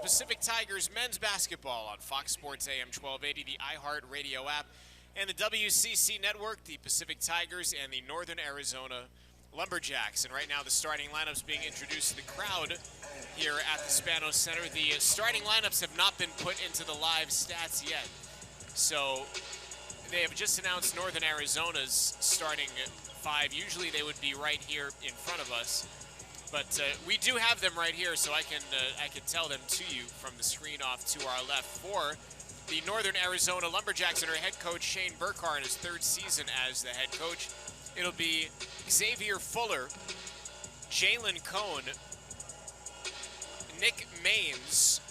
Pacific Tigers men's basketball on Fox Sports AM 1280, the iHeart Radio app, and the WCC network, the Pacific Tigers and the Northern Arizona Lumberjacks. And right now the starting lineups being introduced to the crowd here at the Spanos Center. The starting lineups have not been put into the live stats yet. So they have just announced Northern Arizona's starting five. Usually they would be right here in front of us. But we do have them right here, so I can tell them to you from the screen off to our left. For the Northern Arizona Lumberjacks under head coach Shane Burkhart in his third season as the head coach, it'll be Xavier Fuller, Jalen Cohn, Nick Maines,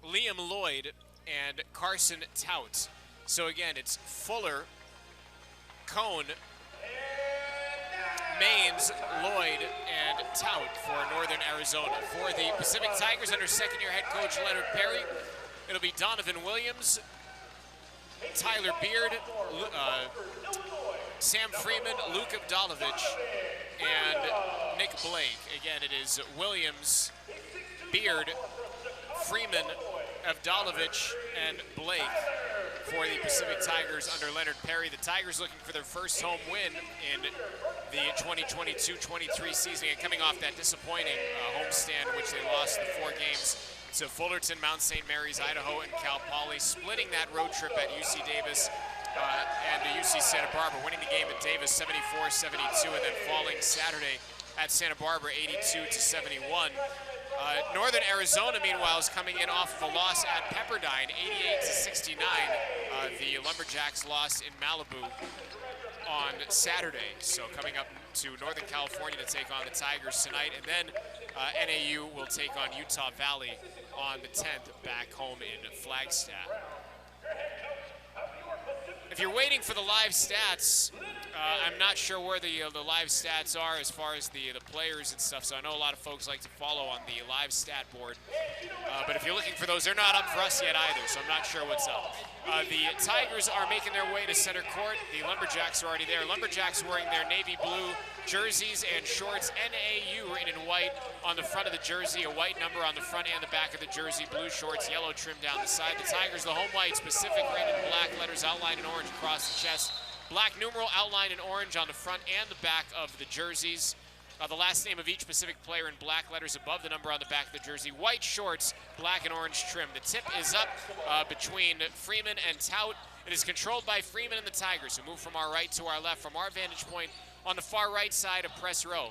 Liam Lloyd, and Carson Tout. So again, it's Fuller, Cohn, Maines, Lloyd, and Tout for Northern Arizona. For the Pacific Tigers under second-year head coach Leonard Perry, it'll be Donovan Williams, Tyler Beard, Sam Freeman, Luke Avdalovich, and Nick Blake. Again, it is Williams, Beard, Freeman, Avdalovich, and Blake for the Pacific Tigers under Leonard Perry. The Tigers looking for their first home win in the 2022-23 season, and coming off that disappointing homestand in which they lost the 4 games to Fullerton, Mount St. Mary's, Idaho, and Cal Poly, splitting that road trip at UC Davis and UC Santa Barbara, winning the game at Davis 74-72, and then falling Saturday at Santa Barbara 82-71. Northern Arizona, meanwhile, is coming in off of a loss at Pepperdine, 88-69. The Lumberjacks lost in Malibu on Saturday. So coming up to Northern California to take on the Tigers tonight, and then NAU will take on Utah Valley on the 10th back home in Flagstaff. If you're waiting for the live stats, I'm not sure where the live stats are as far as the players and stuff, so I know a lot of folks like to follow on the live stat board. But if you're looking for those, they're not up for us yet either, so I'm not sure what's up. The Tigers are making their way to center court. The Lumberjacks are already there. Lumberjacks wearing their navy blue jerseys and shorts. NAU written in white on the front of the jersey, a white number on the front and the back of the jersey, blue shorts, yellow trim down the side. The Tigers, the home whites, Pacific written in black, letters outlined in orange across the chest. Black numeral outlined in orange on the front and the back of the jerseys. The last name of each Pacific player in black letters above the number on the back of the jersey. White shorts, black and orange trim. The tip is up between Freeman and Tout. It is controlled by Freeman and the Tigers, who move from our right to our left. From our vantage point, on the far right side of press row,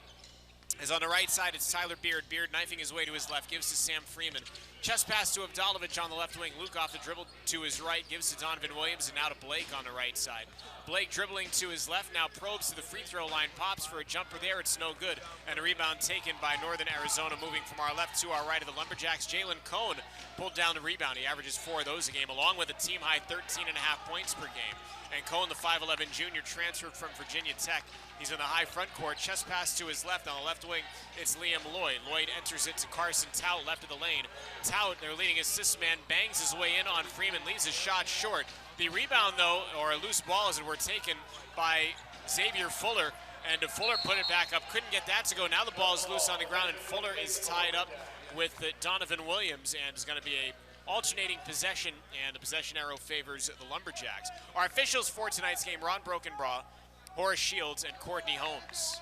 as on the right side, it's Tyler Beard. Beard knifing his way to his left, gives to Sam Freeman. Chest pass to Avdalovich on the left wing. Luke off the dribble to his right, gives to Donovan Williams, and now to Blake on the right side. Blake dribbling to his left, now probes to the free throw line, pops for a jumper there, it's no good. And a rebound taken by Northern Arizona, moving from our left to our right of the Lumberjacks. Jalen Cohn pulled down the rebound. He averages 4 of those a game, along with a team-high 13.5 points per game. And Cohn, the 5'11 junior, transferred from Virginia Tech. He's in the high front court. Chest pass to his left. On the left wing, it's Liam Lloyd. Lloyd enters it to Carson Tout, left of the lane. Tout, their leading assist man, bangs his way in on Freeman, leaves his shot short. The rebound, though, or a loose ball as it were, taken by Xavier Fuller. And Fuller put it back up. Couldn't get that to go. Now the ball is loose on the ground, and Fuller is tied up with Donovan Williams, and is going to be a alternating possession, and the possession arrow favors the Lumberjacks. Our officials for tonight's game: Ron Brokenbraw, Horace Shields, and Courtney Holmes.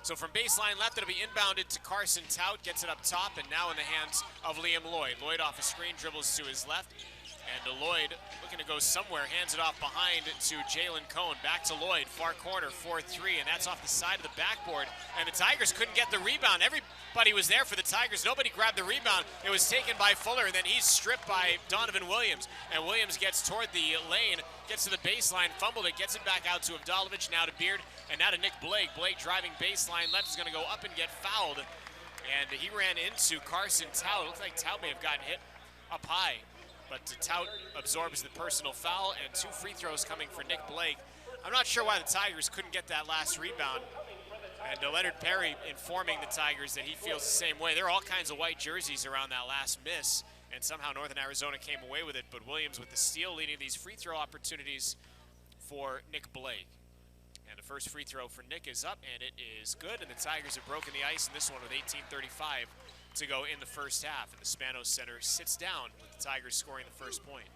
So from baseline left, it'll be inbounded to Carson Tout, gets it up top, and now in the hands of Liam Lloyd. Lloyd off a screen, dribbles to his left, and Lloyd looking to go somewhere, hands it off behind to Jalen Cohn. Back to Lloyd, far corner, 4-3, and that's off the side of the backboard. And the Tigers couldn't get the rebound. Everybody was there for the Tigers. Nobody grabbed the rebound. It was taken by Fuller, and then he's stripped by Donovan Williams. And Williams gets toward the lane, gets to the baseline, fumbled it, gets it back out to Avdalovich, now to Beard, and now to Nick Blake. Blake driving baseline left is going to go up and get fouled. And he ran into Carson Tout. Looks like Tout may have gotten hit up high. But Tout absorbs the personal foul, and 2 free throws coming for Nick Blake. I'm not sure why the Tigers couldn't get that last rebound. And Leonard Perry informing the Tigers that he feels the same way. There are all kinds of white jerseys around that last miss, and somehow Northern Arizona came away with it. But Williams with the steal, leading these free throw opportunities for Nick Blake. And the first free throw for Nick is up, and it is good. And the Tigers have broken the ice in this one with 18:35 to go in the first half. And the Spanos Center sits down with the Tigers scoring the first point.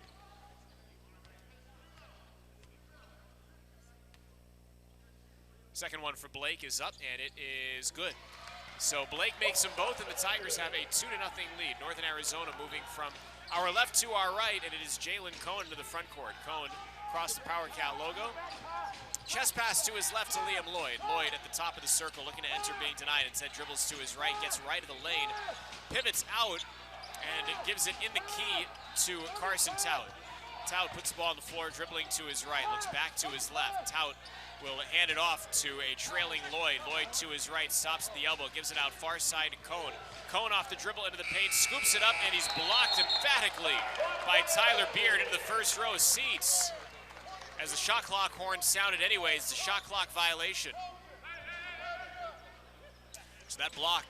Second one for Blake is up, and it is good. So Blake makes them both, and the Tigers have a 2-0 lead. Northern Arizona moving from our left to our right, and it is Jalen Cohen to the front court. Cohen across the Power Cat logo. Chest pass to his left to Liam Lloyd. Lloyd at the top of the circle looking to enter, being denied. Instead dribbles to his right, gets right of the lane, pivots out, and it gives it in the key to Carson Tout. Tout puts the ball on the floor, dribbling to his right, looks back to his left. Tout will hand it off to a trailing Lloyd. Lloyd to his right, stops at the elbow, gives it out far side to Cohen. Cohen off the dribble into the paint, scoops it up, and he's blocked emphatically by Tyler Beard into the first row seats. As the shot clock horn sounded anyways, the shot clock violation. So that block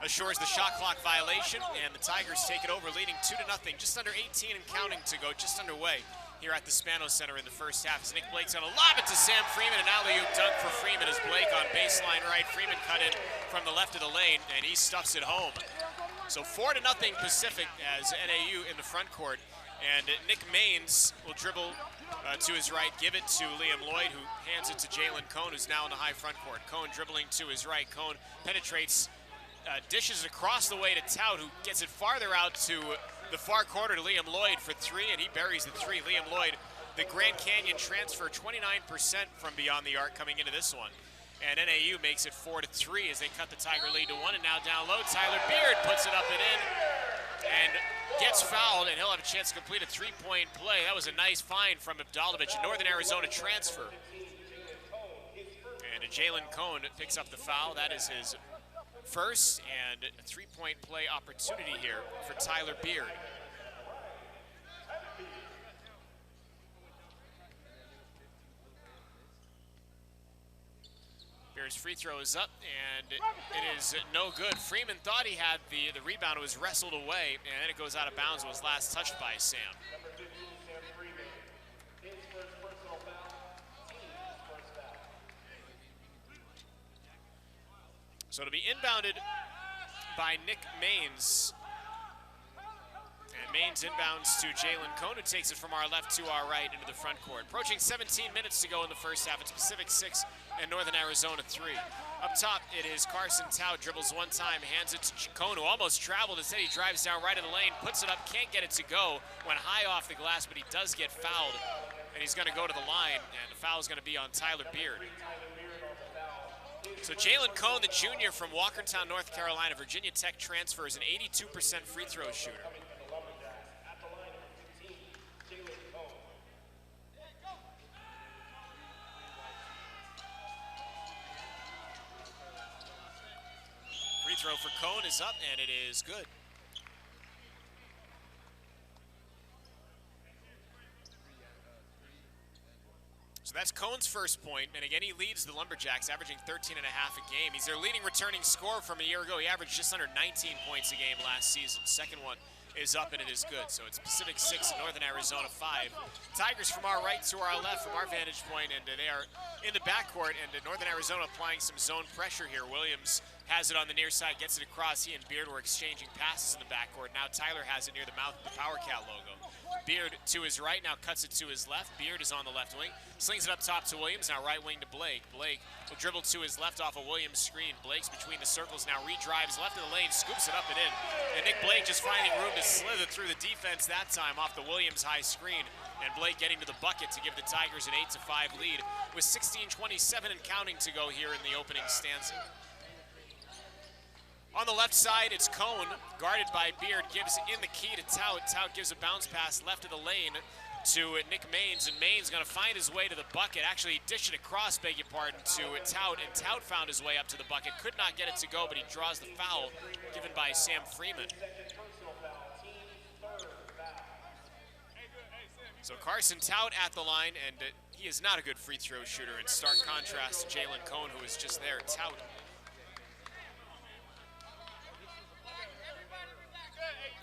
assures the shot clock violation, and the Tigers take it over, leading 2-0. Just under 18 and counting to go, just underway here at the Spanos Center in the first half. As Nick Blake's gonna lob it to Sam Freeman, an alley-oop dunk for Freeman as Blake on baseline right. Freeman cut in from the left of the lane, and he stuffs it home. So 4-0 Pacific as NAU in the front court. And Nick Maines will dribble to his right, give it to Liam Lloyd, who hands it to Jalen Cohen, who's now in the high front court. Cohen dribbling to his right. Cohen penetrates, dishes it across the way to Tout, who gets it farther out to the far corner to Liam Lloyd for three, and he buries the three. Liam Lloyd, the Grand Canyon transfer, 29% from beyond the arc coming into this one. And NAU makes it 4-3 as they cut the Tiger lead to 1, and now down low, Tyler Beard puts it up and in, and gets fouled, and he'll have a chance to complete a three-point play. That was a nice find from Abdalovich, a Northern Arizona transfer. And Jalen Cohen picks up the foul. That is his first, and a three-point play opportunity here for Tyler Beard. Beard's free throw is up, and it is no good. Freeman thought he had the rebound. It was wrestled away, and then it goes out of bounds. It was last touched by Sam. So it'll be inbounded by Nick Maines. And Maines inbounds to Jalen Cohen, who takes it from our left to our right into the front court. Approaching 17 minutes to go in the first half. It's Pacific 6 and Northern Arizona 3. Up top, it is Carson Tout, dribbles one time, hands it to Cohen, who almost traveled. Instead, he drives down right of the lane, puts it up, can't get it to go. Went high off the glass, but he does get fouled, and he's going to go to the line, and the foul is going to be on Tyler Beard. So Jalen Cohen, the junior from Walkertown, North Carolina, Virginia Tech transfer, is an 82% free throw shooter. Free throw for Cohen is up, and it is good. So that's Cohen's first point, and again, he leads the Lumberjacks, averaging 13.5 a game. He's their leading returning scorer from a year ago. He averaged just under 19 points a game last season. Second one is up, and it is good. So it's Pacific 6 and Northern Arizona 5. Tigers from our right to our left from our vantage point, and they are in the backcourt, and Northern Arizona applying some zone pressure here. Williams has it on the near side, gets it across. He and Beard were exchanging passes in the backcourt. Now Tyler has it near the mouth of the Power Cat logo. Beard to his right, now cuts it to his left. Beard is on the left wing, slings it up top to Williams, now right wing to Blake. Blake will dribble to his left off a Williams screen. Blake's between the circles, now redrives left of the lane, scoops it up and in. And Nick Blake just finding room to slither through the defense that time off the Williams high screen. And Blake getting to the bucket to give the Tigers an 8-5 lead with 16:27 and counting to go here in the opening stanza. On the left side, it's Cohen, guarded by Beard, gives in the key to Tout. Tout gives a bounce pass left of the lane to Nick Maines, and Maines going to find his way to the bucket. Actually, he dished it across, beg your pardon, to Tout, and Tout found his way up to the bucket. Could not get it to go, but he draws the foul given by Sam Freeman. So Carson Tout at the line, and he is not a good free throw shooter, in stark contrast to Jalen Cohen, who was just there. Tout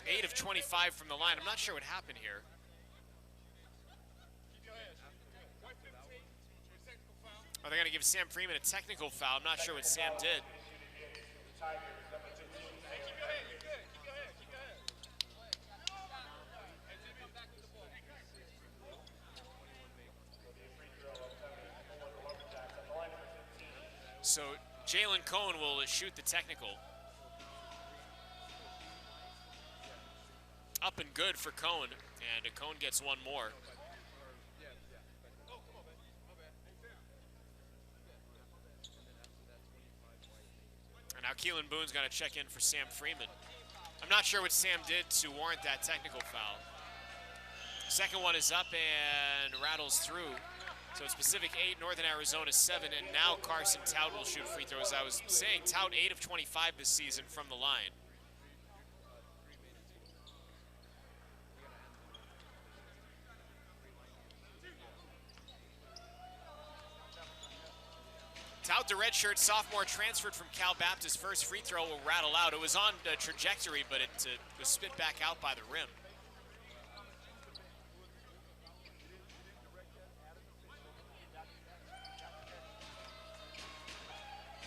8 of 25 from the line. I'm not sure what happened here. Are they going to give Sam Freeman a technical foul? I'm not sure what Sam did. So Jalen Cohn will shoot the technical. Up and good for Cohn, and Cohn gets one more. And now Keelan Boone's got to check in for Sam Freeman. I'm not sure what Sam did to warrant that technical foul. Second one is up and rattles through. So it's Pacific 8, Northern Arizona 7, and now Carson Tout will shoot free throws. I was saying Tout 8 of 25 this season from the line. Tout, the redshirt sophomore, transferred from Cal Baptist. First free throw will rattle out. It was on the trajectory, but it was spit back out by the rim.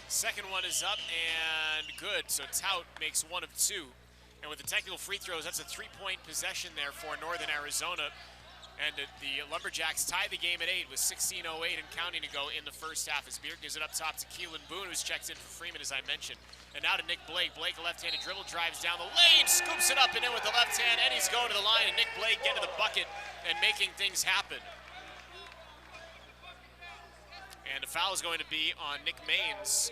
Second one is up and good, so Tout makes 1 of 2. And with the technical free throws, that's a 3-point possession there for Northern Arizona. And the Lumberjacks tie the game at 8 with 16:08 and counting to go in the first half as Beard gives it up top to Keelan Boone, who's checked in for Freeman, as I mentioned. And now to Nick Blake. Blake, a left-handed dribble, drives down the lane, scoops it up and in with the left hand, and he's going to the line, and Nick Blake getting to the bucket and making things happen. And the foul is going to be on Nick Maines.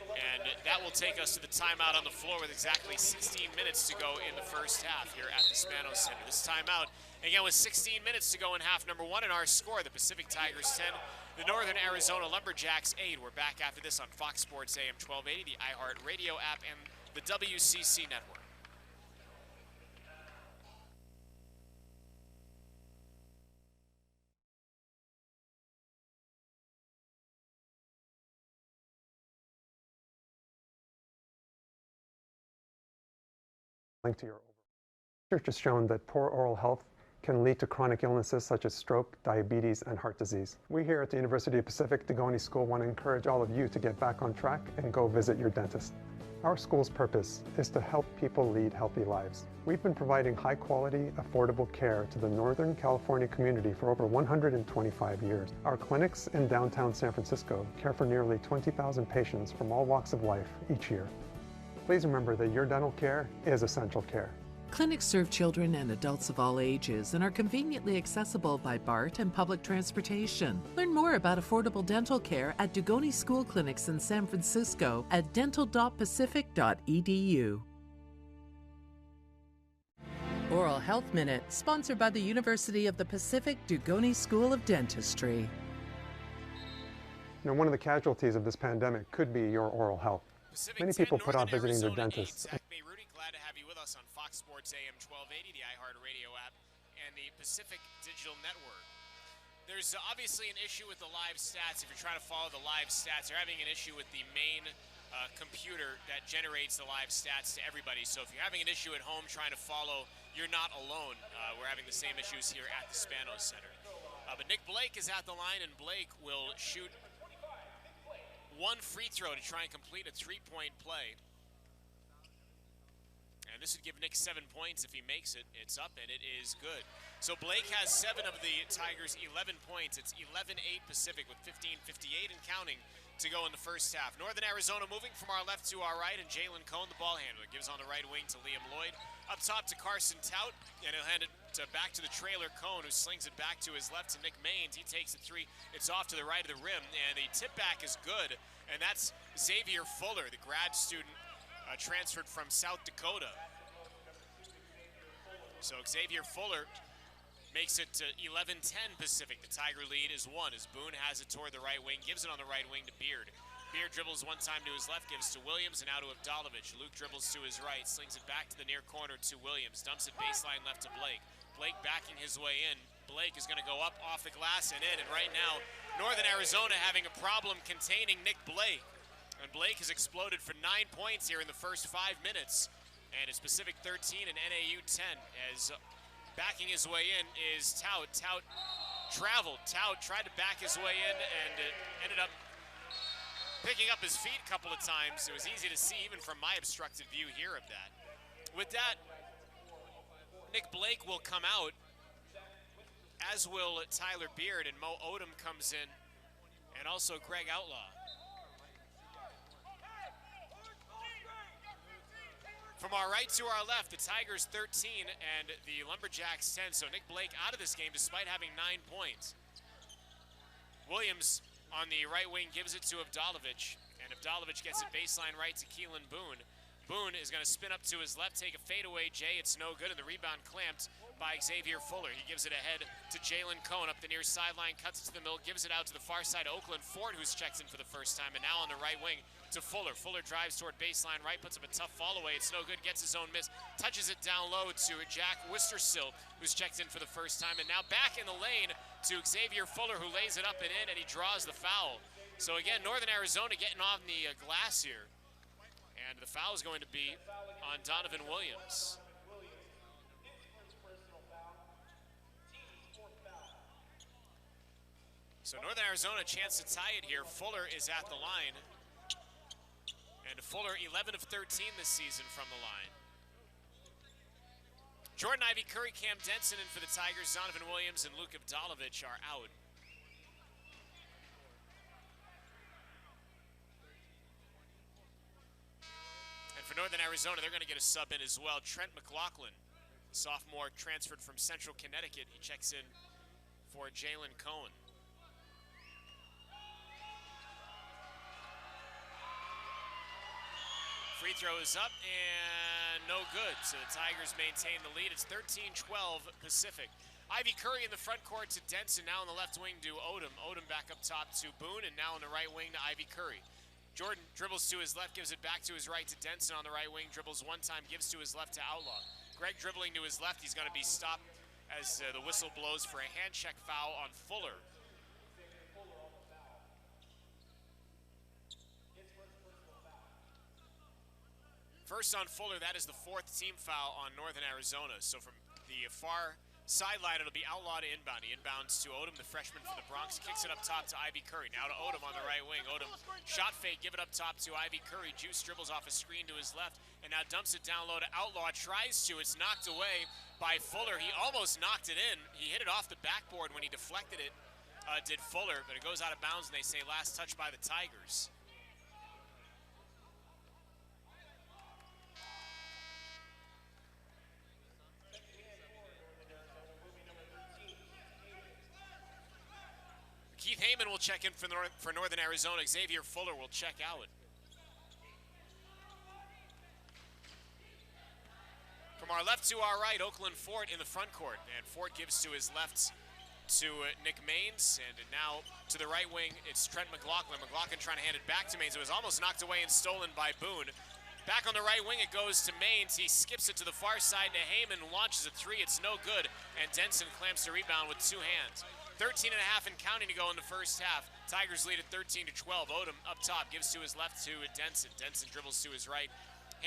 And that will take us to the timeout on the floor with exactly 16 minutes to go in the first half here at the Spanos Center. This timeout, again, with 16 minutes to go in half number 1, and our score, the Pacific Tigers 10, the Northern Arizona Lumberjacks 8. We're back after this on Fox Sports AM 1280, the iHeart Radio app, and the WCC network. To your research has shown that poor oral health can lead to chronic illnesses such as stroke, diabetes, and heart disease. We here at the University of Pacific Dugoni School want to encourage all of you to get back on track and go visit your dentist. Our school's purpose is to help people lead healthy lives. We've been providing high-quality, affordable care to the Northern California community for over 125 years. Our clinics in downtown San Francisco care for nearly 20,000 patients from all walks of life each year. Please remember that your dental care is essential care. Clinics serve children and adults of all ages and are conveniently accessible by BART and public transportation. Learn more about affordable dental care at Dugoni School Clinics in San Francisco at dental.pacific.edu. Oral Health Minute, sponsored by the University of the Pacific Dugoni School of Dentistry. One of the casualties of this pandemic could be your oral health. Many people put off visiting their dentists. Zach Rudy, glad to have you with us on Fox Sports AM 1280, the iHeart Radio app, and the Pacific Digital Network. There's obviously an issue with the live stats. If you're trying to follow the live stats, you're having an issue with the main computer that generates the live stats to everybody. So if you're having an issue at home trying to follow, you're not alone. We're having the same issues here at the Spanos Center. But Nick Blake is at the line, and Blake will shoot 1 free throw to try and complete a 3-point play. And this would give Nick 7 points if he makes it. It's up, and it is good. So Blake has 7 of the Tigers' 11 points. It's 11-8 Pacific with 15:58 and counting to go in the first half. Northern Arizona moving from our left to our right, and Jalen Cohn, the ball handler, gives on the right wing to Liam Lloyd. Up top to Carson Tout, and he'll hand it back to the trailer Cohn, who slings it back to his left to Nick Maines. He takes the 3. It's off to the right of the rim, and the tip back is good. And that's Xavier Fuller, the grad student transferred from South Dakota. So Xavier Fuller makes it to 11-10 Pacific. The Tiger lead is 1 as Boone has it toward the right wing, gives it on the right wing to Beard. Beard dribbles one time to his left, gives to Williams, and now to Avdalovich. Luke dribbles to his right, slings it back to the near corner to Williams, dumps it baseline left to Blake. Blake backing his way in. Blake is going to go up off the glass and in, and right now, Northern Arizona having a problem containing Nick Blake. And Blake has exploded for 9 points here in the first 5 minutes. And it's Pacific 13 and NAU 10 as backing his way in is Tout. Tout traveled. Tout tried to back his way in and it ended up picking up his feet a couple of times. It was easy to see even from my obstructed view here of that. With that, Nick Blake will come out, as will Tyler Beard, and Mo Odom comes in, and also Greg Outlaw. From our right to our left, the Tigers 13 and the Lumberjacks 10. So Nick Blake out of this game despite having 9 points. Williams on the right wing gives it to Avdalovic, and Avdalovic gets it baseline right to Keelan Boone. Boone is going to spin up to his left, take a fadeaway J. It's no good, and the rebound clamped by Xavier Fuller. He gives it ahead to Jalen Cohn up the near sideline, cuts it to the middle, gives it out to the far side. Oakland Ford, who's checked in for the first time, and now on the right wing to Fuller. Fuller drives toward baseline right, puts up a tough fall away. It's no good, gets his own miss, touches it down low to Jack Wistersill, who's checked in for the first time, and now back in the lane to Xavier Fuller, who lays it up and in, and he draws the foul. So again, Northern Arizona getting on the glass here. And the foul is going to be on Donovan Williams. So Northern Arizona, chance to tie it here. Fuller is at the line. And Fuller, 11 of 13 this season from the line. Jordan Ivy Curry, Cam Denson in for the Tigers. Donovan Williams and Luke Avdalovic are out. For Northern Arizona, they're going to get a sub in as well. Trent McLaughlin, sophomore, transferred from Central Connecticut. He checks in for Jalen Cohn. Free throw is up and no good. So the Tigers maintain the lead. It's 13-12 Pacific. Ivy Curry in the front court to Denson. Now on the left wing to Odom. Odom back up top to Boone, and now on the right wing to Ivy Curry. Jordan dribbles to his left, gives it back to his right to Denson on the right wing, dribbles one time, gives to his left to Outlaw. Greg dribbling to his left, he's going to be stopped as the whistle blows for a hand check foul on Fuller. First on Fuller, that is the 4th team foul on Northern Arizona. So from the far sideline, it'll be Outlaw to inbound. He inbounds to Odom, the freshman for the Bronx. Kicks it up top to Ivy Curry. Now to Odom on the right wing. Odom, shot fake, give it up top to Ivy Curry. Juice dribbles off a screen to his left, and now dumps it down low to Outlaw. Tries to, it's knocked away by Fuller. He almost knocked it in. He hit it off the backboard when he deflected it, did Fuller, but it goes out of bounds, and they say last touch by the Tigers. Keith Heyman will check in for Northern Arizona. Xavier Fuller will check out. From our left to our right, Oakland Fort in the front court. And Fort gives to his left to Nick Maines. And now to the right wing, it's Trent McLaughlin. McLaughlin trying to hand it back to Maines. It was almost knocked away and stolen by Boone. Back on the right wing, it goes to Maines. He skips it to the far side to Heyman, launches a three. It's no good. And Denson clamps the rebound with 2 hands. 13 and a half and counting to go in the first half. Tigers lead at 13-12. Odom up top, gives to his left to Denson. Denson dribbles to his right,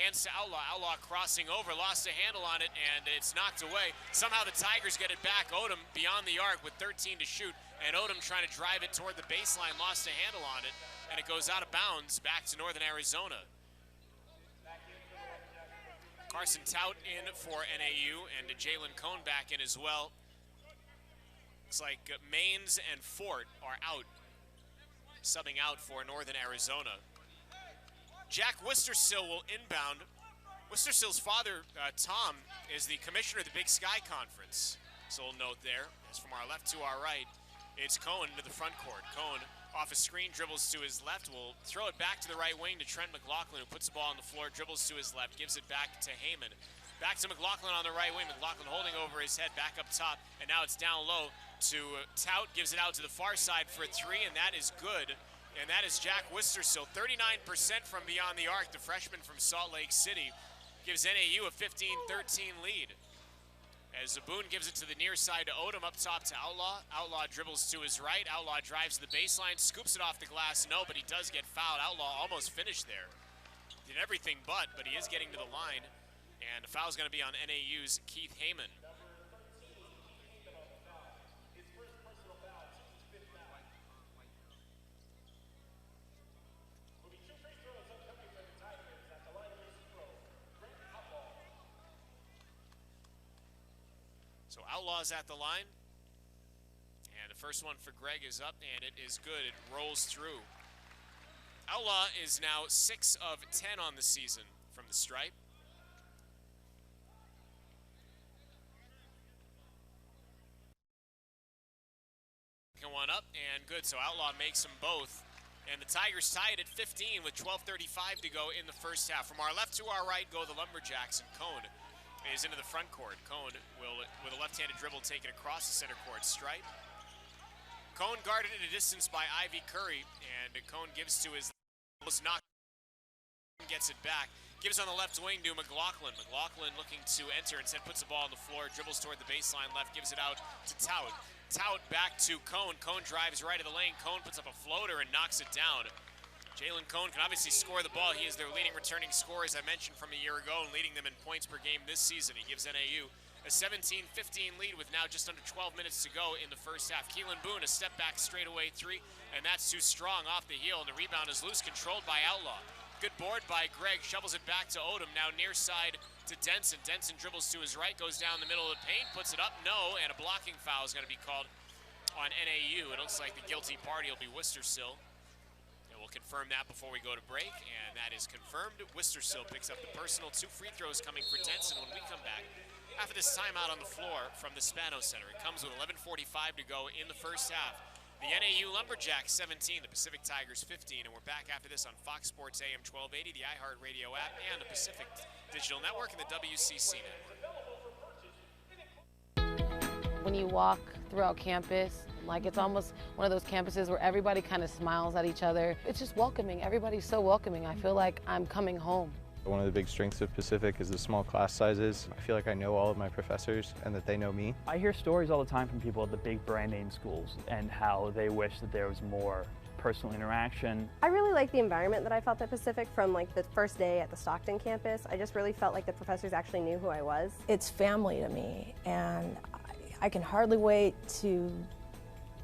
hands to Outlaw. Outlaw crossing over, lost a handle on it, and it's knocked away. Somehow the Tigers get it back. Odom beyond the arc with 13 to shoot, and Odom trying to drive it toward the baseline, lost a handle on it, and it goes out of bounds back to Northern Arizona. Carson Tout in for NAU, and Jalen Cohn back in as well. Looks like Maines and Fort are out, subbing out for Northern Arizona. Jack Wistersill will inbound. Wistersill's father, Tom, is the commissioner of the Big Sky Conference. So we'll note there, as from our left to our right, it's Cohen to the front court. Cohen off a screen, dribbles to his left, will throw it back to the right wing to Trent McLaughlin, who puts the ball on the floor, dribbles to his left, gives it back to Heyman. Back to McLaughlin on the right wing. McLaughlin holding over his head, back up top, and now it's down low to Tout, gives it out to the far side for a 3, and that is good. And that is Jack Wistersill, 39% from beyond the arc. The freshman from Salt Lake City gives NAU a 15-13 lead. As Boone gives it to the near side to Odom, up top to Outlaw. Outlaw dribbles to his right. Outlaw drives to the baseline, scoops it off the glass. No, but he does get fouled. Outlaw almost finished there. Did everything but he is getting to the line. And the foul is going to be on NAU's Keith Heyman. So Outlaw's at the line. And the first one for Greg is up, and it is good. It rolls through. Outlaw is now 6 of 10 on the season from the stripe. One up and good, so Outlaw makes them both. And the Tigers tie it at 15 with 12:35 to go in the first half. From our left to our right go the Lumberjacks, and Cone is into the front court. Cone will, with a left-handed dribble, take it across the center court stripe. Cone guarded at a distance by Ivy Curry, and Cone gives to his knock, gets it back. Gives on the left wing to McLaughlin. McLaughlin looking to enter, instead puts the ball on the floor, dribbles toward the baseline left, gives it out to Tout. Tout back to Cone. Cone drives right of the lane. Cone puts up a floater and knocks it down. Jalen Cone can obviously score the ball. He is their leading returning scorer, as I mentioned, from a year ago, and leading them in points per game this season. He gives NAU a 17-15 lead with now just under 12 minutes to go in the first half. Keelan Boone, a step back straightaway three, and that's too strong off the heel, and the rebound is loose, controlled by Outlaw. Good board by Greg, shovels it back to Odom, now near side to Denson. Denson dribbles to his right, goes down the middle of the paint, puts it up, no, and a blocking foul is going to be called on NAU. It looks like the guilty party will be Worcester-Sill. And we'll confirm that before we go to break, and that is confirmed. Worcester-Sill picks up the personal. 2 free throws coming for Denson when we come back after this timeout on the floor from the Spano Center. It comes with 11:45 to go in the first half. The NAU Lumberjacks 17, the Pacific Tigers 15, and we're back after this on Fox Sports AM 1280, the iHeartRadio app, and the Pacific Digital Network and the WCC Network. When you walk throughout campus, like it's almost one of those campuses where everybody kind of smiles at each other. It's just welcoming. Everybody's so welcoming. I feel like I'm coming home. One of the big strengths of Pacific is the small class sizes. I feel like I know all of my professors and that they know me. I hear stories all the time from people at the big brand name schools and how they wish that there was more personal interaction. I really like the environment that I felt at Pacific from like the first day at the Stockton campus. I just really felt like the professors actually knew who I was. It's family to me, and I can hardly wait to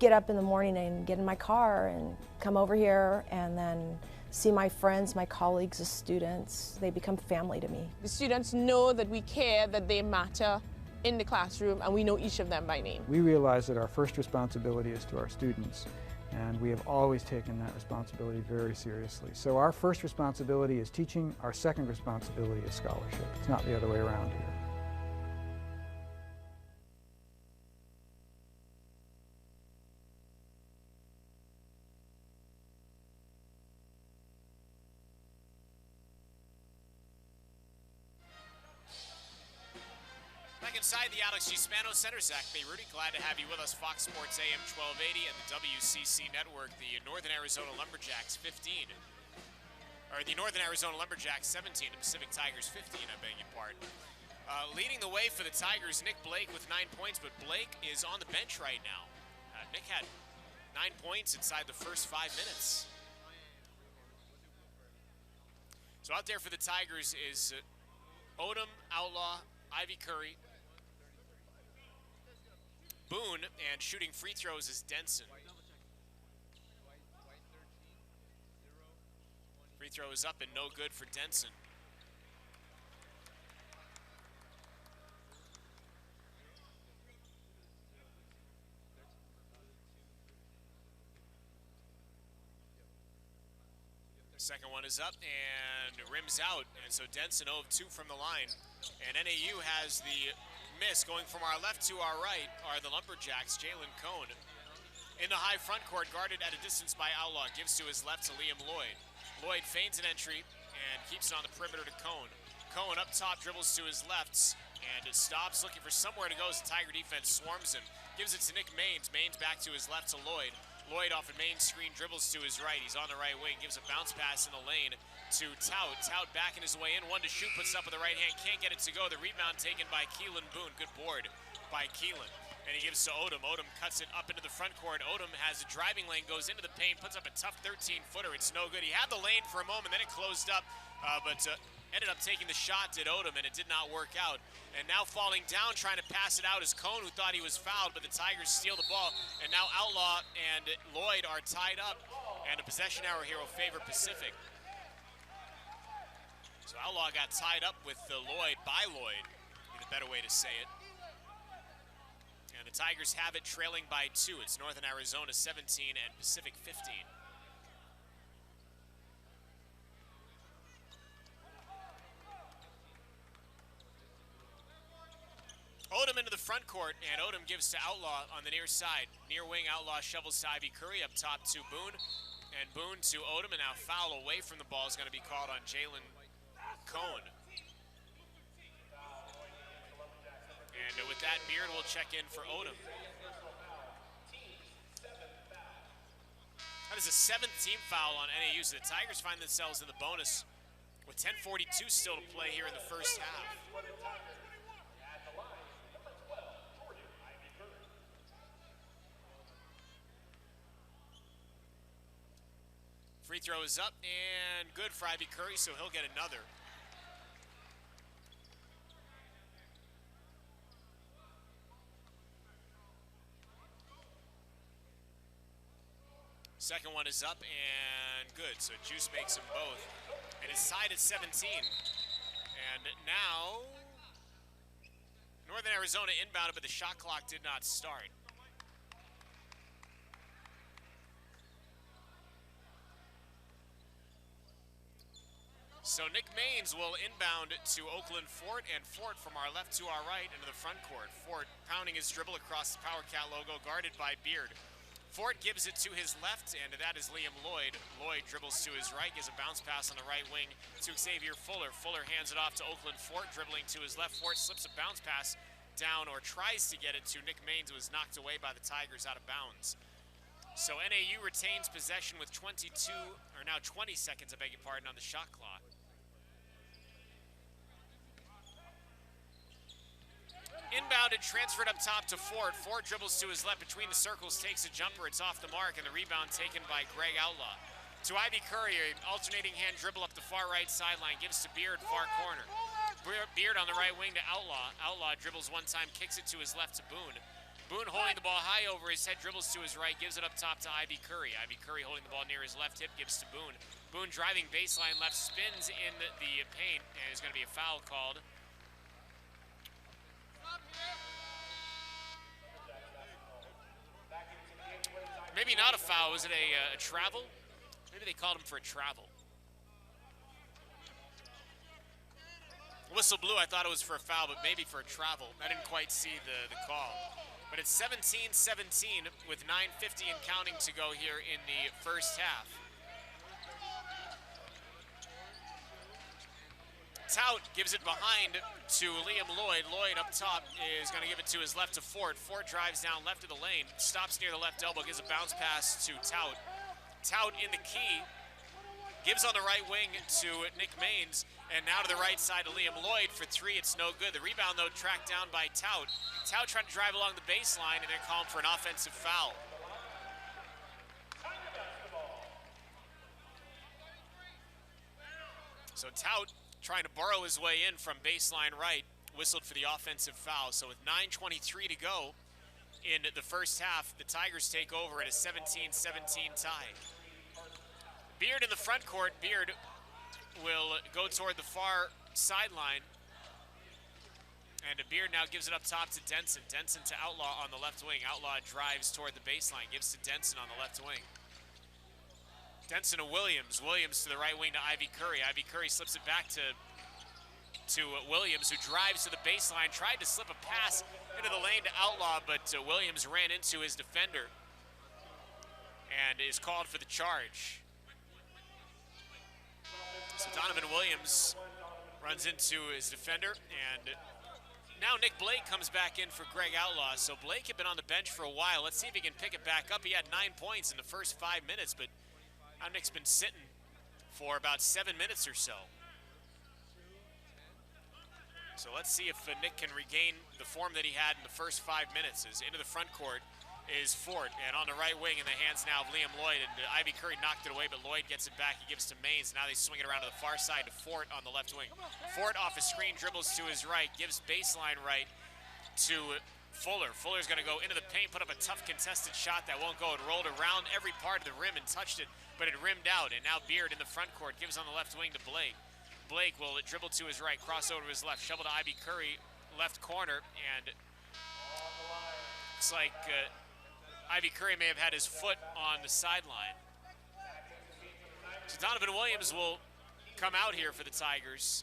get up in the morning and get in my car and come over here and then see my friends, my colleagues as students. They become family to me. The students know that we care, that they matter in the classroom, and we know each of them by name. We realize that our first responsibility is to our students, and we have always taken that responsibility very seriously. So our first responsibility is teaching, our second responsibility is scholarship. It's not the other way around here. Inside the Alex G. Spano Center, Zach Bayruti, glad to have you with us. Fox Sports AM 1280 and the WCC Network. The Northern Arizona Lumberjacks 15, or the Northern Arizona Lumberjacks 17, the Pacific Tigers 15, I beg your pardon. Leading the way for the Tigers, Nick Blake with 9 points, but Blake is on the bench right now. Nick had 9 points inside the first 5 minutes. So out there for the Tigers is Odom, Outlaw, Ivy Curry, Boone, and shooting free throws is Denson. Free throw is up and no good for Denson. The second one is up and rims out, and so Denson 0 of 2 from the line. And NAU has the miss. Going from our left to our right are the Lumberjacks. Jalen Cone in the high front court, guarded at a distance by Outlaw. Gives to his left to Liam Lloyd. Lloyd feigns an entry and keeps it on the perimeter to Cone. Cone up top, dribbles to his left, and it stops, looking for somewhere to go as the Tiger defense swarms him. Gives it to Nick Maines. Maines back to his left to Lloyd. Lloyd off a main screen, dribbles to his right. He's on the right wing, gives a bounce pass in the lane to Tout. Tout backing his way in, one to shoot, puts it up with the right hand, can't get it to go. The rebound taken by Keelan Boone. Good board by Keelan. And he gives to Odom. Odom cuts it up into the front court. Odom has a driving lane, goes into the paint, puts up a tough 13-footer. It's no good. He had the lane for a moment, then it closed up, but ended up taking the shot, did Odom, and it did not work out. And now falling down, trying to pass it out is Cone, who thought he was fouled, but the Tigers steal the ball. And now Outlaw and Lloyd are tied up, and a possession arrow here will favor Pacific. So Outlaw got tied up with Lloyd, by Lloyd, be the better way to say it. And the Tigers have it, trailing by 2. It's Northern Arizona 17 and Pacific 15. Odom into the front court, and Odom gives to Outlaw on the near side. Near wing, Outlaw shovels to Ivy Curry, up top to Boone. And Boone to Odom, and now foul away from the ball is going to be called on Jalen Cohn. And with that, Beard will check in for Odom. That is a 7th team foul on NAU, so the Tigers find themselves in the bonus with 10:42 still to play here in the first half. Free throw is up and good for Ivy Curry, so he'll get another. Second one is up and good, so Juice makes them both. And it's tied at 17. And now, Northern Arizona inbounded, but the shot clock did not start. So Nick Maines will inbound to Oakland Fort, and Fort from our left to our right into the front court. Fort pounding his dribble across the Power Cat logo, guarded by Beard. Fort gives it to his left, and that is Liam Lloyd. Lloyd dribbles to his right, gives a bounce pass on the right wing to Xavier Fuller. Fuller hands it off to Oakland Fort, dribbling to his left. Fort slips a bounce pass down, or tries to get it to Nick Maines, who was knocked away by the Tigers out of bounds. So NAU retains possession with 20 seconds, I beg your pardon, on the shot clock. Inbounded, transferred up top to Fort. Fort dribbles to his left between the circles, takes a jumper, it's off the mark, and the rebound taken by Greg Outlaw. To Ivy Curry, alternating hand dribble up the far right sideline, gives to Beard, far corner. Beard on the right wing to Outlaw. Outlaw dribbles one time, kicks it to his left to Boone. Boone holding the ball high over his head, dribbles to his right, gives it up top to Ivy Curry. Ivy Curry holding the ball near his left hip, gives to Boone. Boone driving baseline left, spins in the paint, and there's going to be a foul called. Maybe not a foul. Was it a travel? Maybe they called him for a travel. Whistle blew. I thought it was for a foul, but maybe for a travel. I didn't quite see the call. But it's 17-17 with 9:50 and counting to go here in the first half. Tout gives it behind to Liam Lloyd. Lloyd up top is going to give it to his left to Fort. Fort drives down left of the lane, stops near the left elbow, gives a bounce pass to Tout. Tout in the key, gives on the right wing to Nick Maines, and now to the right side to Liam Lloyd for 3. It's no good. The rebound, though, tracked down by Tout. Tout trying to drive along the baseline, and they're calling for an offensive foul. So Tout, trying to burrow his way in from baseline right, whistled for the offensive foul. So with 9:23 to go in the first half, the Tigers take over at a 17-17 tie. Beard in the front court. Beard will go toward the far sideline. And Beard now gives it up top to Denson. Denson to Outlaw on the left wing. Outlaw drives toward the baseline, gives to Denson on the left wing. Denson to Williams. Williams to the right wing to Ivy Curry. Ivy Curry slips it back to Williams, who drives to the baseline, tried to slip a pass into the lane to Outlaw, but Williams ran into his defender and is called for the charge. So Donovan Williams runs into his defender, and now Nick Blake comes back in for Greg Outlaw. So Blake had been on the bench for a while. Let's see if he can pick it back up. He had 9 points in the first 5 minutes, but now Nick's been sitting for about 7 minutes or so. So let's see if Nick can regain the form that he had in the first 5 minutes. As into the front court is Fort, and on the right wing in the hands now of Liam Lloyd, and Ivy Curry knocked it away, but Lloyd gets it back. He gives to Maines. Now they swing it around to the far side to Fort on the left wing. Fort off a screen, dribbles to his right, gives baseline right to Fuller. Fuller's going to go into the paint, put up a tough contested shot that won't go. It rolled around every part of the rim and touched it, but it rimmed out. And now Beard in the front court gives on the left wing to Blake. Blake will dribble to his right, cross over to his left, shovel to Ivy Curry, left corner, and Looks like Ivy Curry may have had his foot on the sideline. So Donovan Williams will come out here for the Tigers.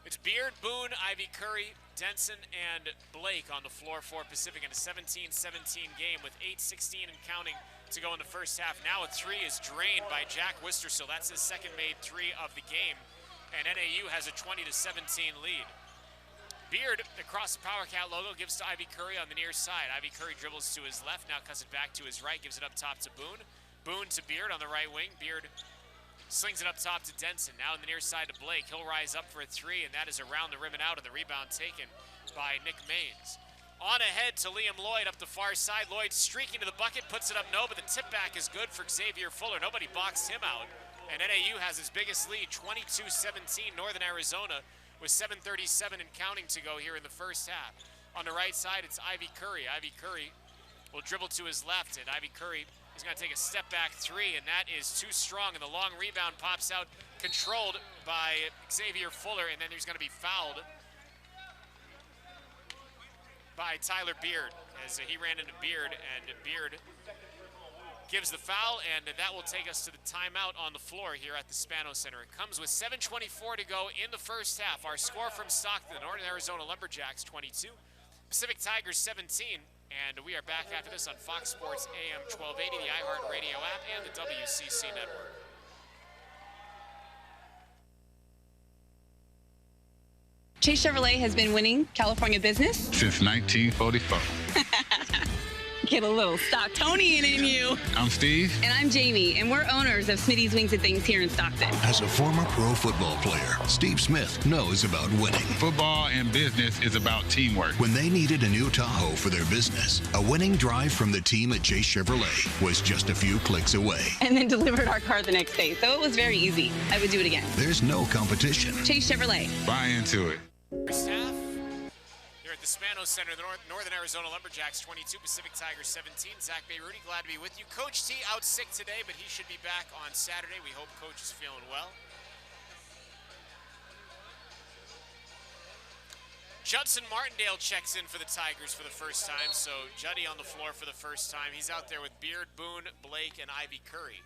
It's Beard, Boone, Ivy Curry, Denson, and Blake on the floor for Pacific in a 17-17 game with 8:16 and counting to go in the first half. Now a three is drained by Jack Wistersill. That's his second made three of the game. And NAU has a 20-17 lead. Beard, across the Power Cat logo, gives to Ivy Curry on the near side. Ivy Curry dribbles to his left, now cuts it back to his right, gives it up top to Boone. Boone to Beard on the right wing. Beard slings it up top to Denson. Now on the near side to Blake. He'll rise up for a three, and that is around the rim and out, and the rebound taken by Nick Maines. On ahead to Liam Lloyd up the far side. Lloyd streaking to the bucket, puts it up no, but the tip back is good for Xavier Fuller. Nobody boxed him out. And NAU has his biggest lead, 22-17, Northern Arizona, with 7:37 and counting to go here in the first half. On the right side, it's Ivy Curry. Ivy Curry will dribble to his left, and Ivy Curry is going to take a step back three, and that is too strong, and the long rebound pops out, controlled by Xavier Fuller, and then he's going to be fouled by Tyler Beard, as he ran into Beard, and Beard gives the foul, and that will take us to the timeout on the floor here at the Spano Center. It comes with 7:24 to go in the first half. Our score from Stockton, the Northern Arizona Lumberjacks 22, Pacific Tigers 17, and we are back after this on Fox Sports AM 1280, the iHeartRadio app, and the WCC network. Chase Chevrolet has been winning California business since 1944. Get a little Stocktonian in you. I'm Steve. And I'm Jamie, and we're owners of Smitty's Wings and Things here in Stockton. As a former pro football player, Steve Smith knows about winning. Football and business is about teamwork. When they needed a new Tahoe for their business, a winning drive from the team at Chase Chevrolet was just a few clicks away. And then delivered our car the next day, so it was very easy. I would do it again. There's no competition. Chase Chevrolet. Buy into it. First half, here at the Spano Center, the Northern Arizona Lumberjacks 22, Pacific Tigers 17. Zach Bayruti, glad to be with you. Coach T out sick today, but he should be back on Saturday. We hope Coach is feeling well. Judson Martindale checks in for the Tigers for the first time, so Juddy on the floor for the first time. He's out there with Beard, Boone, Blake, and Ivy Curry.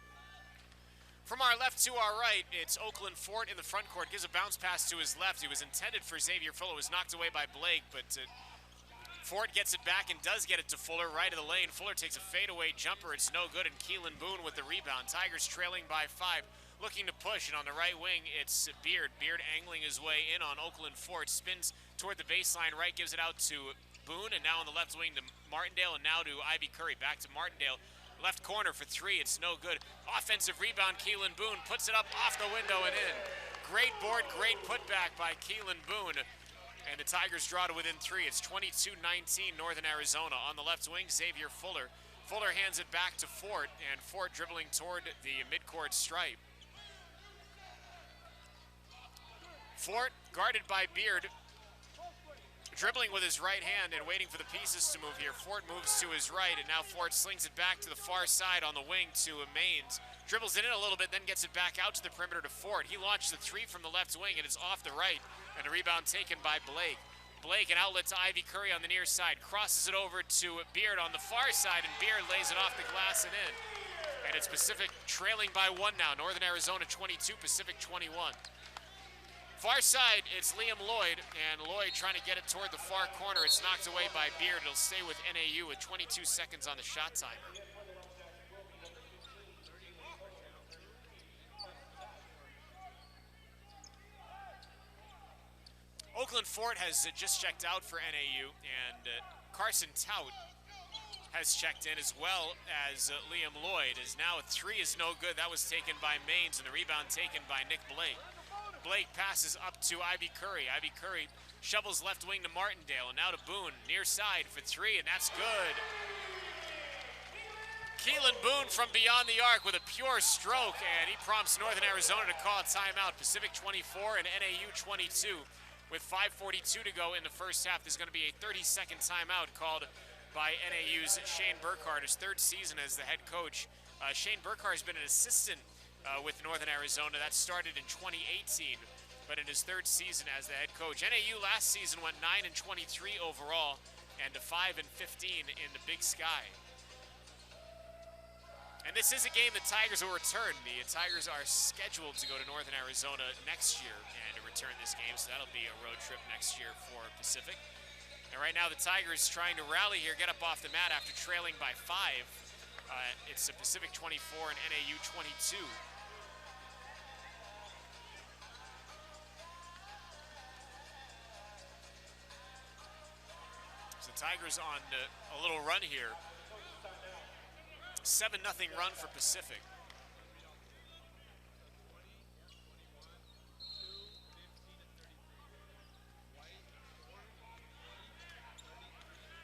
From our left to our right, it's Oakland Fort in the front court. Gives a bounce pass to his left. It was intended for Xavier Fuller. It was knocked away by Blake, but Fort gets it back and does get it to Fuller, right of the lane. Fuller takes a fadeaway jumper. It's no good, and Keelan Boone with the rebound. Tigers trailing by 5, looking to push, and on the right wing, it's Beard. Beard angling his way in on Oakland Fort. Spins toward the baseline right, gives it out to Boone, and now on the left wing to Martindale, and now to Ivy Curry. Back to Martindale. Left corner for three, it's no good. Offensive rebound, Keelan Boone puts it up off the window and in. Great board, great putback by Keelan Boone. And the Tigers draw to within 3. It's 22-19 Northern Arizona. On the left wing, Xavier Fuller. Fuller hands it back to Fort, and Fort dribbling toward the midcourt stripe. Fort, guarded by Beard, dribbling with his right hand and waiting for the pieces to move here. Fort moves to his right, and now Fort slings it back to the far side on the wing to Maines. Dribbles it in a little bit, then gets it back out to the perimeter to Fort. He launched the three from the left wing, and it's off the right, and a rebound taken by Blake. Blake, an outlet to Ivy Curry on the near side, crosses it over to Beard on the far side, and Beard lays it off the glass and in. And it's Pacific trailing by 1 now. Northern Arizona 22, Pacific 21. Far side, it's Liam Lloyd, and Lloyd trying to get it toward the far corner. It's knocked away by Beard. It'll stay with NAU with 22 seconds on the shot timer. Oakland Fort has just checked out for NAU, and Carson Tout has checked in, as well as Liam Lloyd. As now a three is no good. That was taken by Maines, and the rebound taken by Nick Blake. Blake passes up to Ivy Curry. Ivy Curry shovels left wing to Martindale, and now to Boone, near side for three, and that's good. Keelan Boone from beyond the arc with a pure stroke, and he prompts Northern Arizona to call a timeout. Pacific 24 and NAU 22 with 5:42 to go in the first half. There's going to be a 30-second timeout called by NAU's Shane Burkhardt, his third season as the head coach. Shane Burkhardt has been an assistant with Northern Arizona. That started in 2018, but in his third season as the head coach. NAU last season went 9-23 overall and 5-15 in the Big Sky. And this is a game the Tigers will return. The Tigers are scheduled to go to Northern Arizona next year and to return this game, so that'll be a road trip next year for Pacific. And right now the Tigers trying to rally here, get up off the mat after trailing by 5. It's a Pacific 24 and NAU 22. So the Tigers on a little run here. 7-0 run for Pacific.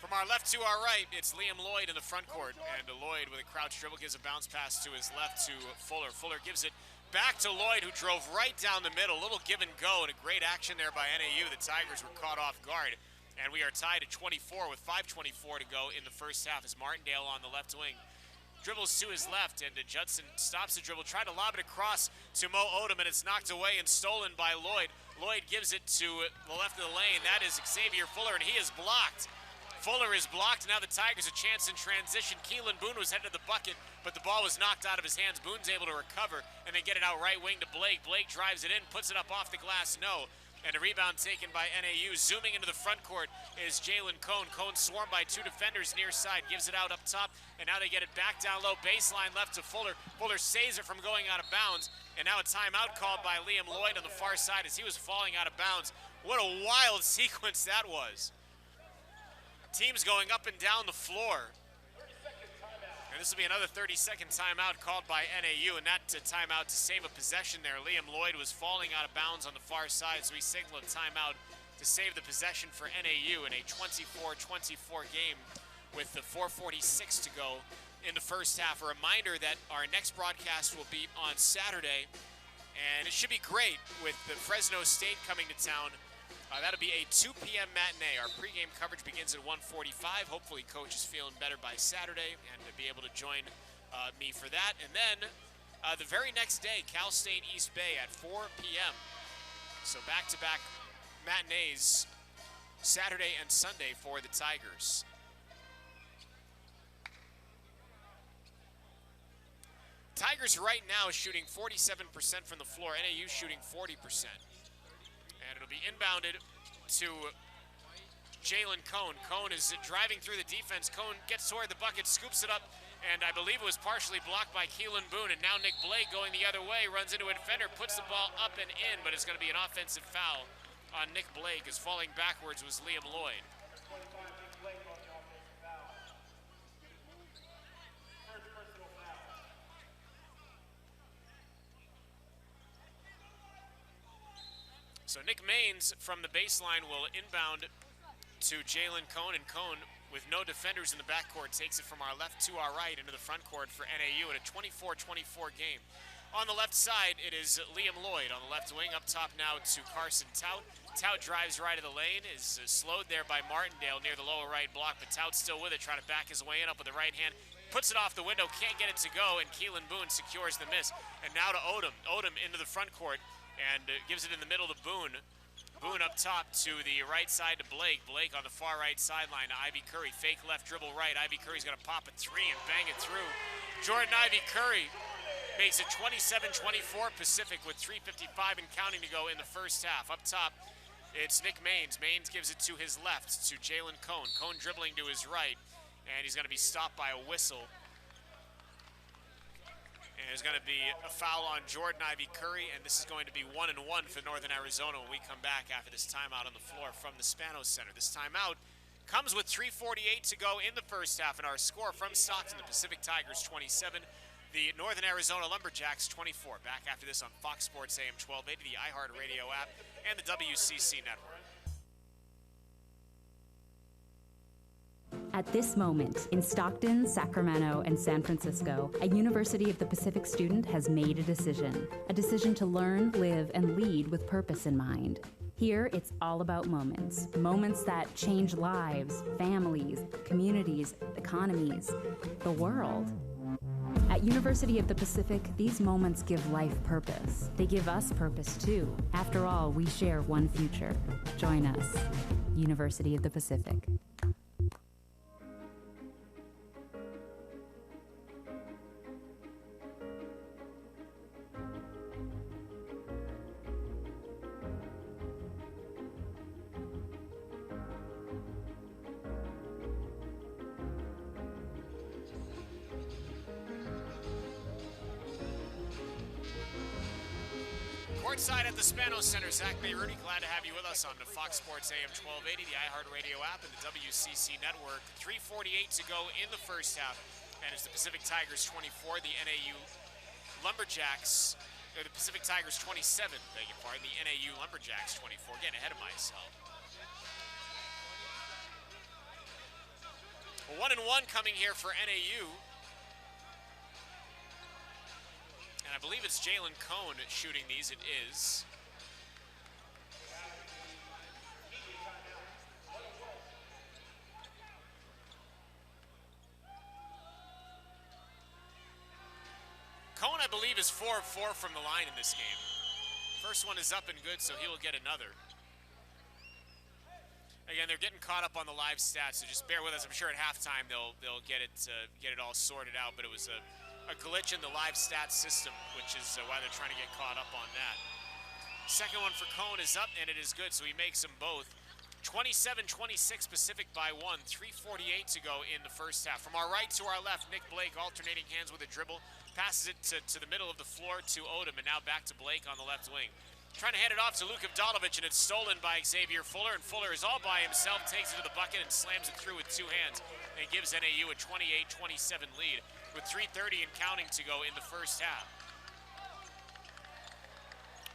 From our left to our right, it's Liam Lloyd in the front court. And Lloyd with a crouch dribble gives a bounce pass to his left to Fuller. Fuller gives it back to Lloyd, who drove right down the middle. A little give and go and a great action there by NAU. The Tigers were caught off guard. And we are tied at 24 with 5:24 to go in the first half as Martindale on the left wing dribbles to his left, and Judson stops the dribble, trying to lob it across to Mo Odom, and it's knocked away and stolen by Lloyd. Lloyd gives it to the left of the lane. That is Xavier Fuller, and he is blocked. Fuller is blocked. Now the Tigers a chance in transition. Keelan Boone was headed to the bucket, but the ball was knocked out of his hands. Boone's able to recover, and they get it out right wing to Blake. Blake drives it in, puts it up off the glass, no. And a rebound taken by NAU. Zooming into the front court is Jalen Cone. Cone swarmed by 2 defenders near side, gives it out up top, and now they get it back down low. Baseline left to Fuller. Fuller saves it from going out of bounds, and now a timeout called by Liam Lloyd on the far side as he was falling out of bounds. What a wild sequence that was. Teams going up and down the floor. And this will be another 30-second timeout called by NAU, and that timeout to save a possession there. Liam Lloyd was falling out of bounds on the far side, so he signaled a timeout to save the possession for NAU in a 24-24 game with the 4:46 to go in the first half. A reminder that our next broadcast will be on Saturday, and it should be great with the Fresno State coming to town. That'll be a 2 p.m. matinee. Our pregame coverage begins at 1:45. Hopefully Coach is feeling better by Saturday and to be able to join me for that. And then the very next day, Cal State East Bay at 4 p.m. So back-to-back matinees, Saturday and Sunday for the Tigers. Tigers right now shooting 47% from the floor. NAU shooting 40%. And it'll be inbounded to Jalen Cone. Cone is driving through the defense. Cone gets toward the bucket, scoops it up, and I believe it was partially blocked by Keelan Boone. And now Nick Blake going the other way, runs into a defender, puts the ball up and in, but it's going to be an offensive foul on Nick Blake, as falling backwards was Liam Lloyd. So Nick Maines from the baseline will inbound to Jalen Cone, and Cone, with no defenders in the backcourt, takes it from our left to our right into the front court for NAU in a 24-24 game. On the left side, it is Liam Lloyd on the left wing. Up top now to Carson Tout. Tout drives right of the lane, is slowed there by Martindale near the lower right block, but Tout's still with it, trying to back his way in, up with the right hand. Puts it off the window, can't get it to go, and Keelan Boone secures the miss. And now to Odom. Odom into the front court, and gives it in the middle to Boone. Boone up top to the right side to Blake. Blake on the far right sideline to Ivy Curry. Fake left, dribble right. Ivy Curry's going to pop a 3 and bang it through. Jordan Ivy Curry makes it 27-24 Pacific with 3:55 and counting to go in the first half. Up top, it's Nick Maines. Maines gives it to his left to Jalen Cone. Cone dribbling to his right, and he's going to be stopped by a whistle. And there's going to be a foul on Jordan Ivy Curry, and this is going to be 1-1 for Northern Arizona when we come back after this timeout on the floor from the Spanos Center. This timeout comes with 3:48 to go in the first half, and our score from Stockton, the Pacific Tigers 27, the Northern Arizona Lumberjacks 24. Back after this on Fox Sports AM 1280, the iHeartRadio app, and the WCC network. At this moment, in Stockton, Sacramento, and San Francisco, a University of the Pacific student has made a decision to learn, live, and lead with purpose in mind. Here, it's all about moments that change lives, families, communities, economies, the world. At University of the Pacific, these moments give life purpose. They give us purpose too. After all, we share one future. Join us. University of the Pacific. Courtside at the Spanos Center, Zach Bayruti, glad to have you with us on the Fox Sports AM 1280, the iHeartRadio app, and the WCC network. 3:48 to go in the first half, and it's the Pacific Tigers 24, the NAU Lumberjacks, or the Pacific Tigers 27, beg your pardon, the NAU Lumberjacks 24. Getting ahead of myself. Well, 1-1 coming here for NAU. And I believe it's Jalen Cone shooting these. It is. Cone, I believe, is 4 of 4 from the line in this game. First one is up and good, so he will get another. Again, they're getting caught up on the live stats, so just bear with us. I'm sure at halftime they'll get it all sorted out, but it was a glitch in the live stats system, which is why they're trying to get caught up on that. Second one for Cone is up, and it is good, so he makes them both. 27-26 Pacific by 1, 3:48 to go in the first half. From our right to our left, Nick Blake alternating hands with a dribble, passes it to the middle of the floor to Odom, and now back to Blake on the left wing. Trying to hand it off to Luka Vdalovic, and it's stolen by Xavier Fuller, and Fuller is all by himself, takes it to the bucket and slams it through with two hands, and gives NAU a 28-27 lead with 3:30 and counting to go in the first half.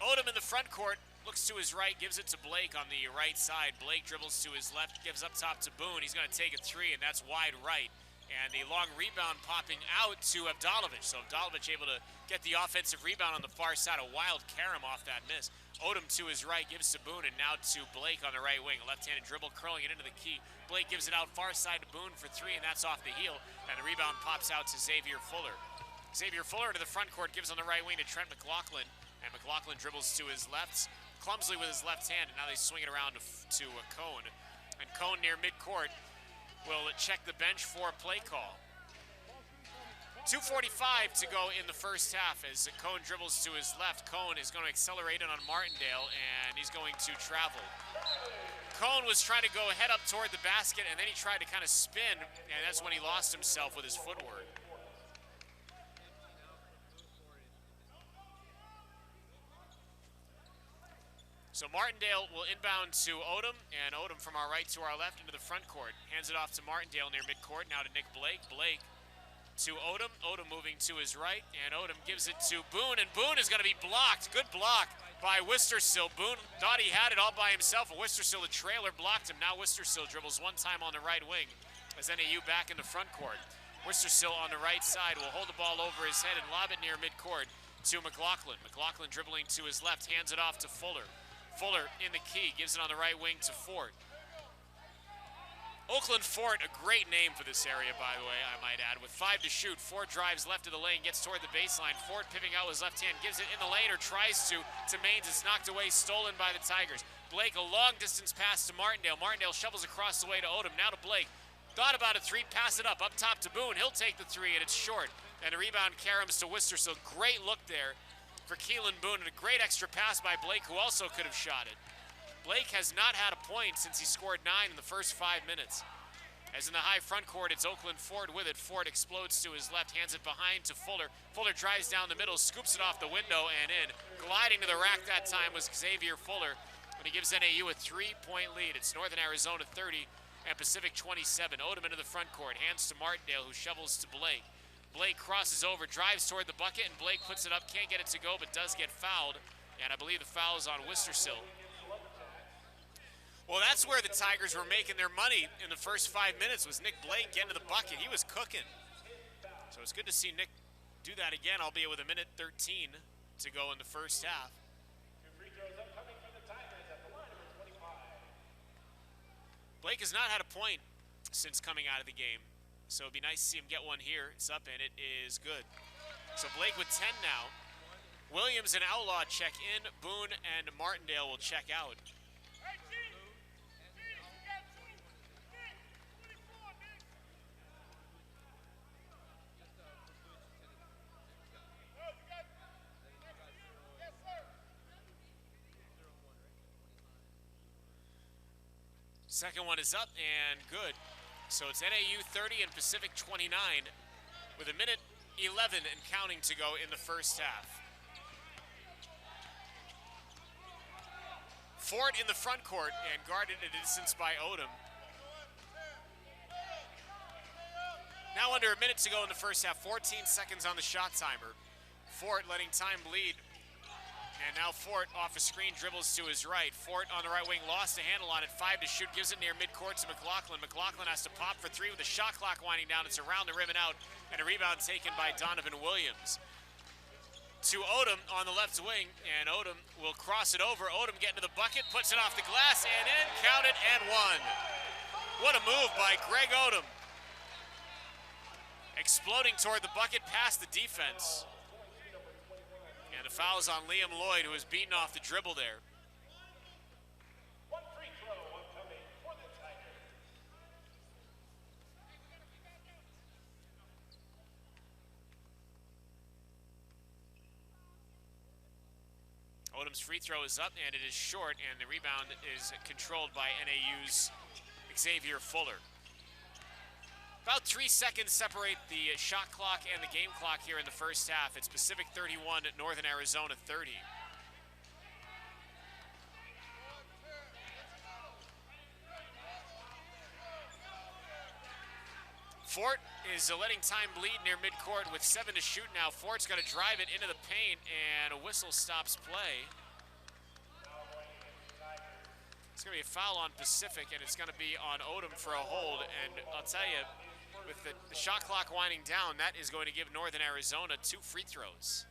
Odom in the front court, looks to his right, gives it to Blake on the right side. Blake dribbles to his left, gives up top to Boone. He's going to take a three, and that's wide right. And the long rebound popping out to Vdalovic. So Vdalovic able to get the offensive rebound on the far side. A wild carom off that miss. Odom to his right, gives to Boone, and now to Blake on the right wing. A left-handed dribble, curling it into the key. Blake gives it out far side to Boone for three, and that's off the heel. And the rebound pops out to Xavier Fuller. Xavier Fuller into the front court, gives on the right wing to Trent McLaughlin. And McLaughlin dribbles to his left, clumsily with his left hand, and now they swing it around to Cone. And Cone near midcourt will check the bench for a play call. 2:45 to go in the first half as Cone dribbles to his left. Cone is going to accelerate it on Martindale, and he's going to travel. Cone was trying to go head up toward the basket, and then he tried to kind of spin, and that's when he lost himself with his footwork. So Martindale will inbound to Odom, and Odom from our right to our left into the front court. Hands it off to Martindale near midcourt, now to Nick Blake. Blake to Odom. Odom moving to his right, and Odom gives it to Boone, and Boone is going to be blocked. Good block by Wistersill. Boone thought he had it all by himself, and Wistersill, the trailer, blocked him. Now Wistersill dribbles one time on the right wing as NAU back in the front court. Wistersill on the right side will hold the ball over his head and lob it near midcourt to McLaughlin. McLaughlin dribbling to his left, hands it off to Fuller. Fuller in the key, gives it on the right wing to Fort. Oakland Fort, a great name for this area, by the way, I might add. With 5 to shoot, Fort drives left of the lane, gets toward the baseline. Fort pivoting out with his left hand, gives it in the lane, or tries to Maines. It's knocked away, stolen by the Tigers. Blake, a long distance pass to Martindale. Martindale shovels across the way to Odom, now to Blake. Thought about a three, pass it up top to Boone. He'll take the three, and it's short. And the rebound caroms to Worcester, so great look there for Keelan Boone, and a great extra pass by Blake, who also could have shot it. Blake has not had a point since he scored 9 in the first 5 minutes. As in the high front court, it's Oakland Ford with it. Ford explodes to his left, hands it behind to Fuller. Fuller drives down the middle, scoops it off the window and in. Gliding to the rack that time was Xavier Fuller, but he gives NAU a 3-point lead. It's Northern Arizona 30 and Pacific 27. Odom into the front court, hands to Martindale, who shovels to Blake. Blake crosses over, drives toward the bucket, and Blake puts it up. Can't get it to go, but does get fouled. And I believe the foul is on Wistersill. Well, that's where the Tigers were making their money in the first 5 minutes, was Nick Blake getting to the bucket. He was cooking. So it's good to see Nick do that again, albeit with 1:13 to go in the first half. Blake has not had a point since coming out of the game. So it'd be nice to see him get one here. It's up and it is good. So Blake with 10 now. Williams and Outlaw check in. Boone and Martindale will check out. Second one is up and good. So it's NAU 30 and Pacific 29 with a minute 11 and counting to go in the first half. Fort in the front court and guarded at a distance by Odom. Now under a minute to go in the first half, 14 seconds on the shot timer. Fort letting time bleed. And now Fort off a screen dribbles to his right. Fort on the right wing lost a handle on it. 5 to shoot, gives it near midcourt to McLaughlin. McLaughlin has to pop for 3 with the shot clock winding down. It's around the rim and out, and a rebound taken by Donovan Williams. To Odom on the left wing, and Odom will cross it over. Odom getting to the bucket, puts it off the glass and in, count it, and one. What a move by Greg Odom. Exploding toward the bucket past the defense. And the foul is on Liam Lloyd, who was beaten off the dribble there. Odom's free throw is up, and it is short, and the rebound is controlled by NAU's Xavier Fuller. About 3 seconds separate the shot clock and the game clock here in the first half. It's Pacific 31, Northern Arizona 30. Fort is letting time bleed near midcourt with 7 to shoot now. Fort's going to drive it into the paint, and a whistle stops play. It's going to be a foul on Pacific, and it's going to be on Odom for a hold. And I'll tell you, with the shot clock winding down, that is going to give Northern Arizona 2 free throws.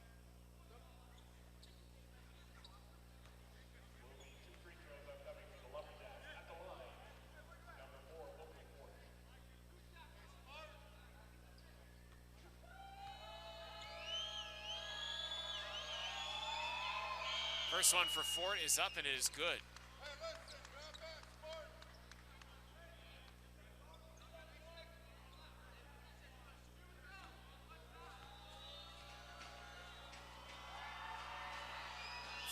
First one for Fort is up and it is good.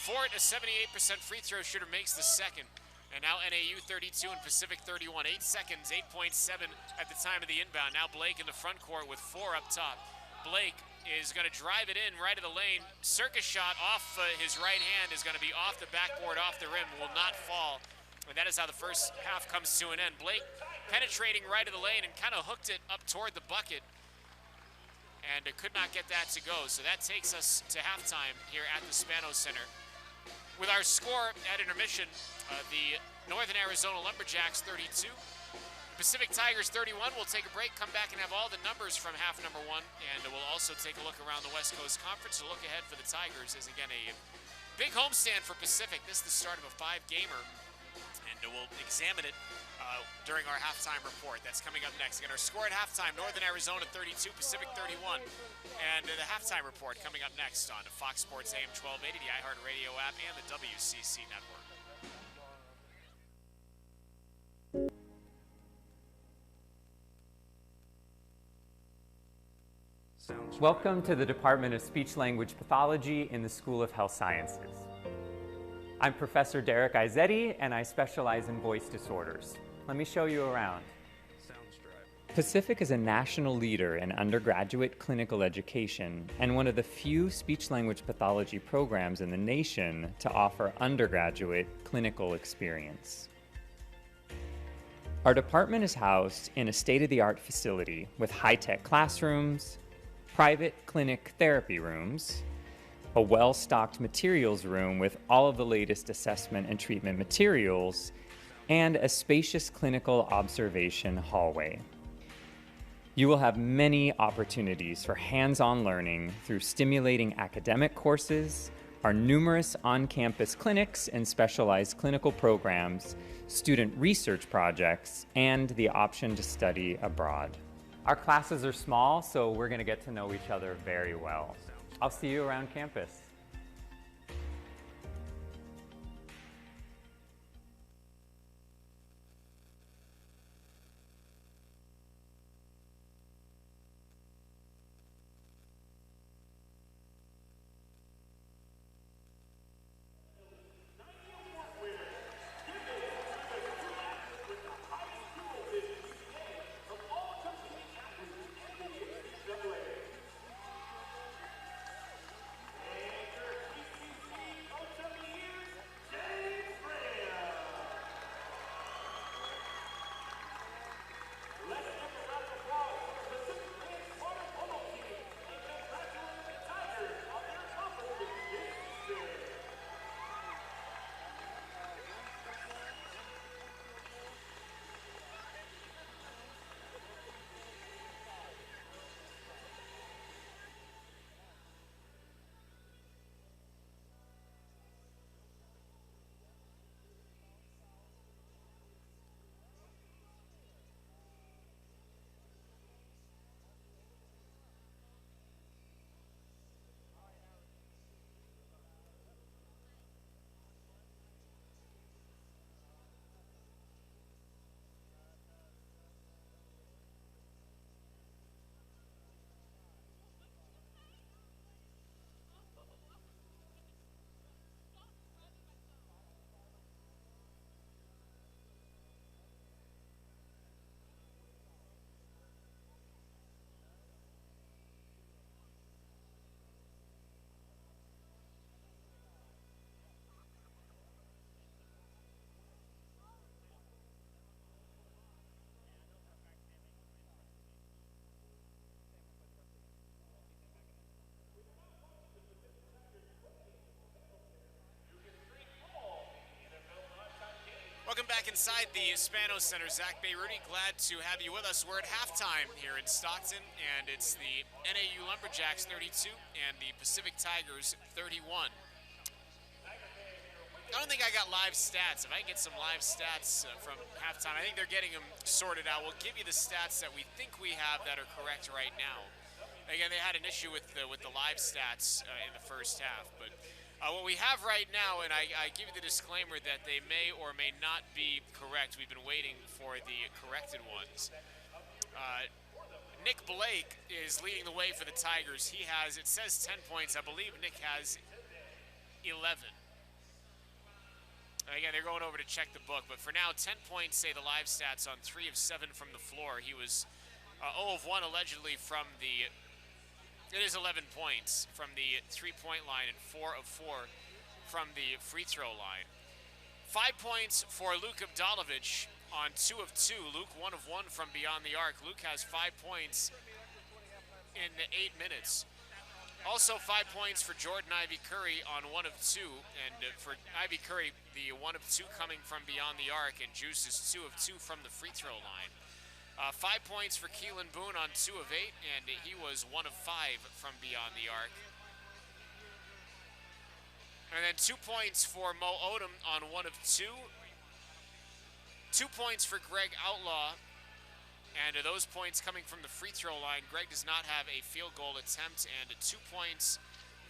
Fort, a 78% free throw shooter, makes the second. And now NAU 32 and Pacific 31. 8 seconds, 8.7 at the time of the inbound. Now Blake in the front court with 4 up top. Blake is going to drive it in right of the lane. Circus shot off his right hand is going to be off the backboard, off the rim, will not fall. And that is how the first half comes to an end. Blake penetrating right of the lane and kind of hooked it up toward the bucket. And could not get that to go. So that takes us to halftime here at the Spanos Center. With our score at intermission, the Northern Arizona Lumberjacks 32, Pacific Tigers 31. We'll take a break, come back and have all the numbers from half number 1, and we'll also take a look around the West Coast Conference to look ahead for the Tigers as, again, a big homestand for Pacific. This is the start of a 5-gamer, and we'll examine it during our halftime report. That's coming up next. Again, our score at halftime, Northern Arizona 32, Pacific 31. And the halftime report coming up next on Fox Sports AM 1280, the iHeartRadio app, and the WCC network. Welcome to the Department of Speech-Language Pathology in the School of Health Sciences. I'm Professor Derek Izzetti, and I specialize in voice disorders. Let me show you around. Pacific is a national leader in undergraduate clinical education and one of the few speech-language pathology programs in the nation to offer undergraduate clinical experience. Our department is housed in a state-of-the-art facility with high-tech classrooms, private clinic therapy rooms, a well-stocked materials room with all of the latest assessment and treatment materials, and a spacious clinical observation hallway. You will have many opportunities for hands-on learning through stimulating academic courses, our numerous on-campus clinics and specialized clinical programs, student research projects, and the option to study abroad. Our classes are small, so we're going to get to know each other very well. I'll see you around campus. Welcome back inside the Spanos Center. Zach Bayruti, glad to have you with us. We're at halftime here in Stockton, and it's the NAU Lumberjacks 32 and the Pacific Tigers 31. I don't think I got live stats. If I can get some live stats from halftime, I think they're getting them sorted out. We'll give you the stats that we think we have that are correct right now. Again, they had an issue with the live stats in the first half, but what we have right now, and I give you the disclaimer that they may or may not be correct. We've been waiting for the corrected ones. Nick Blake is leading the way for the Tigers. He has, it says 10 points. I believe Nick has 11. Again, they're going over to check the book, but for now, 10 points, say the live stats on 3 of 7 from the floor. He was 0 of 1 allegedly from the, it is 11 points from the three-point line and 4 of 4 from the free throw line. 5 points for Luke Abdalovic on 2 of 2. Luke 1 of 1 from beyond the arc. Luke has 5 points in 8 minutes. Also 5 points for Jordan Ivy Curry on 1 of 2. And for Ivy Curry, the 1 of 2 coming from beyond the arc, and Juice is 2 of 2 from the free throw line. 5 points for Keelan Boone on 2 of 8, and he was 1 of 5 from beyond the arc. And then 2 points for Mo Odom on 1 of 2. 2 points for Greg Outlaw, and those points coming from the free throw line. Greg does not have a field goal attempt, and 2 points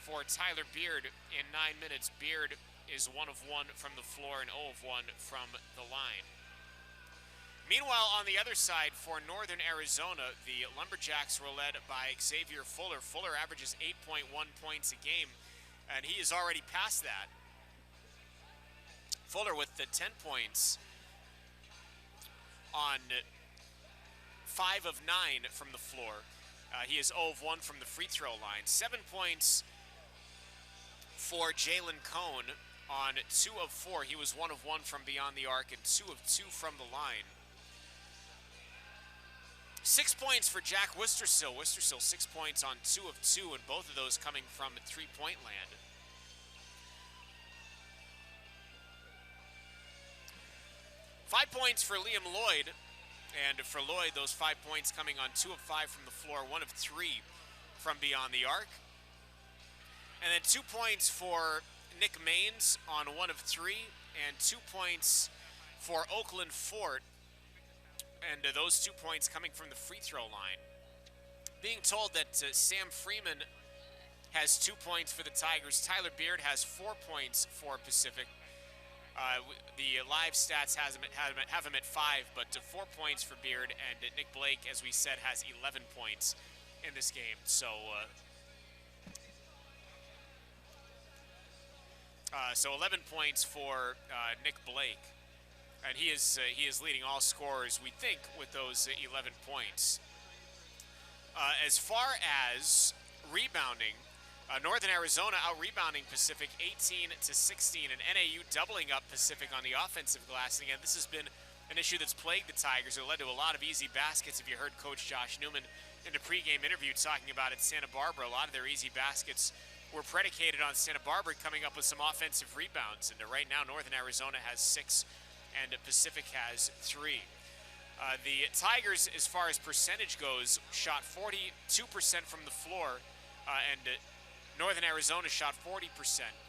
for Tyler Beard in 9 minutes. Beard is 1 of 1 from the floor and 0 of 1 from the line. Meanwhile, on the other side, for Northern Arizona, the Lumberjacks were led by Xavier Fuller. Fuller averages 8.1 points a game, and he is already past that. Fuller with the 10 points on 5 of 9 from the floor. He is 0 of 1 from the free throw line. 7 points for Jalen Cone on 2 of 4. He was 1 of 1 from beyond the arc and 2 of 2 from the line. 6 points for Jack Wistersill. Wistersill 6 points on 2 of 2, and both of those coming from three-point land. 5 points for Liam Lloyd, and for Lloyd, those 5 points coming on 2 of 5 from the floor, 1 of 3 from beyond the arc. And then 2 points for Nick Maines on 1 of 3, and 2 points for Oakland Fort and those 2 points coming from the free throw line. Being told that Sam Freeman has 2 points for the Tigers. Tyler Beard has 4 points for Pacific. The live stats have him at 5, but 4 points for Beard, and Nick Blake, as we said, has 11 points in this game. So, so 11 points for Nick Blake, and he is leading all scorers, we think, with those 11 points. As far as rebounding, Northern Arizona out-rebounding Pacific 18-16, and NAU doubling up Pacific on the offensive glass. And again, this has been an issue that's plagued the Tigers. It led to a lot of easy baskets. If you heard Coach Josh Newman in the pregame interview talking about at Santa Barbara, a lot of their easy baskets were predicated on Santa Barbara coming up with some offensive rebounds. And right now, Northern Arizona has 6, and Pacific has 3. The Tigers, as far as percentage goes, shot 42% from the floor, and Northern Arizona shot 40%.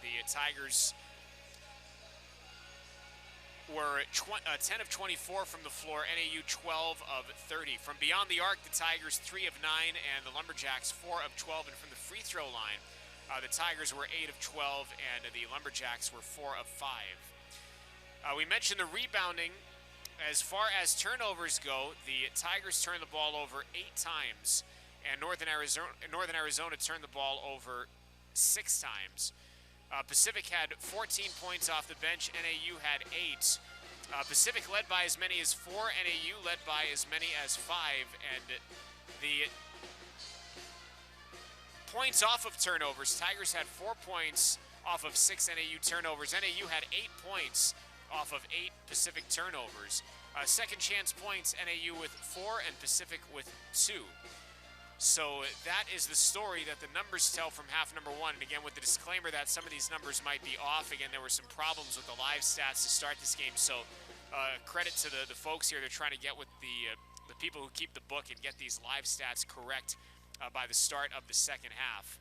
The Tigers were 10 of 24 from the floor, NAU 12 of 30. From beyond the arc, the Tigers 3 of 9, and the Lumberjacks 4 of 12. And from the free throw line, the Tigers were 8 of 12, and the Lumberjacks were 4 of 5. We mentioned the rebounding. As far as turnovers go, the Tigers turned the ball over 8 times, and Northern Arizona turned the ball over 6 times. Pacific had 14 points off the bench. NAU had 8. Pacific led by as many as 4. NAU led by as many as 5. And the points off of turnovers, Tigers had 4 points off of 6 NAU turnovers. NAU had 8 points off of 8 Pacific turnovers. Second chance points, NAU with 4 and Pacific with 2. So that is the story that the numbers tell from half number 1. And again, with the disclaimer that some of these numbers might be off. Again, there were some problems with the live stats to start this game. So credit to the folks here. They're trying to get with the people who keep the book and get these live stats correct by the start of the second half.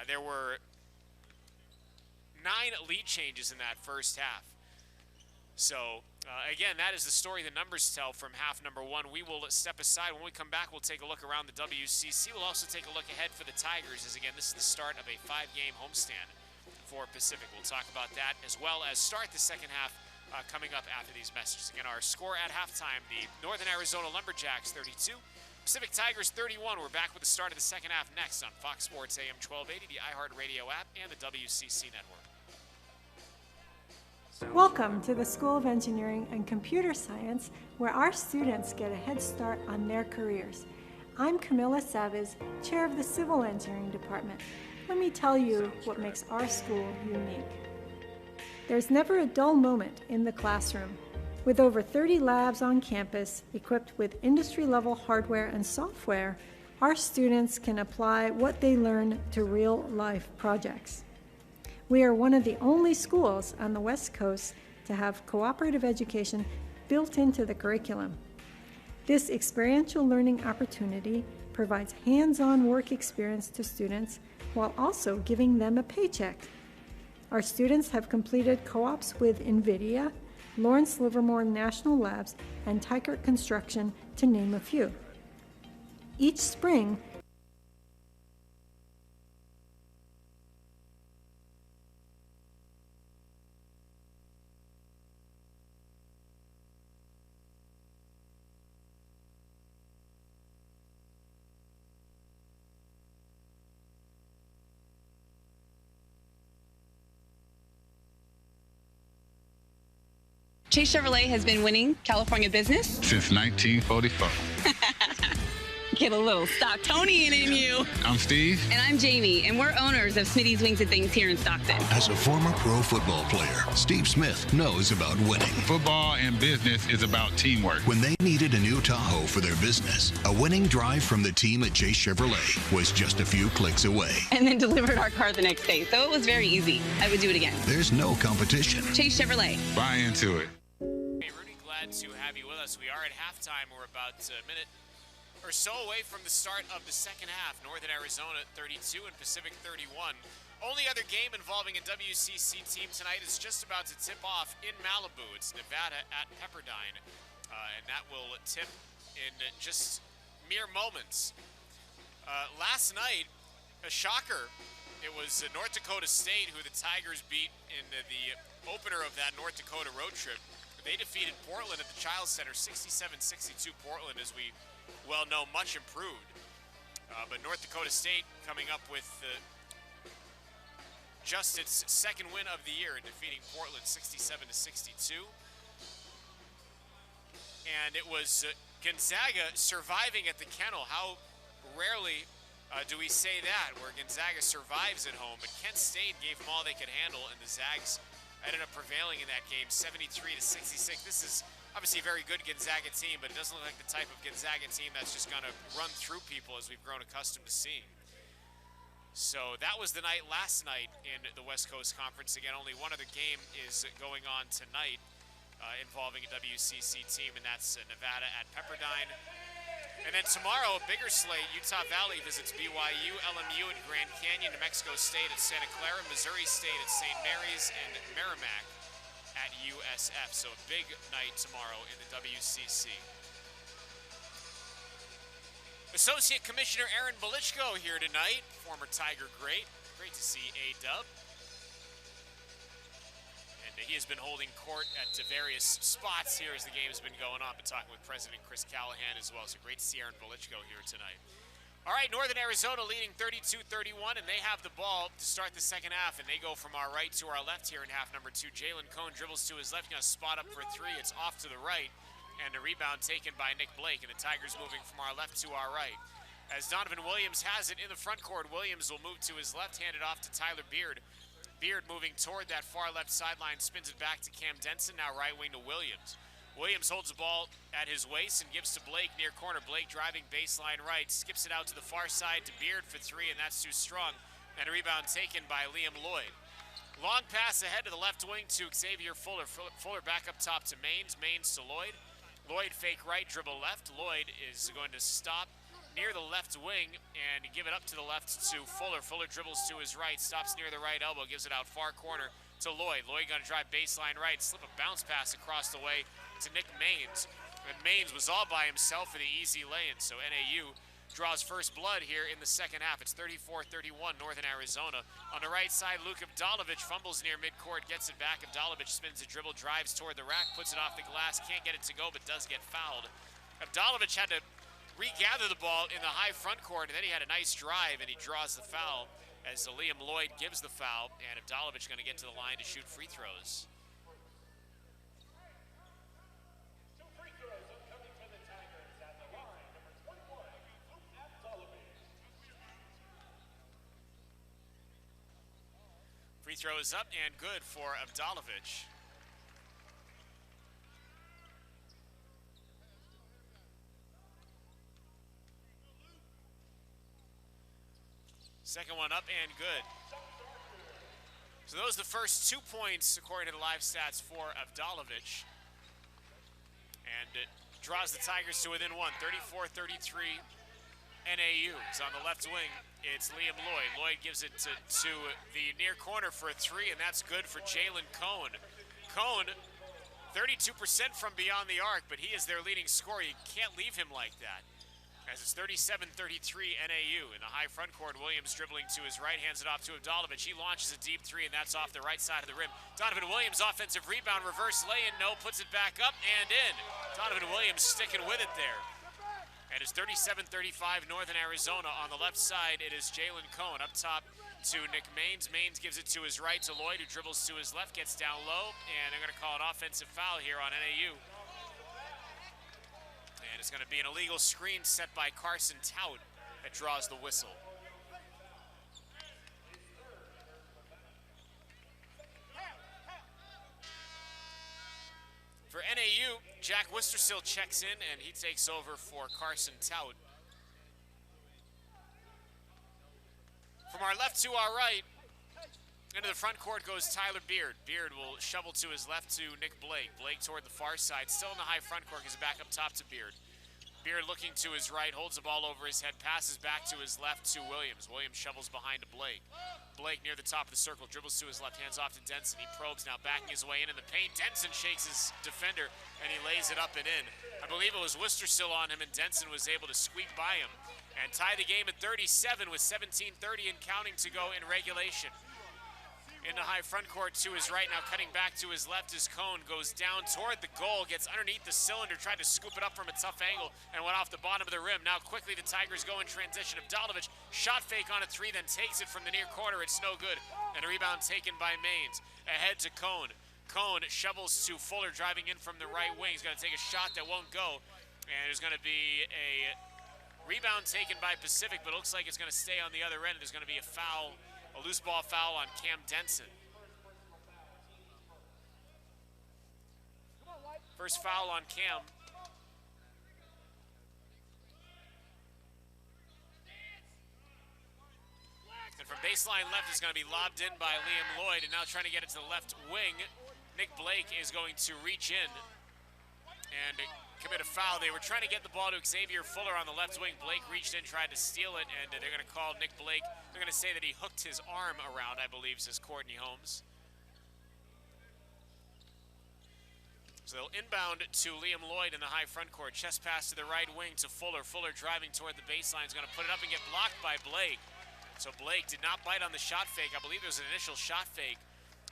There were 9 lead changes in that first half. So, again, that is the story the numbers tell from half number 1. We will step aside. When we come back, we'll take a look around the WCC. We'll also take a look ahead for the Tigers, as, again, this is the start of a 5-game homestand for Pacific. We'll talk about that, as well as start the second half coming up after these messages. Again, our score at halftime, the Northern Arizona Lumberjacks 32, Pacific Tigers 31. We're back with the start of the second half next on Fox Sports AM 1280, the iHeartRadio app, and the WCC network. Welcome to the School of Engineering and Computer Science, where our students get a head start on their careers. I'm Camilla Savas, chair of the Civil Engineering Department. Let me tell you what makes our school unique. There's never a dull moment in the classroom. With over 30 labs on campus, equipped with industry-level hardware and software, our students can apply what they learn to real-life projects. We are one of the only schools on the West Coast to have cooperative education built into the curriculum. This experiential learning opportunity provides hands-on work experience to students while also giving them a paycheck. Our students have completed co-ops with NVIDIA, Lawrence Livermore National Labs, and Tykert Construction, to name a few. Each spring, Chase Chevrolet has been winning California business since 1944. Get a little Stocktonian in you. I'm Steve. And I'm Jamie, and we're owners of Smitty's Wings and Things here in Stockton. As a former pro football player, Steve Smith knows about winning. Football and business is about teamwork. When they needed a new Tahoe for their business, a winning drive from the team at Chase Chevrolet was just a few clicks away. And then delivered our car the next day, so it was very easy. I would do it again. There's no competition. Chase Chevrolet. Buy into it. Hey, Rudy, glad to have you with us. We are at halftime. We're about a minute or so away from the start of the second half. Northern Arizona 32 and Pacific 31. Only other game involving a WCC team tonight is just about to tip off in Malibu. It's Nevada at Pepperdine. and that will tip in just mere moments. Last night, a shocker. It was North Dakota State who the Tigers beat in the opener of that North Dakota road trip. They defeated Portland at the Chiles Center, 67-62. Portland, as we well know, much improved. But North Dakota State coming up with just its second win of the year in defeating Portland 67-62. And it was Gonzaga surviving at the Kennel. How rarely do we say that, where Gonzaga survives at home, but Kent State gave them all they could handle, and the Zags ended up prevailing in that game, 73-66. This is obviously a very good Gonzaga team, but it doesn't look like the type of Gonzaga team that's just going to run through people as we've grown accustomed to seeing. So that was the night last night in the West Coast Conference. Again, only one other game is going on tonight involving a WCC team, and that's Nevada at Pepperdine. And then tomorrow, a bigger slate. Utah Valley visits BYU, LMU at Grand Canyon, New Mexico State at Santa Clara, Missouri State at St. Mary's, and Merrimack at USF. So a big night tomorrow in the WCC. Associate Commissioner Aaron Belichko here tonight, former Tiger great. Great to see A-Dub. He has been holding court at various spots here as the game has been going on. Been talking with President Chris Callahan as well. So great to see Aaron Belichko here tonight. All right, Northern Arizona leading 32-31, and they have the ball to start the second half. And they go from our right to our left here in half number 2. Jalen Cone dribbles to his left, going to spot up for 3. It's off to the right, and a rebound taken by Nick Blake. And the Tigers moving from our left to our right. As Donovan Williams has it in the front court, Williams will move to his left, hand it off to Tyler Beard. Beard moving toward that far left sideline, spins it back to Cam Denson, now right wing to Williams. Williams holds the ball at his waist and gives to Blake near corner. Blake driving baseline right, skips it out to the far side to Beard for 3, and that's too strong. And a rebound taken by Liam Lloyd. Long pass ahead to the left wing to Xavier Fuller. Fuller back up top to Maines, Maines to Lloyd. Lloyd fake right, dribble left. Lloyd is going to stop near the left wing and give it up to the left to Fuller. Fuller dribbles to his right, stops near the right elbow, gives it out far corner to Lloyd. Lloyd gonna drive baseline right, slip a bounce pass across the way to Nick Maines. And Maines was all by himself for the easy lay-in, so NAU draws first blood here in the second half. It's 34-31, Northern Arizona. On the right side, Luka Avdalovic fumbles near midcourt, gets it back. Avdalovic spins the dribble, drives toward the rack, puts it off the glass, can't get it to go, but does get fouled. Avdalovic had to regather the ball in the high front court, and then he had a nice drive, and he draws the foul as Liam Lloyd gives the foul, and Avdalovic going to get to the line to shoot free throws. Free throw is up and good for Avdalovic. Second one up and good. So those are the first 2 points according to the live stats for Avdalovic. And it draws the Tigers to within 1, 34-33 NAU. It's on the left wing, it's Liam Lloyd. Lloyd gives it to the near corner for a 3, and that's good for Jalen Cone. Cone, 32% from beyond the arc, but he is their leading scorer. You can't leave him like that. As it's 37-33 NAU. In the high front court, Williams dribbling to his right, hands it off to Avdalovic. He launches a deep 3, and that's off the right side of the rim. Donovan Williams, offensive rebound, reverse lay-in, no, puts it back up and in. Donovan Williams sticking with it there. And it's 37-35 Northern Arizona. On the left side, it is Jalen Cone up top to Nick Maines. Maines gives it to his right to Lloyd, who dribbles to his left, gets down low, and they're going to call an offensive foul here on NAU. And it's going to be an illegal screen set by Carson Tout that draws the whistle. For NAU, Jack Wistersill checks in, and he takes over for Carson Tout. From our left to our right, into the front court goes Tyler Beard. Beard will shovel to his left to Nick Blake. Blake toward the far side, still in the high front court, gives it back up top to Beard. Beard looking to his right, holds the ball over his head, passes back to his left to Williams. Williams shovels behind to Blake. Blake near the top of the circle, dribbles to his left, hands off to Denson. He probes now, backing his way in the paint. Denson shakes his defender, and he lays it up and in. I believe it was Worcester still on him, and Denson was able to squeak by him and tie the game at 37 with 17:30 and counting to go in regulation. In the high front court to his right, now cutting back to his left as Cone goes down toward the goal, gets underneath the cylinder, tried to scoop it up from a tough angle, and went off the bottom of the rim. Now quickly the Tigers go in transition. Avdalovic, shot fake on a three, then takes it from the near corner. It's no good, and a rebound taken by Maines. Ahead to Cone. Cone shovels to Fuller, driving in from the right wing. He's going to take a shot that won't go, and there's going to be a rebound taken by Pacific, but it looks like it's going to stay on the other end. There's going to be a foul, a loose ball foul on Cam Denson. First foul on Cam. And from baseline left is going to be lobbed in by Liam Lloyd, and now trying to get it to the left wing. Nick Blake is going to reach in and commit a foul. They were trying to get the ball to Xavier Fuller on the left wing. Blake reached in, tried to steal it, and they're going to call Nick Blake. They're going to say that he hooked his arm around, I believe, says Courtney Holmes. So they'll inbound to Liam Lloyd in the high front court. Chest pass to the right wing to Fuller. Fuller driving toward the baseline is going to put it up and get blocked by Blake. So Blake did not bite on the shot fake. I believe there was an initial shot fake,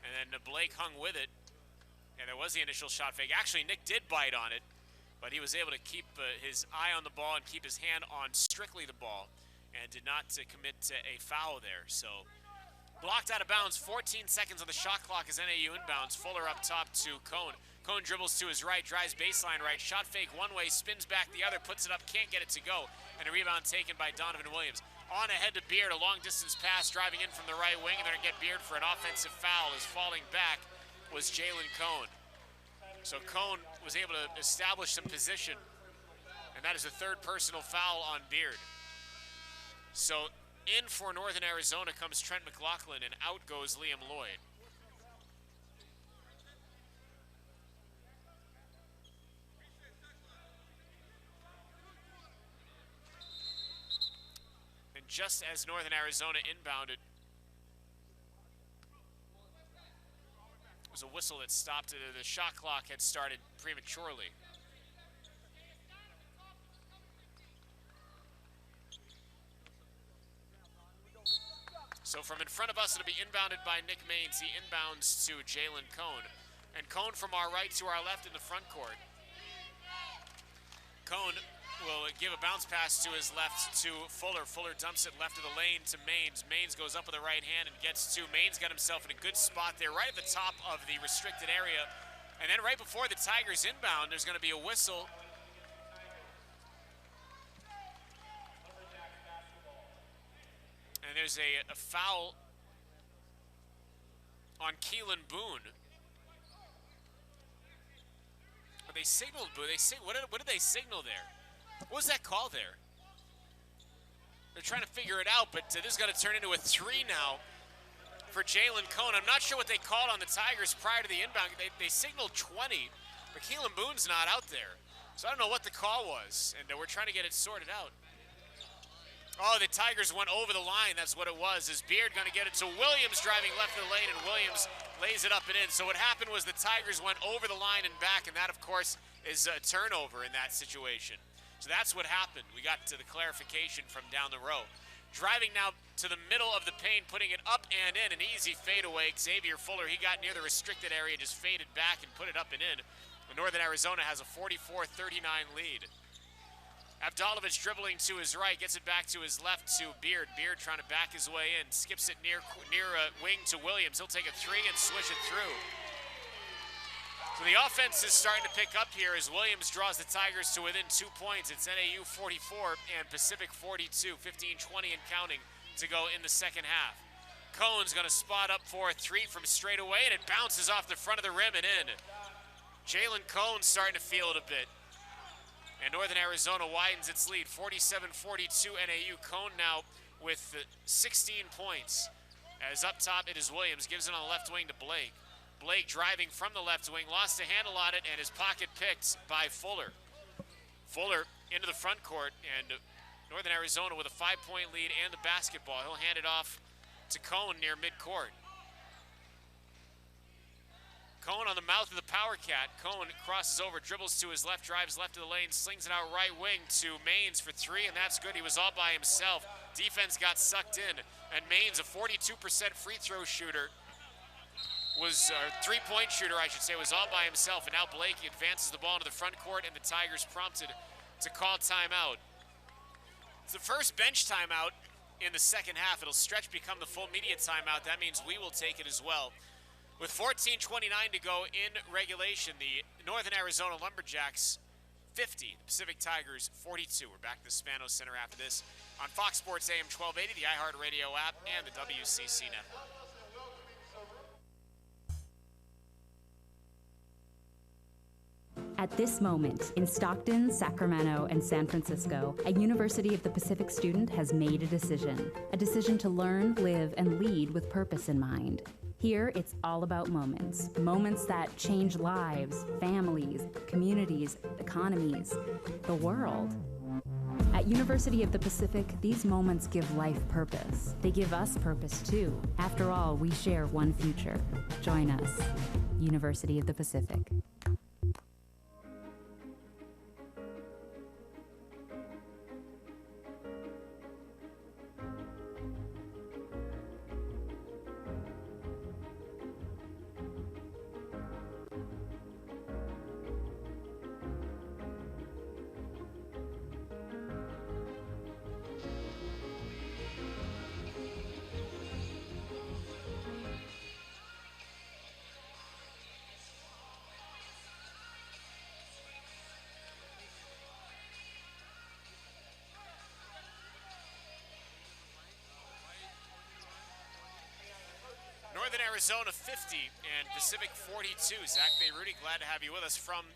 and then Blake hung with it. And there was the initial shot fake. Actually, Nick did bite on it, but he was able to keep his eye on the ball and keep his hand on strictly the ball and did not commit a foul there. So blocked out of bounds, 14 seconds on the shot clock as NAU inbounds. Fuller up top to Cone. Cone dribbles to his right, drives baseline right, shot fake one way, spins back the other, puts it up, can't get it to go, and a rebound taken by Donovan Williams. On ahead to Beard, a long distance pass, driving in from the right wing, and they're going to get Beard for an offensive foul as falling back was Jalen Cone. So Cone was able to establish some position, and that is a third personal foul on Beard. So in for Northern Arizona comes Trent McLaughlin, and out goes Liam Lloyd. And just as Northern Arizona inbounded, it was a whistle that stopped it. The shot clock had started prematurely. So from in front of us, it'll be inbounded by Nick Maines. He inbounds to Jalen Cone. And Cone from our right to our left in the front court. Cone will give a bounce pass to his left to Fuller. Fuller dumps it left of the lane to Maines. Maines goes up with the right hand and gets to. Maines got himself in a good spot there, right at the top of the restricted area. And then right before the Tigers inbound, there's going to be a whistle. And there's a foul on Keelan Boone. They signaled Boone. What did they signal there? What was that call there? They're trying to figure it out, but this is going to turn into a 3 now for Jalen Cone. I'm not sure what they called on the Tigers prior to the inbound. They signaled 20, but Keelan Boone's not out there. So I don't know what the call was, and we're trying to get it sorted out. Oh, the Tigers went over the line. That's what it was. Is Beard going to get it to Williams driving left of the lane, and Williams lays it up and in. So what happened was the Tigers went over the line and back, and that, of course, is a turnover in that situation. So that's what happened. We got to the clarification from down the row. Driving now to the middle of the paint, putting it up and in, an easy fadeaway. Xavier Fuller, he got near the restricted area, just faded back and put it up and in. And Northern Arizona has a 44-39 lead. Avdalovic dribbling to his right, gets it back to his left to Beard. Beard trying to back his way in, skips it near wing to Williams. He'll take a 3 and swish it through. So the offense is starting to pick up here as Williams draws the Tigers to within 2 points. It's NAU 44 and Pacific 42, 15-20 and counting to go in the second half. Cone's gonna spot up for a 3 from straight away, and it bounces off the front of the rim and in. Jalen Cone starting to feel it a bit. And Northern Arizona widens its lead, 47-42 NAU. Cone now with 16 points. As up top, it is Williams, gives it on the left wing to Blake. Blake driving from the left wing, lost a handle on it, and his pocket picked by Fuller. Fuller into the front court, and Northern Arizona with a 5-point lead and the basketball. He'll hand it off to Cohn near midcourt. Cohn on the mouth of the Power Cat. Cohn crosses over, dribbles to his left, drives left of the lane, slings it out right wing to Maines for three, and that's good. He was all by himself. Defense got sucked in, and Maines, a 42% free throw shooter, was three-point shooter, I should say, was all by himself. And now Blakey advances the ball into the front court, and the Tigers prompted to call timeout. It's the first bench timeout in the second half. It'll stretch, become the full media timeout. That means we will take it as well. With 14:29 to go in regulation, the Northern Arizona Lumberjacks 50, Pacific Tigers 42. We're back to the Spanos Center after this on Fox Sports AM 1280, the iHeartRadio app, and the WCC network. At this moment, in Stockton, Sacramento, and San Francisco, a University of the Pacific student has made a decision to learn, live, and lead with purpose in mind. Here, it's all about moments that change lives, families, communities, economies, the world. At University of the Pacific, these moments give life purpose. They give us purpose, too. After all, we share one future. Join us, University of the Pacific. Northern Arizona 50 and Pacific 42. Zach Bayruti, glad to have you with us from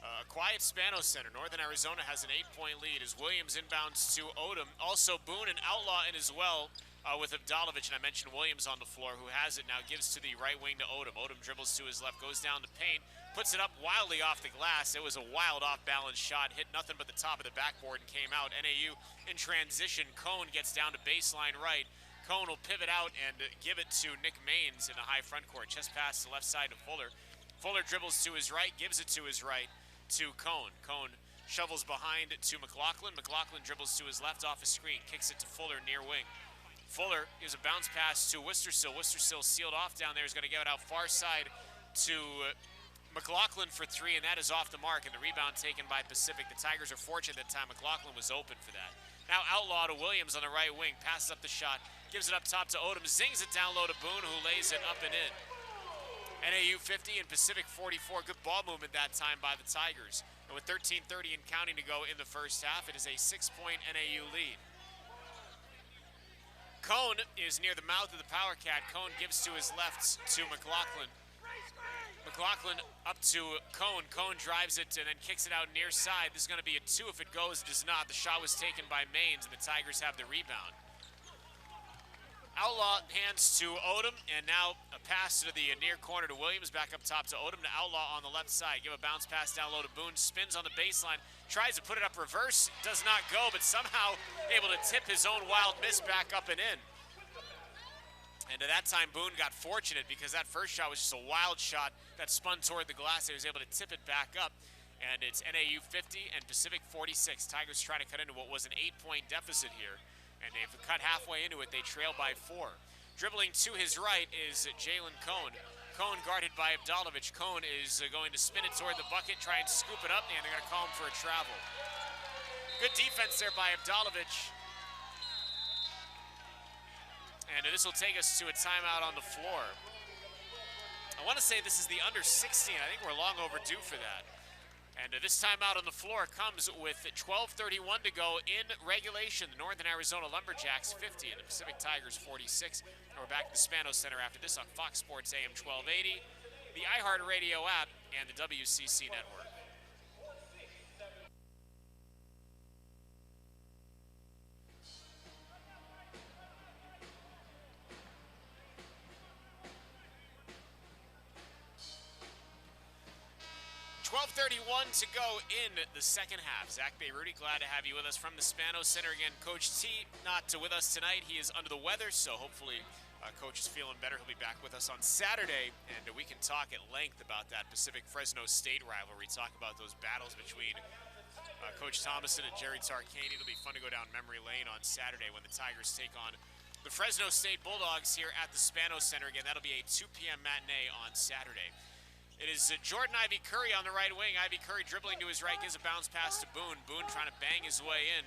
a quiet Spanos Center. Northern Arizona has an 8-point lead as Williams inbounds to Odom. Also Boone and Outlaw in as well with Abdalovic, and I mentioned Williams on the floor, who has it now, gives to the right wing to Odom. Odom dribbles to his left, goes down the paint, puts it up wildly off the glass. It was a wild off-balance shot, hit nothing but the top of the backboard and came out. NAU in transition. Cohn gets down to baseline right. Cohn will pivot out and give it to Nick Maines in the high front court. Chest pass to left side to Fuller. Fuller dribbles to his right, gives it to his right to Cohn. Cohn shovels behind to McLaughlin. McLaughlin dribbles to his left off a screen, kicks it to Fuller near wing. Fuller gives a bounce pass to Wistersill. Wistersill sealed off down there, is going to get it out far side to McLaughlin for three, and that is off the mark, and the rebound taken by Pacific. The Tigers are fortunate that time. McLaughlin was open for that. Now Outlaw to Williams on the right wing, passes up the shot, gives it up top to Odom, zings it down low to Boone, who lays it up and in. NAU 50 and Pacific 44. Good ball movement that time by the Tigers. And with 13:30 and counting to go in the first half, it is a 6-point NAU lead. Cohn is near the mouth of the Power Cat. Cohn gives to his left to McLaughlin. McLaughlin up to Cohn. Cohn drives it and then kicks it out near side. This is going to be a 2 if it goes. It does not. The shot was taken by Maines, and the Tigers have the rebound. Outlaw hands to Odom, and now a pass to the near corner to Williams, back up top to Odom, to Outlaw on the left side. Give a bounce pass down low to Boone, spins on the baseline, tries to put it up reverse, does not go, but somehow able to tip his own wild miss back up and in. And at that time, Boone got fortunate because that first shot was just a wild shot that spun toward the glass. He was able to tip it back up, and it's NAU 50 and Pacific 46. Tigers trying to cut into what was an 8-point deficit here. And they've cut halfway into it. They trail by 4. Dribbling to his right is Jalen Cohn. Cohn guarded by Abdalovic. Cohn is going to spin it toward the bucket, try and scoop it up, and they're going to call him for a travel. Good defense there by Abdalovic. And this will take us to a timeout on the floor. I want to say this is the under 16. I think we're long overdue for that. And this timeout on the floor comes with 12:31 to go in regulation. The Northern Arizona Lumberjacks 50 and the Pacific Tigers 46. And we're back at the Spanos Center after this on Fox Sports AM 1280, the iHeartRadio app, and the WCC network. 12:31 to go in the second half. Zach Bayruti, glad to have you with us from the Spanos Center again. Coach T, not with us tonight. He is under the weather, so hopefully Coach is feeling better. He'll be back with us on Saturday, and we can talk at length about that Pacific-Fresno State rivalry, talk about those battles between Coach Thomason and Jerry Tarkanian. It'll be fun to go down memory lane on Saturday when the Tigers take on the Fresno State Bulldogs here at the Spanos Center. Again, that'll be a 2 p.m. matinee on Saturday. It is Jordan Ivy Curry on the right wing. Ivy Curry dribbling to his right, gives a bounce pass to Boone. Boone trying to bang his way in.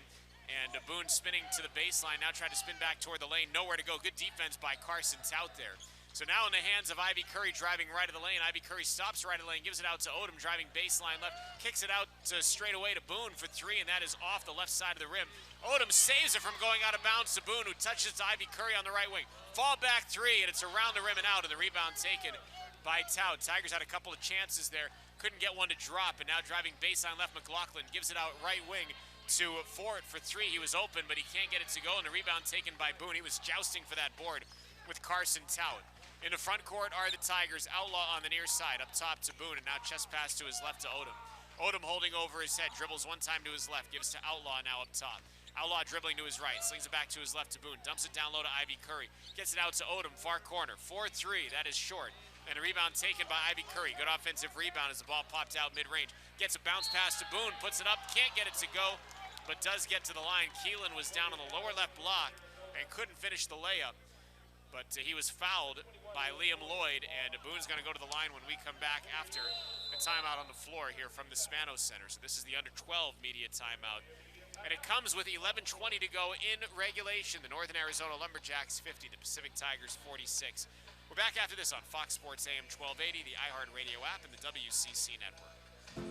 And Boone spinning to the baseline, now trying to spin back toward the lane. Nowhere to go. Good defense by Carson Tout there. So now in the hands of Ivy Curry driving right of the lane. Ivy Curry stops right of the lane, gives it out to Odom, driving baseline left. Kicks it out straight away to Boone for three, and that is off the left side of the rim. Odom saves it from going out of bounds to Boone, who touches to Ivy Curry on the right wing. Fall back three, and it's around the rim and out, and the rebound taken by Tout. Tigers had a couple of chances there. Couldn't get one to drop, and now driving baseline left, McLaughlin gives it out right wing to Ford for three. He was open, but he can't get it to go, and the rebound taken by Boone. He was jousting for that board with Carson Tout. In the front court are the Tigers. Outlaw on the near side, up top to Boone, and now chest pass to his left to Odom. Odom holding over his head, dribbles one time to his left, gives to Outlaw now up top. Outlaw dribbling to his right, slings it back to his left to Boone, dumps it down low to Ivy Curry, gets it out to Odom, far corner, 4-3, that is short. And a rebound taken by Ivy Curry. Good offensive rebound as the ball popped out mid-range. Gets a bounce pass to Boone, puts it up, can't get it to go, but does get to the line. Keelan was down on the lower left block and couldn't finish the layup. But he was fouled by Liam Lloyd, and Boone's going to go to the line when we come back after the timeout on the floor here from the Spanos Center. So this is the under-12 media timeout. And it comes with 11:20 to go in regulation. The Northern Arizona Lumberjacks 50, the Pacific Tigers 46. We're back after this on Fox Sports AM 1280, the iHeartRadio app, and the WCC network.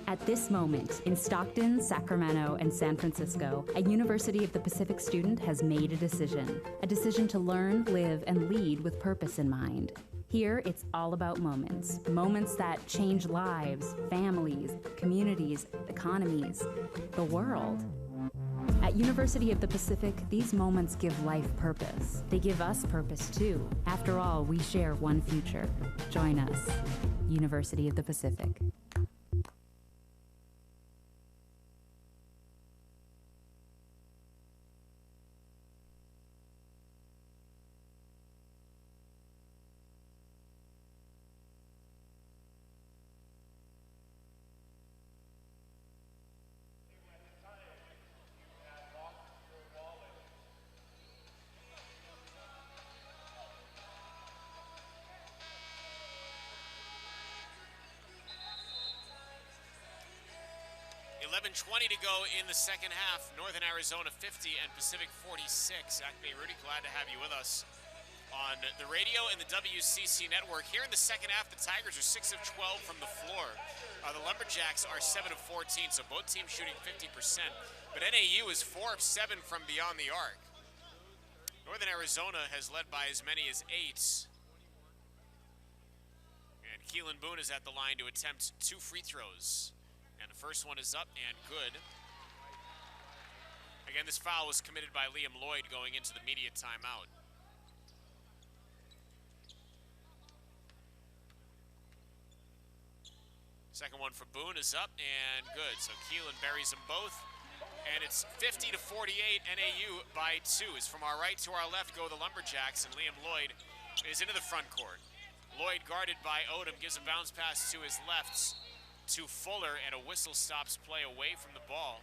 At this moment, in Stockton, Sacramento, and San Francisco, a University of the Pacific student has made a decision to learn, live, and lead with purpose in mind. Here, it's all about moments that change lives, families, communities, economies, the world. At University of the Pacific, these moments give life purpose. They give us purpose, too. After all, we share one future. Join us, University of the Pacific. $11:20 to go in the second half. Northern Arizona 50 and Pacific 46. Zach Bayruti, glad to have you with us on the radio and the WCC network. Here in the second half, the Tigers are 6 of 12 from the floor. The Lumberjacks are 7 of 14, so both teams shooting 50%. But NAU is 4 of 7 from beyond the arc. Northern Arizona has led by as many as 8. And Keelan Boone is at the line to attempt 2 free throws. And the first one is up and good. Again, this foul was committed by Liam Lloyd going into the media timeout. Second one for Boone is up and good. So Keelan buries them both. And it's 50 to 48, NAU by 2. As from our right to our left go the Lumberjacks, and Liam Lloyd is into the front court. Lloyd guarded by Odom, gives a bounce pass to his left to Fuller, and a whistle stops play away from the ball.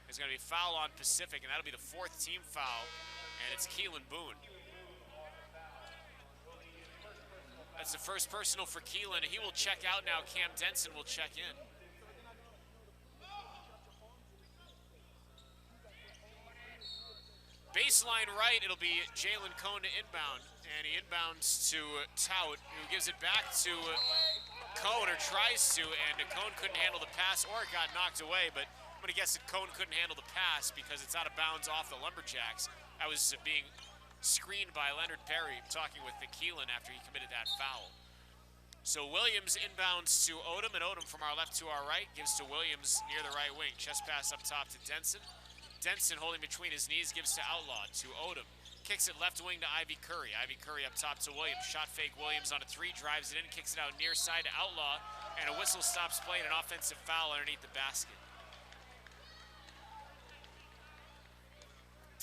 There's going to be a foul on Pacific, and that'll be the 4th team foul, and it's Keelan Boone. That's the first personal for Keelan. He will check out now. Cam Denson will check in. Baseline right, it'll be Jalen Cone to inbound, and he inbounds to Tout, who gives it back to Cone, or tries to, and Cone couldn't handle the pass, or it got knocked away, but I'm going to guess that Cone couldn't handle the pass because it's out of bounds off the Lumberjacks. That was being screened by Leonard Perry, talking with Keelan after he committed that foul. So Williams inbounds to Odom, and Odom from our left to our right gives to Williams near the right wing. Chest pass up top to Denson. Denson holding between his knees gives to Outlaw, to Odom. kicks it left wing to Ivy Curry. Ivy Curry up top to Williams. Shot fake Williams on a 3, drives it in, kicks it out near side to Outlaw, and a whistle stops play and an offensive foul underneath the basket.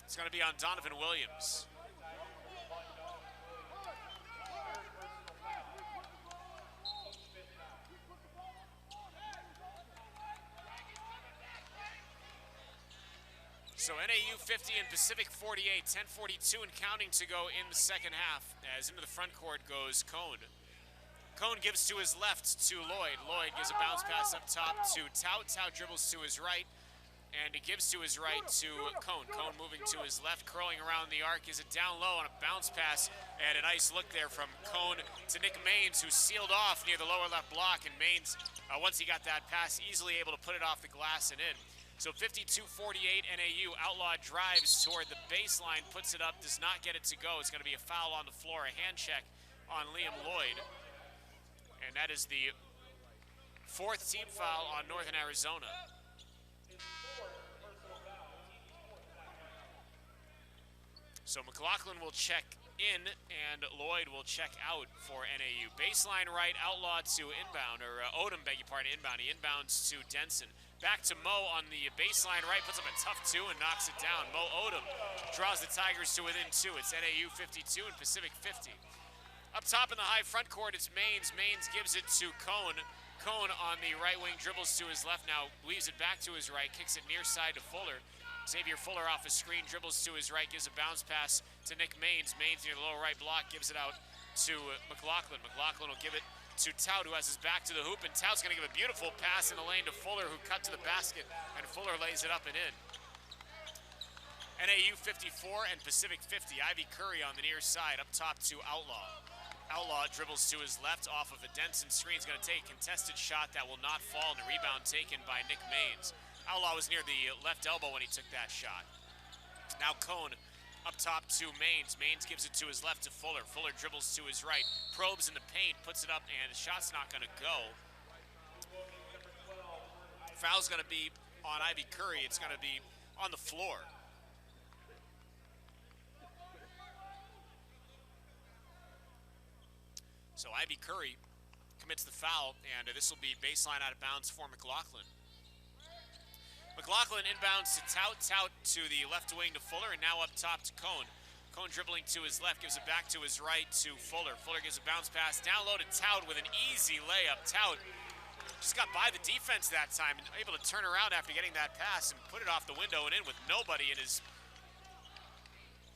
It's going to be on Donovan Williams. So NAU 50 and Pacific 48, 10:42 and counting to go in the second half. As into the front court goes Cone. Cone gives to his left to Lloyd. Lloyd gives a bounce pass up top to Tout. Tout dribbles to his right, and he gives to his right to Cone. Cone moving to his left, curling around the arc. Is it down low on a bounce pass, and a nice look there from Cone to Nick Maines, who sealed off near the lower left block, and Maines, once he got that pass, easily able to put it off the glass and in. So 52-48 NAU. Outlaw drives toward the baseline, puts it up, does not get it to go. It's going to be a foul on the floor, a hand check on Liam Lloyd. And that is the 4th team foul on Northern Arizona. So McLaughlin will check in and Lloyd will check out for NAU. Baseline right, Outlaw to inbound, or Odom, beg your pardon, inbound. He inbounds to Denson. Back to Mo on the baseline right, puts up a tough 2 and knocks it down. Mo Odom draws the Tigers to within 2. It's NAU 52 and Pacific 50. Up top in the high front court, it's Maines. Maines gives it to Cone. Cone on the right wing dribbles to his left now, weaves it back to his right, kicks it near side to Fuller. Xavier Fuller off a screen, dribbles to his right, gives a bounce pass to Nick Maines. Maines near the lower right block, gives it out to McLaughlin. McLaughlin will give it to Tout, who has his back to the hoop, and Tout's going to give a beautiful pass in the lane to Fuller, who cut to the basket, and Fuller lays it up and in. NAU 54 and Pacific 50. Ivy Curry on the near side, up top to Outlaw. Outlaw dribbles to his left off of a Denson screen. He's going to take a contested shot that will not fall, and a rebound taken by Nick Maines. Outlaw was near the left elbow when he took that shot. Now Cone up top to Maines. Maines gives it to his left to Fuller. Fuller dribbles to his right, probes in the paint, puts it up, and the shot's not going to go. Foul's going to be on Ivy Curry. It's going to be on the floor. So Ivy Curry commits the foul, and this will be baseline out of bounds for McLaughlin. McLaughlin inbounds to Tout. Tout to the left wing to Fuller, and now up top to Cone. Cone dribbling to his left, gives it back to his right to Fuller. Fuller gives a bounce pass down low to Tout with an easy layup. Tout just got by the defense that time and able to turn around after getting that pass and put it off the window and in with nobody in his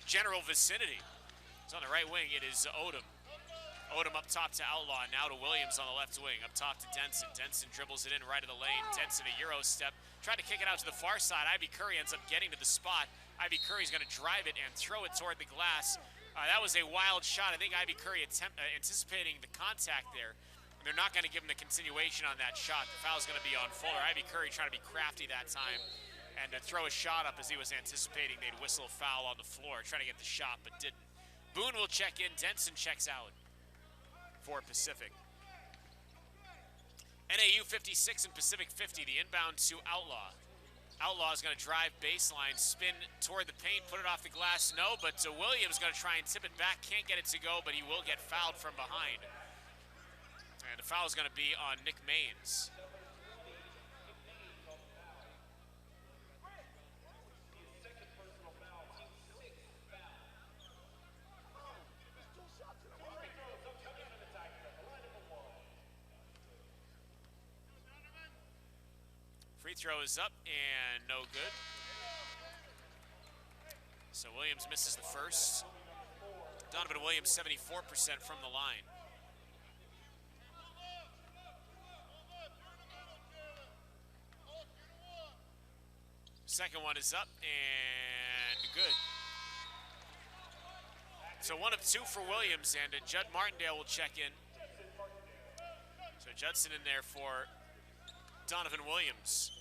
general vicinity. It's on the right wing. It is Odom. Odom up top to Outlaw, now to Williams on the left wing, up top to Denson. Denson dribbles it in right of the lane. Denson a Euro step, tried to kick it out to the far side. Ivy Curry ends up getting to the spot. Ivy Curry's going to drive it and throw it toward the glass. That was a wild shot. I think Ivy Curry anticipating the contact there. And they're not going to give him the continuation on that shot. The foul's going to be on Fuller. Ivy Curry trying to be crafty that time and to throw a shot up as he was anticipating they'd whistle a foul on the floor, trying to get the shot, but didn't. Boone will check in. Denson checks out for Pacific. NAU 56 and Pacific 50, the inbound to Outlaw. Outlaw is going to drive baseline, spin toward the paint, put it off the glass, no, but Williams going to try and tip it back, can't get it to go, but he will get fouled from behind. And the foul is going to be on Nick Maines. Free throw is up and no good. So Williams misses the first. Donovan Williams 74% from the line. Second one is up and good. So 1 of 2 for Williams, and Judd Martindale will check in. So Judson in there for Donovan Williams.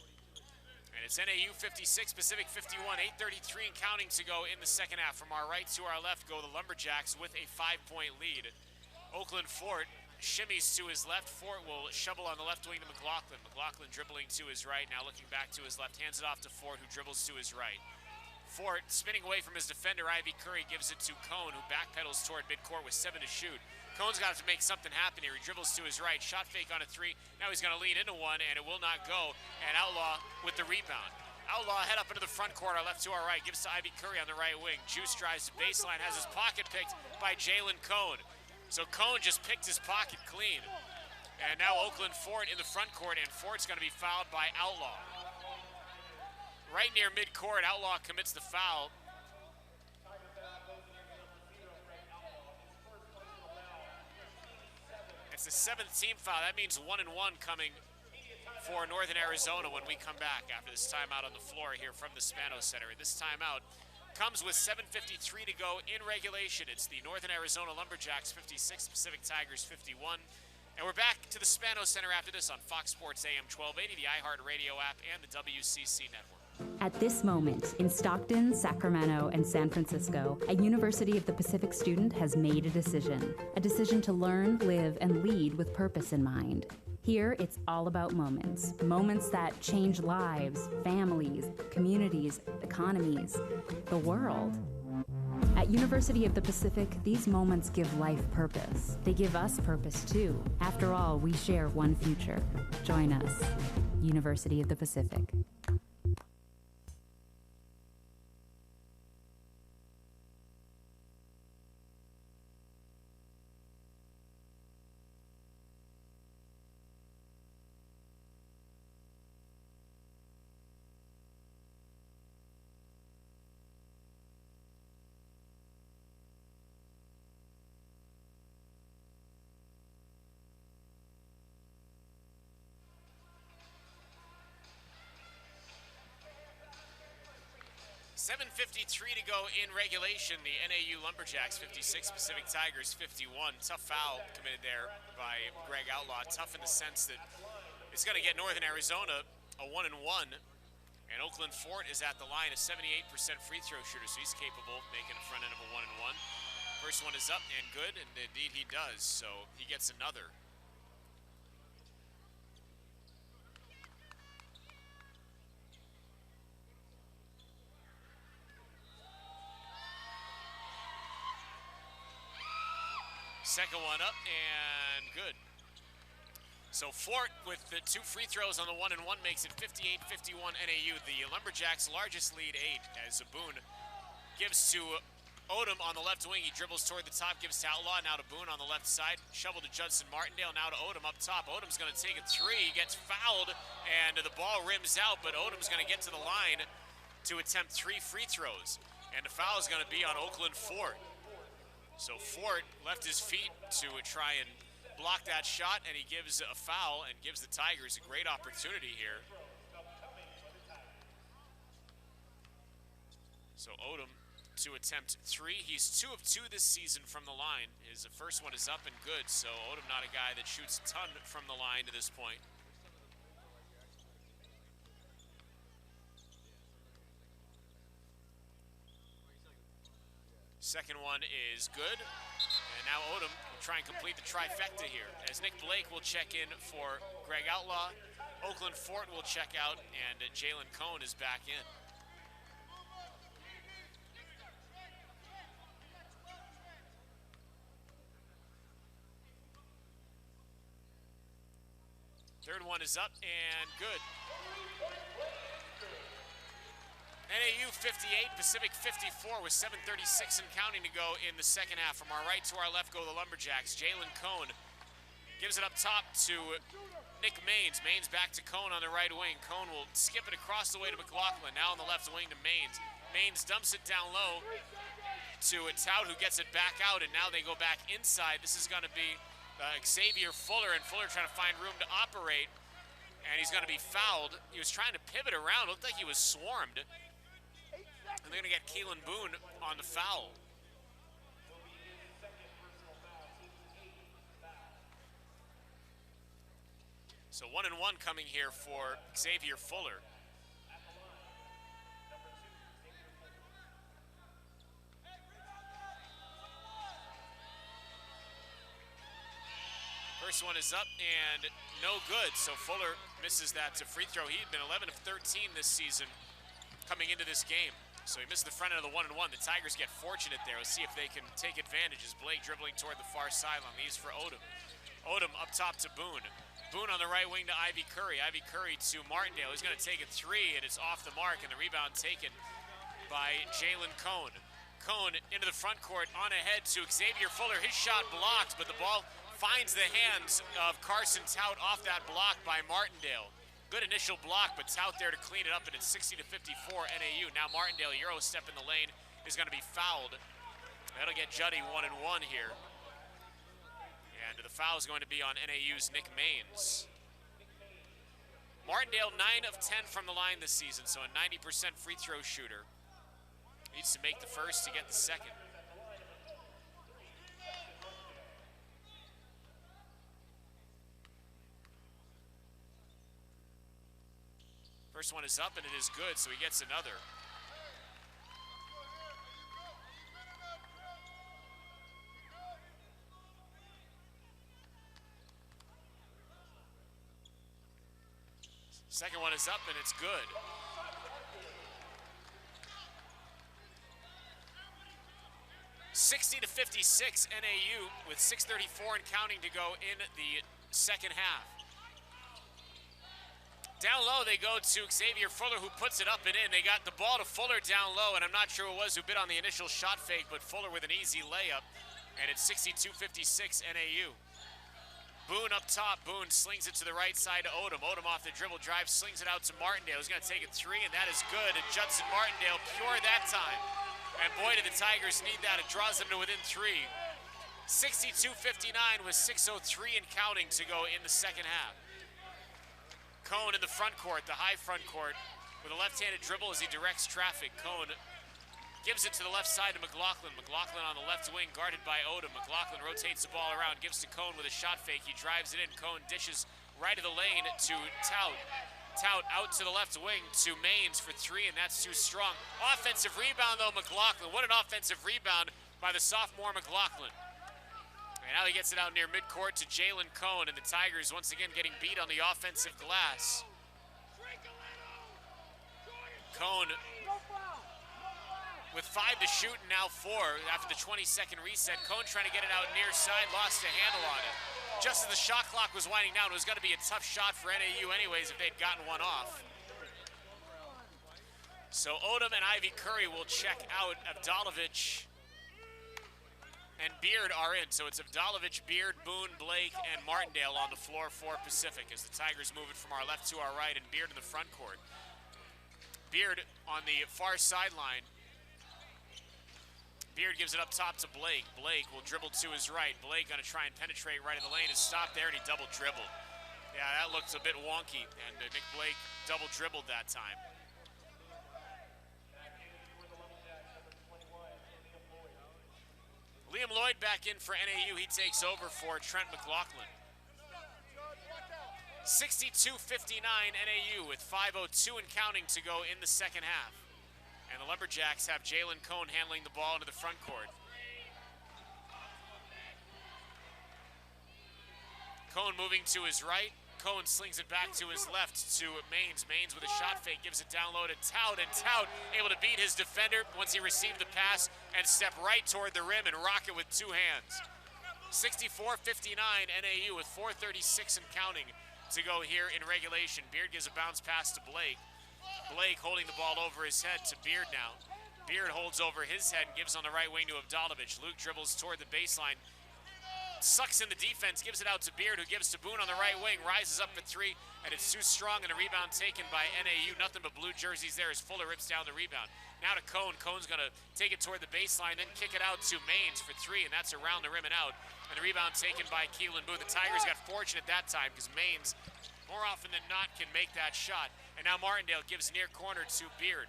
And it's NAU 56, Pacific 51, 8:33 and counting to go in the second half. From our right to our left go the Lumberjacks with a 5-point lead. Oakland Fort shimmies to his left. Fort will shovel on the left wing to McLaughlin. McLaughlin dribbling to his right, now looking back to his left, hands it off to Fort, who dribbles to his right. Fort spinning away from his defender, Ivy Curry, gives it to Cone, who backpedals toward midcourt with 7 to shoot. Cone's got to make something happen here. He dribbles to his right, shot fake on a 3. Now he's going to lean into one, and it will not go. And Outlaw with the rebound. Outlaw head up into the front court, our left to our right, gives to Ivy Curry on the right wing. Juice drives to baseline, has his pocket picked by Jalen Cone. So Cone just picked his pocket clean. And now Oakland Fort in the front court, and Fort's going to be fouled by Outlaw. Right near midcourt, Outlaw commits the foul. It's the 7th team foul. That means 1 and 1 coming for Northern Arizona when we come back after this timeout on the floor here from the Spano Center. This timeout comes with 7:53 to go in regulation. It's the Northern Arizona Lumberjacks 56, Pacific Tigers 51. And we're back to the Spano Center after this on Fox Sports AM 1280, the iHeartRadio app, and the WCC network. At this moment, in Stockton, Sacramento, and San Francisco, a University of the Pacific student has made a decision to learn, live, and lead with purpose in mind. Here, it's all about moments that change lives, families, communities, economies, the world. At University of the Pacific, these moments give life purpose. They give us purpose, too. After all, we share one future. Join us, University of the Pacific. .53 to go in regulation. The NAU Lumberjacks 56, Pacific Tigers 51. Tough foul committed there by Greg Outlaw. Tough in the sense that it's going to get Northern Arizona a 1 and 1. And Oakland Fort is at the line, a 78% free throw shooter, so he's capable of making a front end of a 1 and 1. First one is up and good, and indeed he does, so he gets another. Second one up and good. So Fort with the 2 free throws on the 1 and 1 makes it 58-51 NAU. The Lumberjacks' largest lead 8 as Boone gives to Odom on the left wing. He dribbles toward the top, gives to Outlaw. Now to Boone on the left side. Shovel to Judson Martindale. Now to Odom up top. Odom's going to take a 3. He gets fouled and the ball rims out, but Odom's going to get to the line to attempt 3 free throws. And the foul is going to be on Oakland Fort. So Fort left his feet to try and block that shot, and he gives a foul and gives the Tigers a great opportunity here. So Odom to attempt 3. He's 2 of 2 this season from the line. His first one is up and good, so Odom not a guy that shoots a ton from the line to this point. Second one is good, and now Odom will try and complete the trifecta here, as Nick Blake will check in for Greg Outlaw, Oakland Fort will check out, and Jalen Cone is back in. Third one is up and good. NAU 58, Pacific 54 with 7:36 and counting to go in the second half. From our right to our left go the Lumberjacks. Jalen Cone gives it up top to Nick Maines. Maines back to Cone on the right wing. Cone will skip it across the way to McLaughlin. Now on the left wing to Maines. Maines dumps it down low to Tout, who gets it back out, and now they go back inside. This is going to be Xavier Fuller, and Fuller trying to find room to operate, and he's going to be fouled. He was trying to pivot around. Looked like he was swarmed. And they're going to get Keelan Boone on the foul. So 1 and 1 coming here for Xavier Fuller. First one is up and no good. So Fuller misses that to free throw. He'd been 11 of 13 this season coming into this game. So he missed the front end of the 1-1. The Tigers get fortunate there. Let's see if they can take advantage as Blake dribbling toward the far sideline. Leaves for Odom. Odom up top to Boone. Boone on the right wing to Ivy Curry. Ivy Curry to Martindale. He's going to take a three, and it's off the mark, and the rebound taken by Jalen Cone. Cone into the front court, on ahead to Xavier Fuller. His shot blocked, but the ball finds the hands of Carson Tout off that block by Martindale. Good initial block, but Tout there to clean it up, and it's 60-54 NAU. Now Martindale, Euro step in the lane, is going to be fouled. That'll get Juddy 1-1 here. And the foul is going to be on NAU's Nick Maines. Martindale 9 of 10 from the line this season, so a 90% free throw shooter. Needs to make the first to get the second. First one is up, and it is good, so he gets another. Second one is up, and it's good. (60-56) NAU with 6:34 and counting to go in the second half. Down low, they go to Xavier Fuller, who puts it up and in. They got the ball to Fuller down low, and I'm not sure who it was who bit on the initial shot fake, but Fuller with an easy layup, and it's 62-56 NAU. Boone up top. Boone slings it to the right side to Odom. Odom off the dribble drive, slings it out to Martindale. He's going to take a three, and that is good. And Judson Martindale, pure that time. And boy, did the Tigers need that. It draws them to within three. 62-59 with 6:03 and counting to go in the second half. Cone in the front court, the high front court, with a left-handed dribble as he directs traffic. Cone gives it to the left side to McLaughlin. McLaughlin on the left wing, guarded by Odom. McLaughlin rotates the ball around, gives to Cone with a shot fake. He drives it in. Cone dishes right of the lane to Tout. Tout out to the left wing to Maines for three, and that's too strong. Offensive rebound, though, McLaughlin. What an offensive rebound by the sophomore McLaughlin. And now he gets it out near midcourt to Jalen Cone, and the Tigers once again getting beat on the offensive glass. Cone with 5 to shoot and now 4 after the 20-second reset. Cone trying to get it out near side, lost a handle on it. Just as the shot clock was winding down, it was going to be a tough shot for NAU anyways if they'd gotten one off. So Odom and Ivy Curry will check out. Avdalovich and Beard are in. So it's Avdalovich, Beard, Boone, Blake, and Martindale on the floor for Pacific as the Tigers move it from our left to our right, and Beard in the front court. Beard on the far sideline. Beard gives it up top to Blake. Blake will dribble to his right. Blake gonna try and penetrate right in the lane. Is stopped there, and he double dribbled. Yeah, that looks a bit wonky, and Nick Blake double dribbled that time. Liam Lloyd back in for NAU. He takes over for Trent McLaughlin. 62-59 NAU with 5:02 and counting to go in the second half. And the Lumberjacks have Jalen Cone handling the ball into the front court. Cone moving to his right. Cone slings it back to his left to Maines. Maines with a shot fake gives it down low to Tout, and Tout able to beat his defender once he received the pass and step right toward the rim and rock it with two hands. 64-59 NAU with 4:36 and counting to go here in regulation. Beard gives a bounce pass to Blake. Blake holding the ball over his head to Beard now. Beard holds over his head and gives on the right wing to Avdalovich. Luke dribbles toward the baseline, sucks in the defense, gives it out to Beard, who gives to Boone on the right wing, rises up for three, and it's too strong, and a rebound taken by NAU. Nothing but blue jerseys there as Fuller rips down the rebound. Now to Cone. Cone's gonna take it toward the baseline, then kick it out to Maines for three, and that's around the rim and out. And the rebound taken by Keelan Booth. The Tigers got fortunate that time because Maines, more often than not, can make that shot. And now Martindale gives near corner to Beard.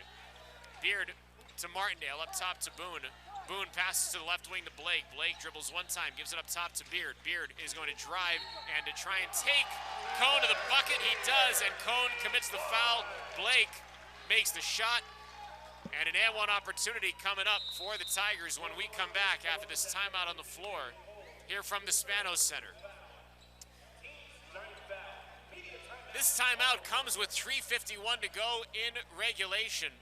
Beard to Martindale, up top to Boone. Boone passes to the left wing to Blake. Blake dribbles one time, gives it up top to Beard. Beard is going to drive and to try and take Cone to the bucket. He does, and Cone commits the foul. Blake makes the shot. And an and one opportunity coming up for the Tigers when we come back after this timeout on the floor here from the Spanos Center. This timeout comes with 3:51 to go in regulation.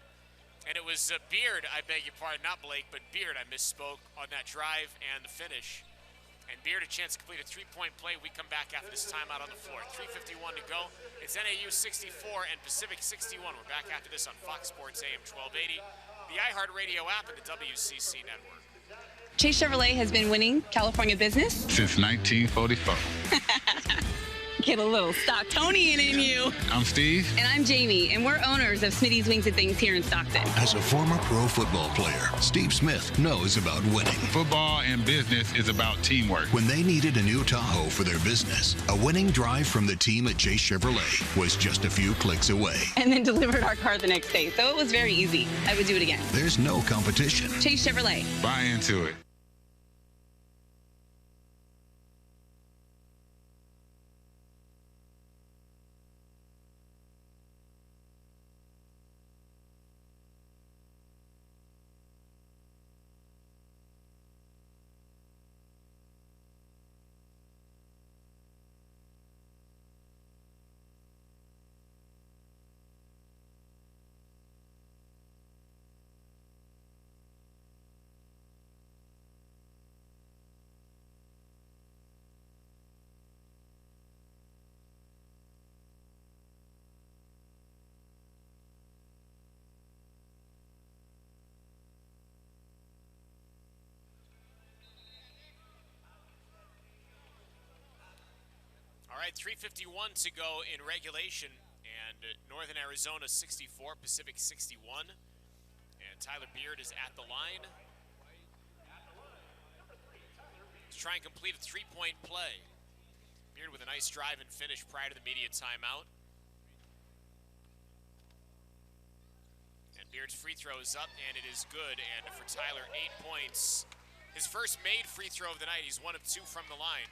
And it was Beard, I beg your pardon, not Blake, but Beard, I misspoke on that drive and the finish. And Beard a chance to complete a three-point play. We come back after this timeout on the floor. 3:51 to go. It's NAU 64 and Pacific 61. We're back after this on Fox Sports AM 1280, the iHeartRadio app, and the WCC network. Chase Chevrolet has been winning California business Since 1944. Get a little Stocktonian in you. I'm Steve. And I'm Jamie, and we're owners of Smitty's Wings and Things here in Stockton. As a former pro football player, Steve Smith knows about winning. Football and business is about teamwork. When they needed a new Tahoe for their business, a winning drive from the team at Chase Chevrolet was just a few clicks away. And then delivered our car the next day, so it was very easy. I would do it again. There's no competition. Chase Chevrolet. Buy into it. All right, 3:51 to go in regulation, and Northern Arizona 64, Pacific 61, and Tyler Beard is at the line. He's trying to complete a three-point play. Beard with a nice drive and finish prior to the media timeout. And Beard's free throw is up, and it is good. And for Tyler, 8 points. His first made free throw of the night. He's 1 of 2 from the line.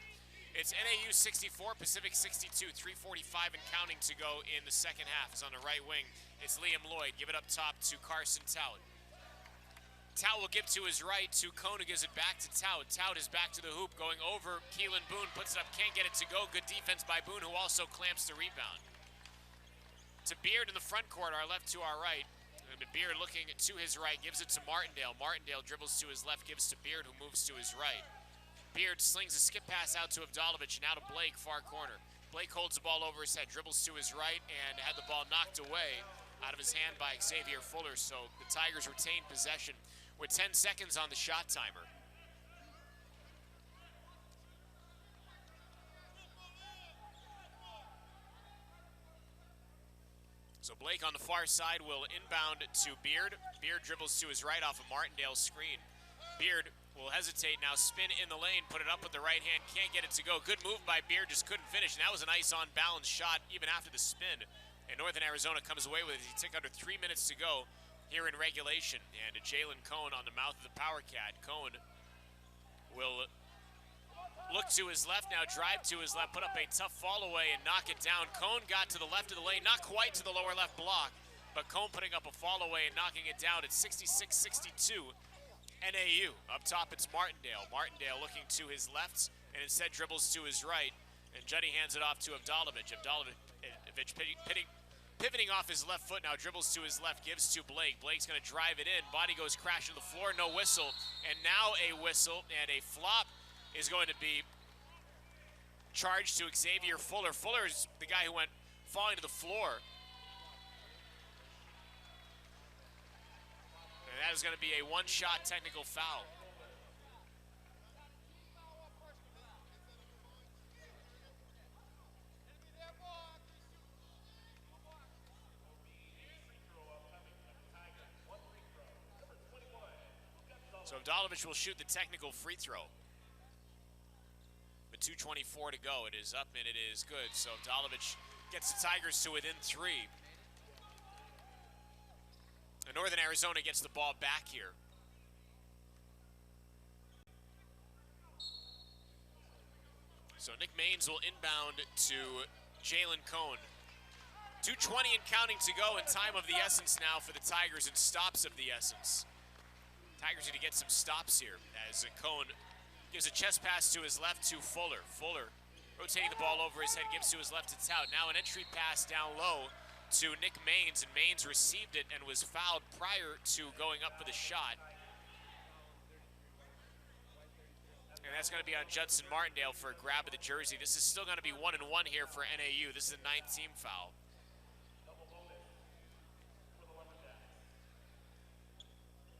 It's NAU 64, Pacific 62, 3:45 and counting to go in the second half. Is on the right wing. It's Liam Lloyd. Give it up top to Carson Tout. Tout will give to his right to Cone, who gives it back to Tout. Tout is back to the hoop, going over Keelan Boone, puts it up, can't get it to go. Good defense by Boone, who also clamps the rebound. To Beard in the front court, our left to our right. And Beard looking to his right, gives it to Martindale. Martindale dribbles to his left, gives to Beard, who moves to his right. Beard slings a skip pass out to Avdalovic, now to Blake, far corner. Blake holds the ball over his head, dribbles to his right, and had the ball knocked away out of his hand by Xavier Fuller. So the Tigers retain possession with 10 seconds on the shot timer. So Blake on the far side will inbound to Beard. Beard dribbles to his right off of Martindale's screen. Beard will hesitate now, spin in the lane, put it up with the right hand, can't get it to go. Good move by Beard, just couldn't finish. And that was a nice on-balance shot even after the spin. And Northern Arizona comes away with it. He took under 3 minutes to go here in regulation. And Jalen Cone on the mouth of the Power Cat. Cone will look to his left now, drive to his left, put up a tough fall away and knock it down. Cone got to the left of the lane, not quite to the lower left block, but Cone putting up a fall away and knocking it down at 66-62. NAU. Up top, it's Martindale. Martindale looking to his left and instead dribbles to his right. And Juddy hands it off to Avdalovic. Avdalovic pivoting off his left foot now, dribbles to his left, gives to Blake. Blake's going to drive it in. Body goes crashing to the floor, no whistle. And now a whistle and a flop is going to be charged to Xavier Fuller. Fuller is the guy who went falling to the floor. And that is going to be a one-shot technical foul. So Avdalovic will shoot the technical free throw. With 2:24 to go, it is up and it is good. So Avdalovic gets the Tigers to within 3. And Northern Arizona gets the ball back here. So Nick Maines will inbound to Jalen Cone. 2:20 and counting to go, and time of the essence now for the Tigers, and stops of the essence. Tigers need to get some stops here as Cone gives a chest pass to his left to Fuller. Fuller rotating the ball over his head, gives to his left to Tout. Now an entry pass down low to Nick Maines, and Maines received it and was fouled prior to going up for the shot. And that's going to be on Judson Martindale for a grab of the jersey. This is still going to be 1-1 here for NAU. This is a 9th team foul.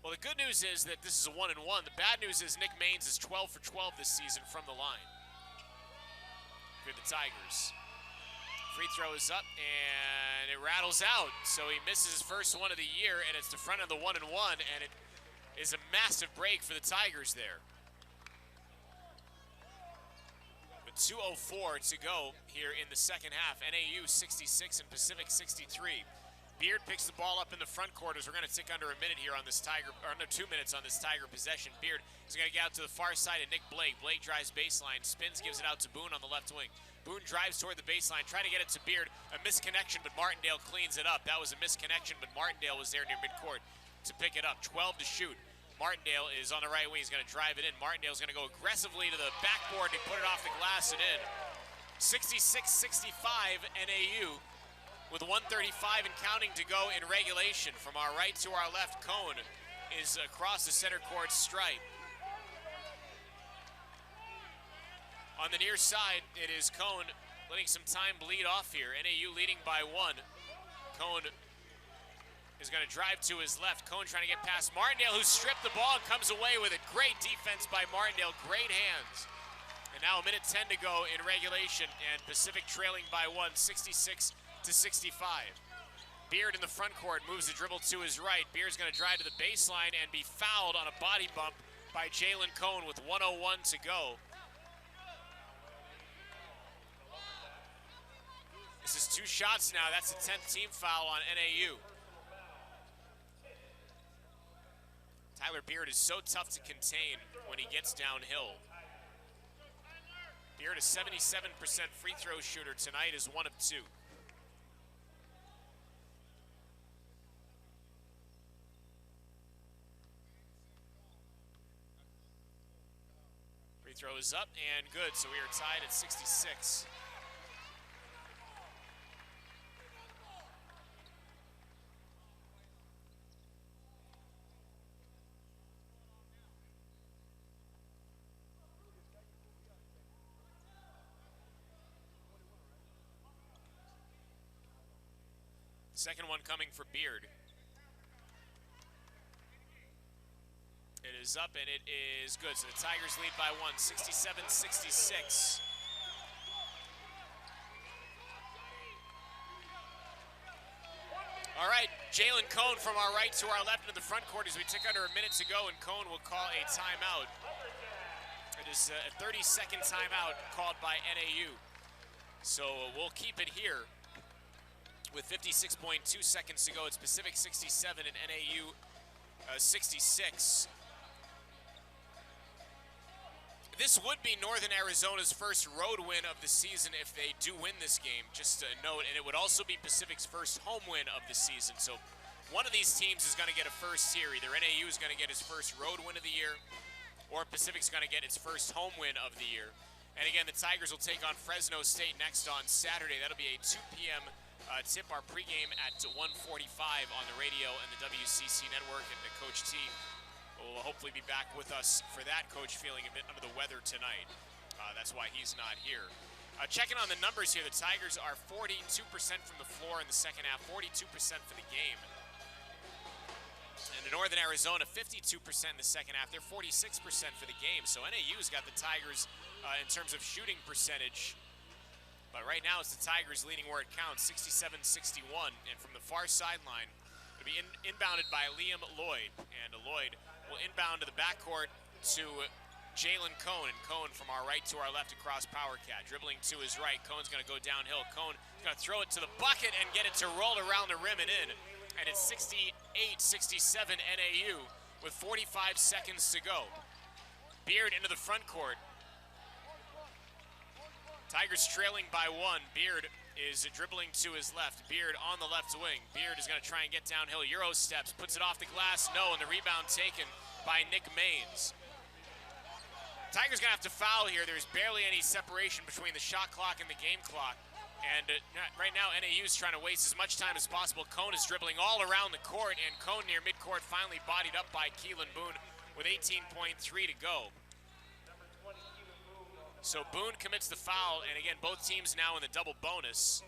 Well, the good news is that this is a 1-1. The bad news is Nick Maines is 12 for 12 this season from the line for the Tigers. Free throw is up, and it rattles out. So he misses his first one of the year, and it's the front of the 1-1, and it is a massive break for the Tigers there. 2:04 to go here in the second half. NAU 66 and Pacific 63. Beard picks the ball up in the front court as we're going to tick under a minute here on this Tiger, or under 2 minutes on this Tiger possession. Beard is going to get out to the far side of Nick Blake. Blake drives baseline, spins, gives it out to Boone on the left wing. Boone drives toward the baseline, trying to get it to Beard. A misconnection, but Martindale cleans it up. That was a misconnection, but Martindale was there near midcourt to pick it up. 12 to shoot. Martindale is on the right wing. He's going to drive it in. Martindale's going to go aggressively to the backboard and put it off the glass and in. 66-65 NAU with 1:35 and counting to go in regulation. From our right to our left, Cone is across the center court stripe. On the near side, it is Cone letting some time bleed off here. NAU leading by 1. Cone is going to drive to his left. Cone trying to get past Martindale, who stripped the ball and comes away with it. Great defense by Martindale, great hands. And now a minute 10 to go in regulation, and Pacific trailing by 1, 66-65. Beard in the front court moves the dribble to his right. Beard's going to drive to the baseline and be fouled on a body bump by Jalen Cone with 1:01 to go. This is 2 shots now. That's the 10th team foul on NAU. Tyler Beard is so tough to contain when he gets downhill. Beard, a 77% free throw shooter tonight, is 1 of 2. Free throw is up and good, so we are tied at 66. Second one coming for Beard. It is up and it is good. So the Tigers lead by 1, 67-66. All right, Jalen Cone from our right to our left into the front court as we tick under a minute to go, and Cone will call a timeout. It is a 30-second timeout called by NAU. So we'll keep it here. With 56.2 seconds to go, it's Pacific 67 and NAU 66. This would be Northern Arizona's first road win of the season if they do win this game, just a note, and it would also be Pacific's first home win of the season. So one of these teams is going to get a first here. Either NAU is going to get its first road win of the year, or Pacific's going to get its first home win of the year. And again, the Tigers will take on Fresno State next on Saturday. That'll be a 2 p.m. Tip. Our pregame at 1:45 on the radio and the WCC network, and Coach T will hopefully be back with us for that. Coach feeling a bit under the weather tonight. That's why he's not here. Checking on the numbers here, the Tigers are 42% from the floor in the second half, 42% for the game. And in Northern Arizona, 52% in the second half. They're 46% for the game. So NAU's got the Tigers in terms of shooting percentage. But right now, it's the Tigers leading where it counts, 67-61. And from the far sideline, it'll be inbounded by Liam Lloyd. And Lloyd will inbound to the backcourt to Jalen Cone. And Cone from our right to our left across Power Cat. Dribbling to his right, Cone's going to go downhill. Cone is going to throw it to the bucket and get it to roll around the rim and in. And it's 68-67 NAU with 45 seconds to go. Beard into the front court. Tigers trailing by 1. Beard is dribbling to his left. Beard on the left wing. Beard is going to try and get downhill. Euro steps, puts it off the glass. No, and the rebound taken by Nick Maines. Tigers going to have to foul here. There's barely any separation between the shot clock and the game clock. And right now, NAU is trying to waste as much time as possible. Cone is dribbling all around the court, and Cone near midcourt finally bodied up by Keelan Boone with 18.3 to go. So Boone commits the foul, and again, both teams now in the double bonus.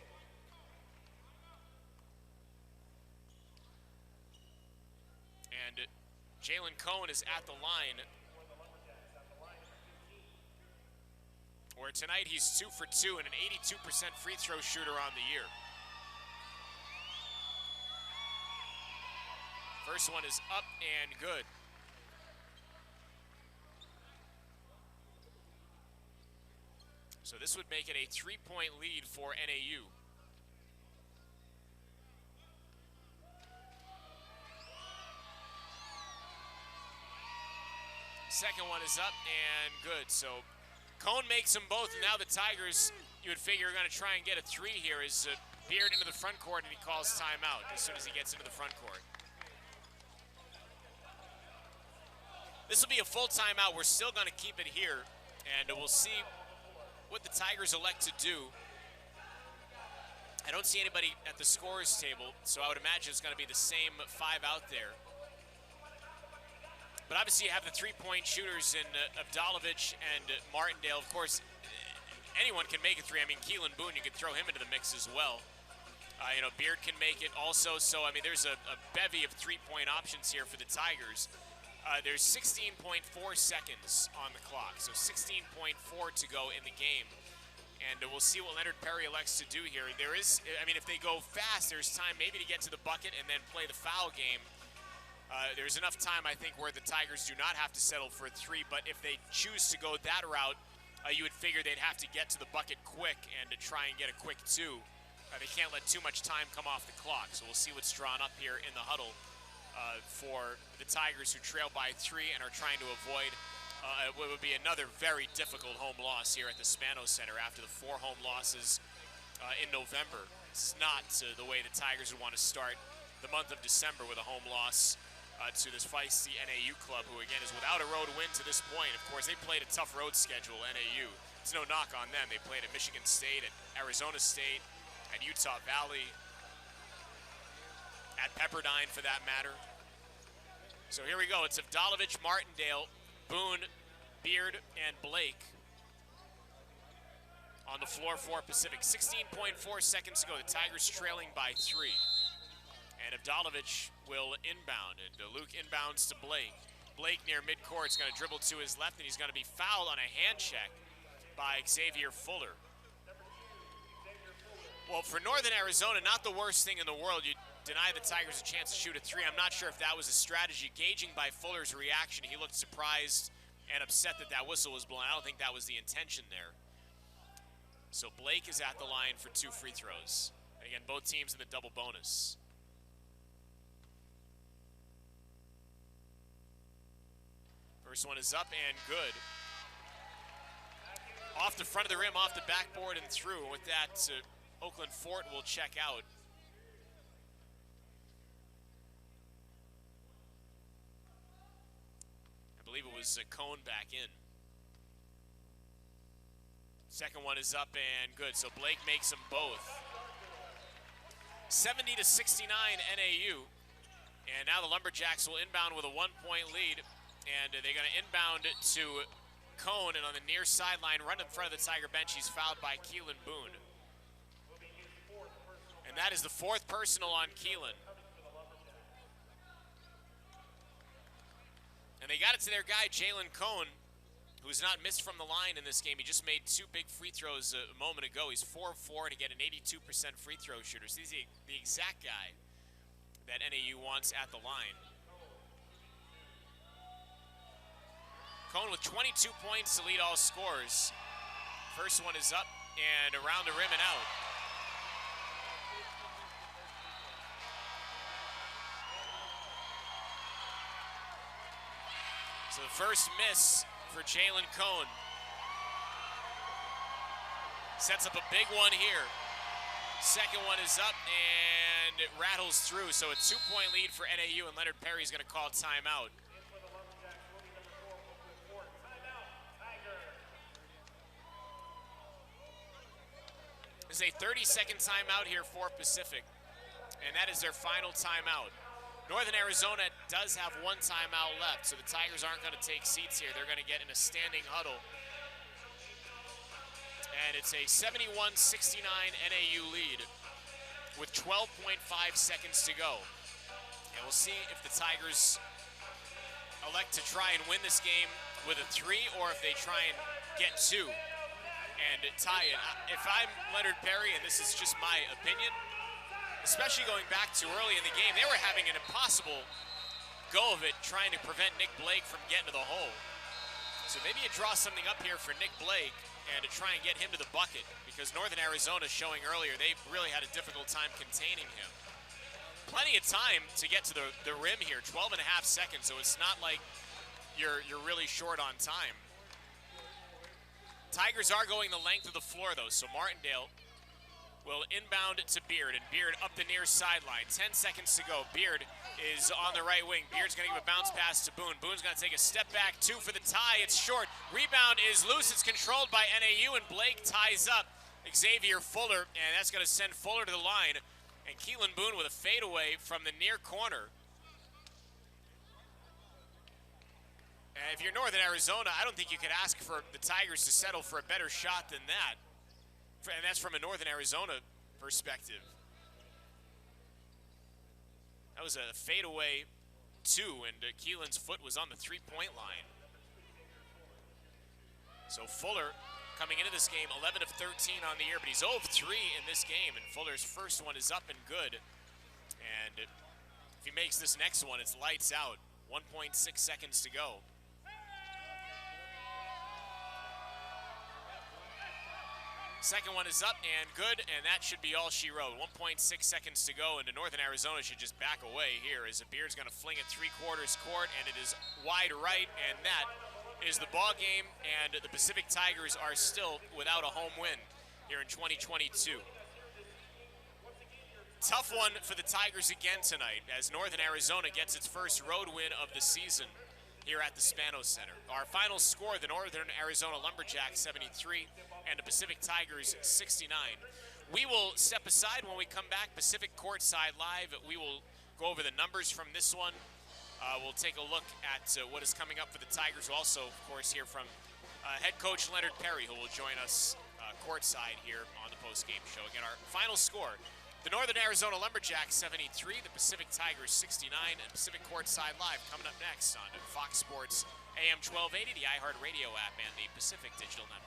And Jalen Cone is at the line, where tonight he's 2 for 2 and an 82% free throw shooter on the year. First one is up and good. So this would make it a 3-point lead for NAU. Second one is up and good. So Cone makes them both, and now the Tigers, you would figure, are going to try and get a 3 here as Beard into the front court, and he calls timeout as soon as he gets into the front court. This will be a full timeout. We're still going to keep it here, and we'll see what the Tigers elect to do. I don't see anybody at the scorer's table, so I would imagine it's going to be the same 5 out there. But obviously you have the 3-point shooters in Avdalovic and Martindale. Of course, anyone can make a 3. I mean, Keelan Boone, you could throw him into the mix as well. You know, Beard can make it also. So, I mean, there's a bevy of 3-point options here for the Tigers. There's 16.4 seconds on the clock. So 16.4 to go in the game. And we'll see what Leonard Perry elects to do here. There is, I mean, if they go fast, there's time maybe to get to the bucket and then play the foul game. There's enough time, I think, where the Tigers do not have to settle for a 3, but if they choose to go that route, you would figure they'd have to get to the bucket quick and to try and get a quick 2. They can't let too much time come off the clock, so we'll see what's drawn up here in the huddle for the Tigers, who trail by 3 and are trying to avoid what would be another very difficult home loss here at the Spano Center after the 4 home losses in November. This is not the way the Tigers would want to start the month of December with a home loss to this feisty NAU club, who again is without a road win to this point. Of course, they played a tough road schedule, NAU. It's no knock on them. They played at Michigan State, at Arizona State, at Utah Valley, at Pepperdine for that matter. So here we go. It's Avdalovic, Martindale, Boone, Beard, and Blake on the floor for Pacific. 16.4 seconds to go. The Tigers trailing by 3. And Avdalovic will inbound, and Luke inbounds to Blake. Blake near midcourt is going to dribble to his left, and he's going to be fouled on a hand check by Xavier Fuller. Well, for Northern Arizona, not the worst thing in the world. You deny the Tigers a chance to shoot a 3. I'm not sure if that was a strategy. Gauging by Fuller's reaction, he looked surprised and upset that that whistle was blown. I don't think that was the intention there. So Blake is at the line for 2 free throws. Again, both teams in the double bonus. First one is up and good. Off the front of the rim, off the backboard and through. With that, Oakland Fort will check out. I believe it was Cone back in. Second one is up and good. So Blake makes them both. 70-69 NAU. And now the Lumberjacks will inbound with a 1-point lead. And they're going to inbound to Cone, and on the near sideline, run in front of the Tiger bench, he's fouled by Keelan Boone. And that is the 4th personal on Keelan. And they got it to their guy, Jalen Cone, who's not missed from the line in this game. He just made 2 big free throws a moment ago. He's 4 of 4 to get an 82% free throw shooter. So he's the exact guy that NAU wants at the line. Cone with 22 points to lead all scorers. First one is up and around the rim and out. So the first miss for Jalen Cone. Sets up a big one here. Second one is up and it rattles through. So a 2-point lead for NAU, and Leonard Perry is going to call timeout. This is a 30-second timeout here for Pacific, and that is their final timeout. Northern Arizona does have one timeout left, so the Tigers aren't going to take seats here. They're going to get in a standing huddle. And it's a 71-69 NAU lead with 12.5 seconds to go. And we'll see if the Tigers elect to try and win this game with a 3 or if they try and get 2 and tie it. If I'm Leonard Perry, and this is just my opinion, especially going back to early in the game, they were having an impossible go of it trying to prevent Nick Blake from getting to the hole. So maybe you draw something up here for Nick Blake and to try and get him to the bucket, because Northern Arizona showing earlier they really had a difficult time containing him. Plenty of time to get to the rim here, 12.5 seconds, so it's not like you're really short on time. Tigers are going the length of the floor though, so Martindale will inbound to Beard, and Beard up the near sideline. 10 seconds to go. Beard is on the right wing. Beard's going to give a bounce pass to Boone. Boone's going to take a step back, 2 for the tie. It's short. Rebound is loose. It's controlled by NAU, and Blake ties up Xavier Fuller, and that's going to send Fuller to the line. And Keelan Boone with a fadeaway from the near corner. And if you're Northern Arizona, I don't think you could ask for the Tigers to settle for a better shot than that. And that's from a Northern Arizona perspective. That was a fadeaway 2, and Keelan's foot was on the 3-point line. So Fuller coming into this game, 11 of 13 on the year, but he's 0 of 3 in this game, and Fuller's first one is up and good. And if he makes this next one, it's lights out. 1.6 seconds to go. Second one is up and good, and that should be all she wrote. 1.6 seconds to go, and Northern Arizona should just back away here as Beard's going to fling it 3/4 court, and it is wide right, and that is the ball game, and the Pacific Tigers are still without a home win here in 2022. Tough one for the Tigers again tonight as Northern Arizona gets its first road win of the season here at the Spanos Center. Our final score, the Northern Arizona Lumberjacks 73 and the Pacific Tigers 69. We will step aside when we come back. Pacific Courtside Live. We will go over the numbers from this one. We'll take a look at what is coming up for the Tigers. We'll also, of course, hear from head coach Leonard Perry, who will join us courtside here on the post-game show. Again, our final score, the Northern Arizona Lumberjacks 73, the Pacific Tigers 69, and Pacific Courtside Live coming up next on Fox Sports AM 1280, the iHeartRadio app, and the Pacific Digital Network.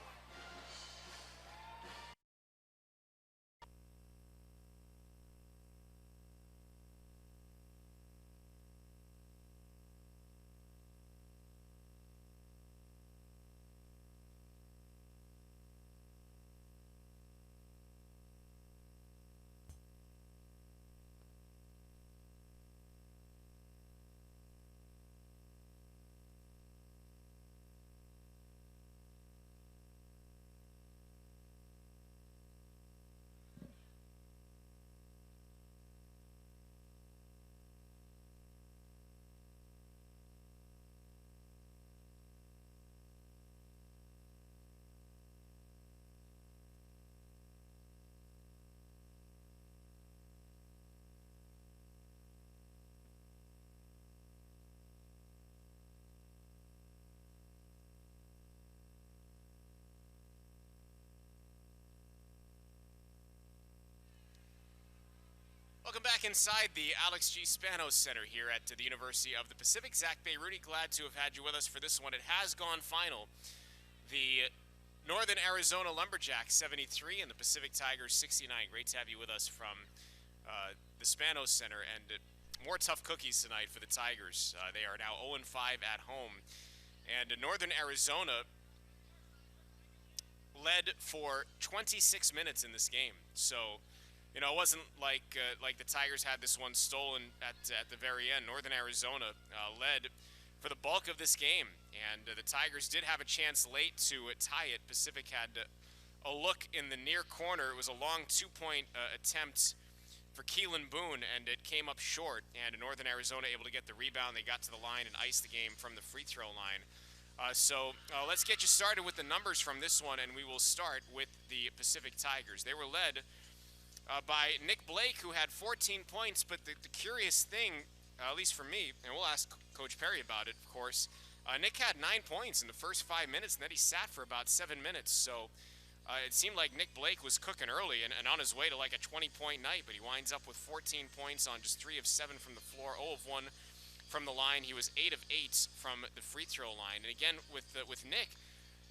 Welcome back inside the Alex G. Spanos Center here at the University of the Pacific. Zach Bayruti, glad to have had you with us for this one. It has gone final. The Northern Arizona Lumberjacks 73 and the Pacific Tigers 69. Great to have you with us from the Spanos Center. And more tough cookies tonight for the Tigers. They are now 0-5 at home. And Northern Arizona led for 26 minutes in this game. So, you know, it wasn't like the Tigers had this one stolen at the very end. Northern Arizona led for the bulk of this game, and the Tigers did have a chance late to tie it. Pacific had a look in the near corner. It was a long two-point attempt for Keelan Boone, and it came up short. And Northern Arizona able to get the rebound. They got to the line and iced the game from the free throw line. Let's get you started with the numbers from this one, and we will start with the Pacific Tigers. They were led by Nick Blake, who had 14 points, but the curious thing, at least for me, and we'll ask Coach Perry about it, of course, Nick had 9 points in the first 5 minutes, and then he sat for about 7 minutes. So it seemed like Nick Blake was cooking early and on his way to like a 20-point night, but he winds up with 14 points on just 3 of 7 from the floor, 0 of 1 from the line. He was 8 of 8 from the free throw line. And again, with Nick,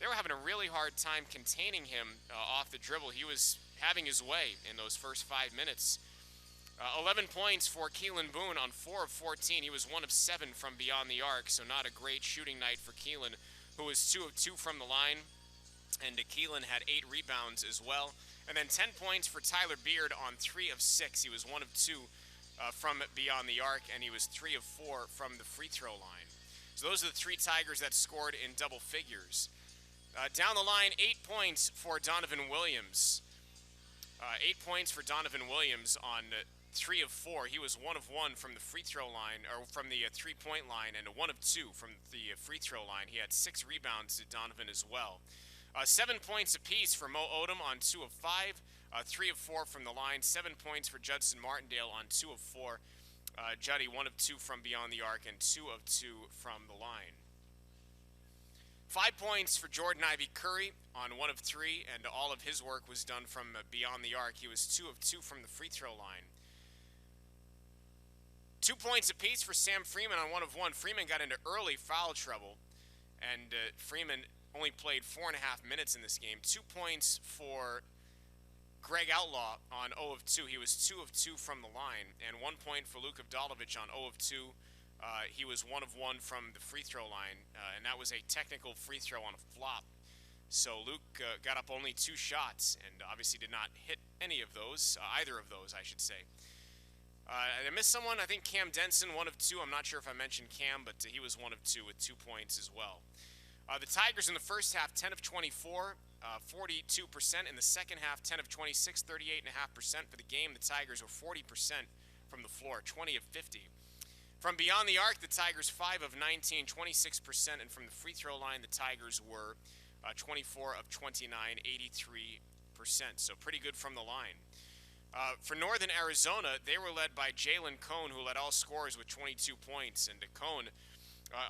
they were having a really hard time containing him off the dribble. He was having his way in those first 5 minutes. 11 points for Keelan Boone on 4 of 14. He was 1 of 7 from beyond the arc, so not a great shooting night for Keelan, who was 2 of 2 from the line. And Keelan had 8 rebounds as well. And then 10 points for Tyler Beard on 3 of 6. He was 1 of 2 from beyond the arc, and he was 3 of 4 from the free throw line. So those are the 3 Tigers that scored in double figures. Down the line, 8 points for Donovan Williams. 8 points for Donovan Williams on 3 of 4. He was 1 of 1 from the free throw line, or from the 3-point line, and 1 of 2 from the free throw line. He had 6 rebounds to Donovan as well. 7 points apiece for Mo Odom on 2 of 5. 3 of 4 from the line. 7 points for Judson Martindale on 2 of 4. Juddy 1 of 2 from beyond the arc and 2 of 2 from the line. 5 points for Jordan Ivy Curry on 1 of 3, and all of his work was done from beyond the arc. He was 2 of 2 from the free throw line. 2 points apiece for Sam Freeman on 1 of 1. Freeman got into early foul trouble, and Freeman only played 4.5 minutes in this game. 2 points for Greg Outlaw on 0 of 2. He was 2 of 2 from the line, and 1 point for Luke Avdalovic on 0 of 2. He was 1 of 1 from the free throw line, and that was a technical free throw on a flop. So Luke got up only 2 shots, and obviously did not hit any of those, either of those, I should say. I missed someone. I think Cam Denson, 1 of 2. I'm not sure if I mentioned Cam, but he was 1 of 2 with 2 points as well. The Tigers in the first half, 10 of 24, 42%. In the second half, 10 of 26, 38.5% for the game. The Tigers were 40% from the floor, 20 of 50. From beyond the arc, the Tigers 5 of 19, 26%. And from the free throw line, the Tigers were 24 of 29, 83%. So pretty good from the line. For Northern Arizona, they were led by Jalen Cone, who led all scorers with 22 points. And Cone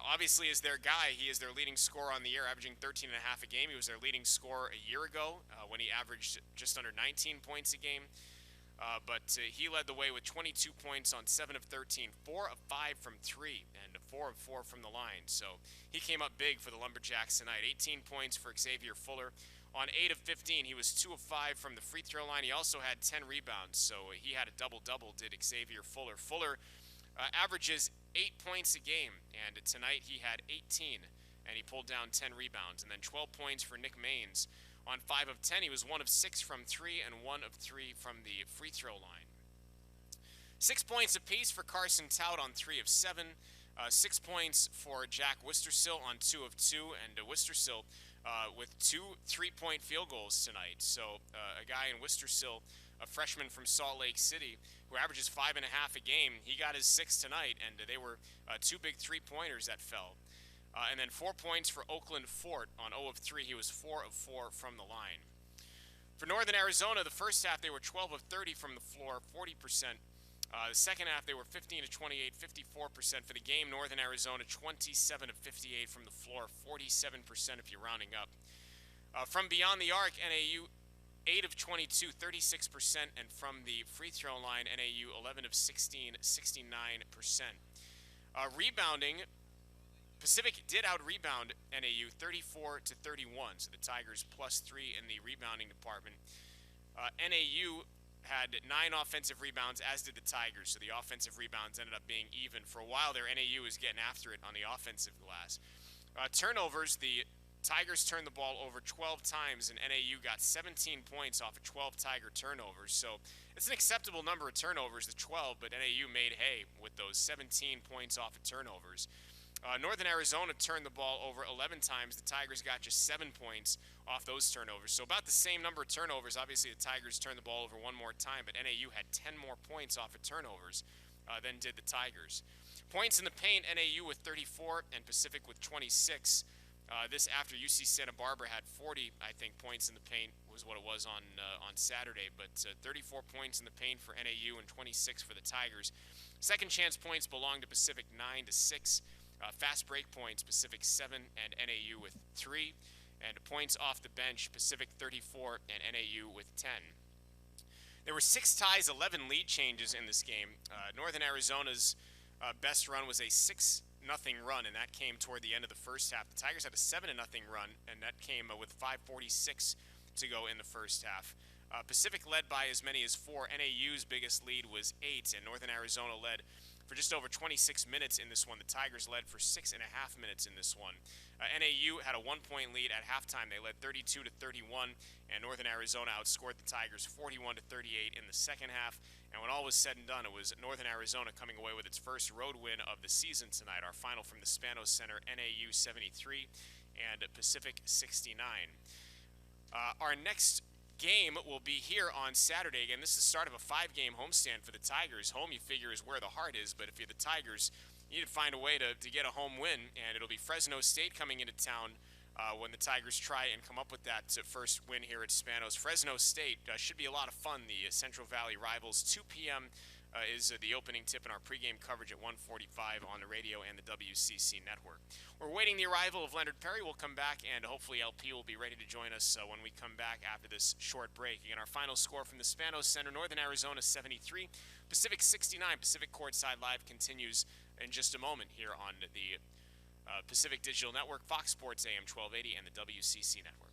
obviously is their guy. He is their leading scorer on the year, averaging 13.5 a game. He was their leading scorer a year ago when he averaged just under 19 points a game. But he led the way with 22 points on 7 of 13, 4 of 5 from 3, and 4 of 4 from the line. So he came up big for the Lumberjacks tonight. 18 points for Xavier Fuller. On 8 of 15, he was 2 of 5 from the free throw line. He also had 10 rebounds, so he had a double-double, did Xavier Fuller. Fuller averages 8 points a game, and tonight he had 18, and he pulled down 10 rebounds. And then 12 points for Nick Maines. On 5 of 10, he was 1 of 6 from 3 and 1 of 3 from the free throw line. 6 points apiece for Carson Tout on 3 of 7. 6 points for Jack Wistersill on 2 of 2, and Wistersill with 2 3-point field goals tonight. So a guy in Wistersill, a freshman from Salt Lake City, who averages 5.5 a game, he got his 6 tonight, and they were 2 big 3-pointers that fell. And then 4 points for Oakland Fort on 0 of 3. He was 4 of 4 from the line. For Northern Arizona, the first half they were 12 of 30 from the floor, 40%. The second half they were 15 of 28, 54% for the game. Northern Arizona 27 of 58 from the floor, 47% if you're rounding up. From beyond the arc, NAU 8 of 22, 36%, and from the free throw line, NAU 11 of 16, 69%. Rebounding, Pacific did out-rebound NAU 34 to 31, so the Tigers +3 in the rebounding department. NAU had 9 offensive rebounds, as did the Tigers, so the offensive rebounds ended up being even. For a while there, NAU was getting after it on the offensive glass. Turnovers, the Tigers turned the ball over 12 times, and NAU got 17 points off of 12 Tiger turnovers. So it's an acceptable number of turnovers, the 12, but NAU made hay with those 17 points off of turnovers. Northern Arizona turned the ball over 11 times. The Tigers got just 7 points off those turnovers. So about the same number of turnovers. Obviously, the Tigers turned the ball over 1 more time, but NAU had 10 more points off of turnovers than did the Tigers. Points in the paint, NAU with 34 and Pacific with 26. This after UC Santa Barbara had 40, I think, points in the paint was what it was on Saturday, but 34 points in the paint for NAU and 26 for the Tigers. Second chance points belong to Pacific 9-6. Fast break points, Pacific 7 and NAU with 3. And points off the bench, Pacific 34 and NAU with 10. There were 6 ties, 11 lead changes in this game. Northern Arizona's best run was a 6-0 run, and that came toward the end of the first half. The Tigers had a 7-0 run, and that came with 5:46 to go in the first half. Pacific led by as many as 4. NAU's biggest lead was 8, and Northern Arizona led for just over 26 minutes in this one. The Tigers led for 6.5 minutes in this one. NAU had a 1-point lead at halftime. They led 32-31, and Northern Arizona outscored the Tigers 41-38 in the second half. And when all was said and done, it was Northern Arizona coming away with its first road win of the season tonight. Our final from the Spanos Center, NAU 73 and Pacific 69. Our next game will be here on Saturday. Again, this is the start of a 5-game homestand for the Tigers. Home, you figure, is where the heart is, but if you're the Tigers, you need to find a way to get a home win, and it'll be Fresno State coming into town when the Tigers try and come up with that first win here at Spanos. Fresno State should be a lot of fun, the Central Valley rivals. 2 p.m. Is the opening tip in our pregame coverage at 1:45 on the radio and the WCC network. We're waiting the arrival of Leonard Perry. We'll come back, and hopefully LP will be ready to join us when we come back after this short break. Again, our final score from the Spanos Center, Northern Arizona 73, Pacific 69. Pacific Courtside Live continues in just a moment here on the Pacific Digital Network, Fox Sports AM 1280, and the WCC network.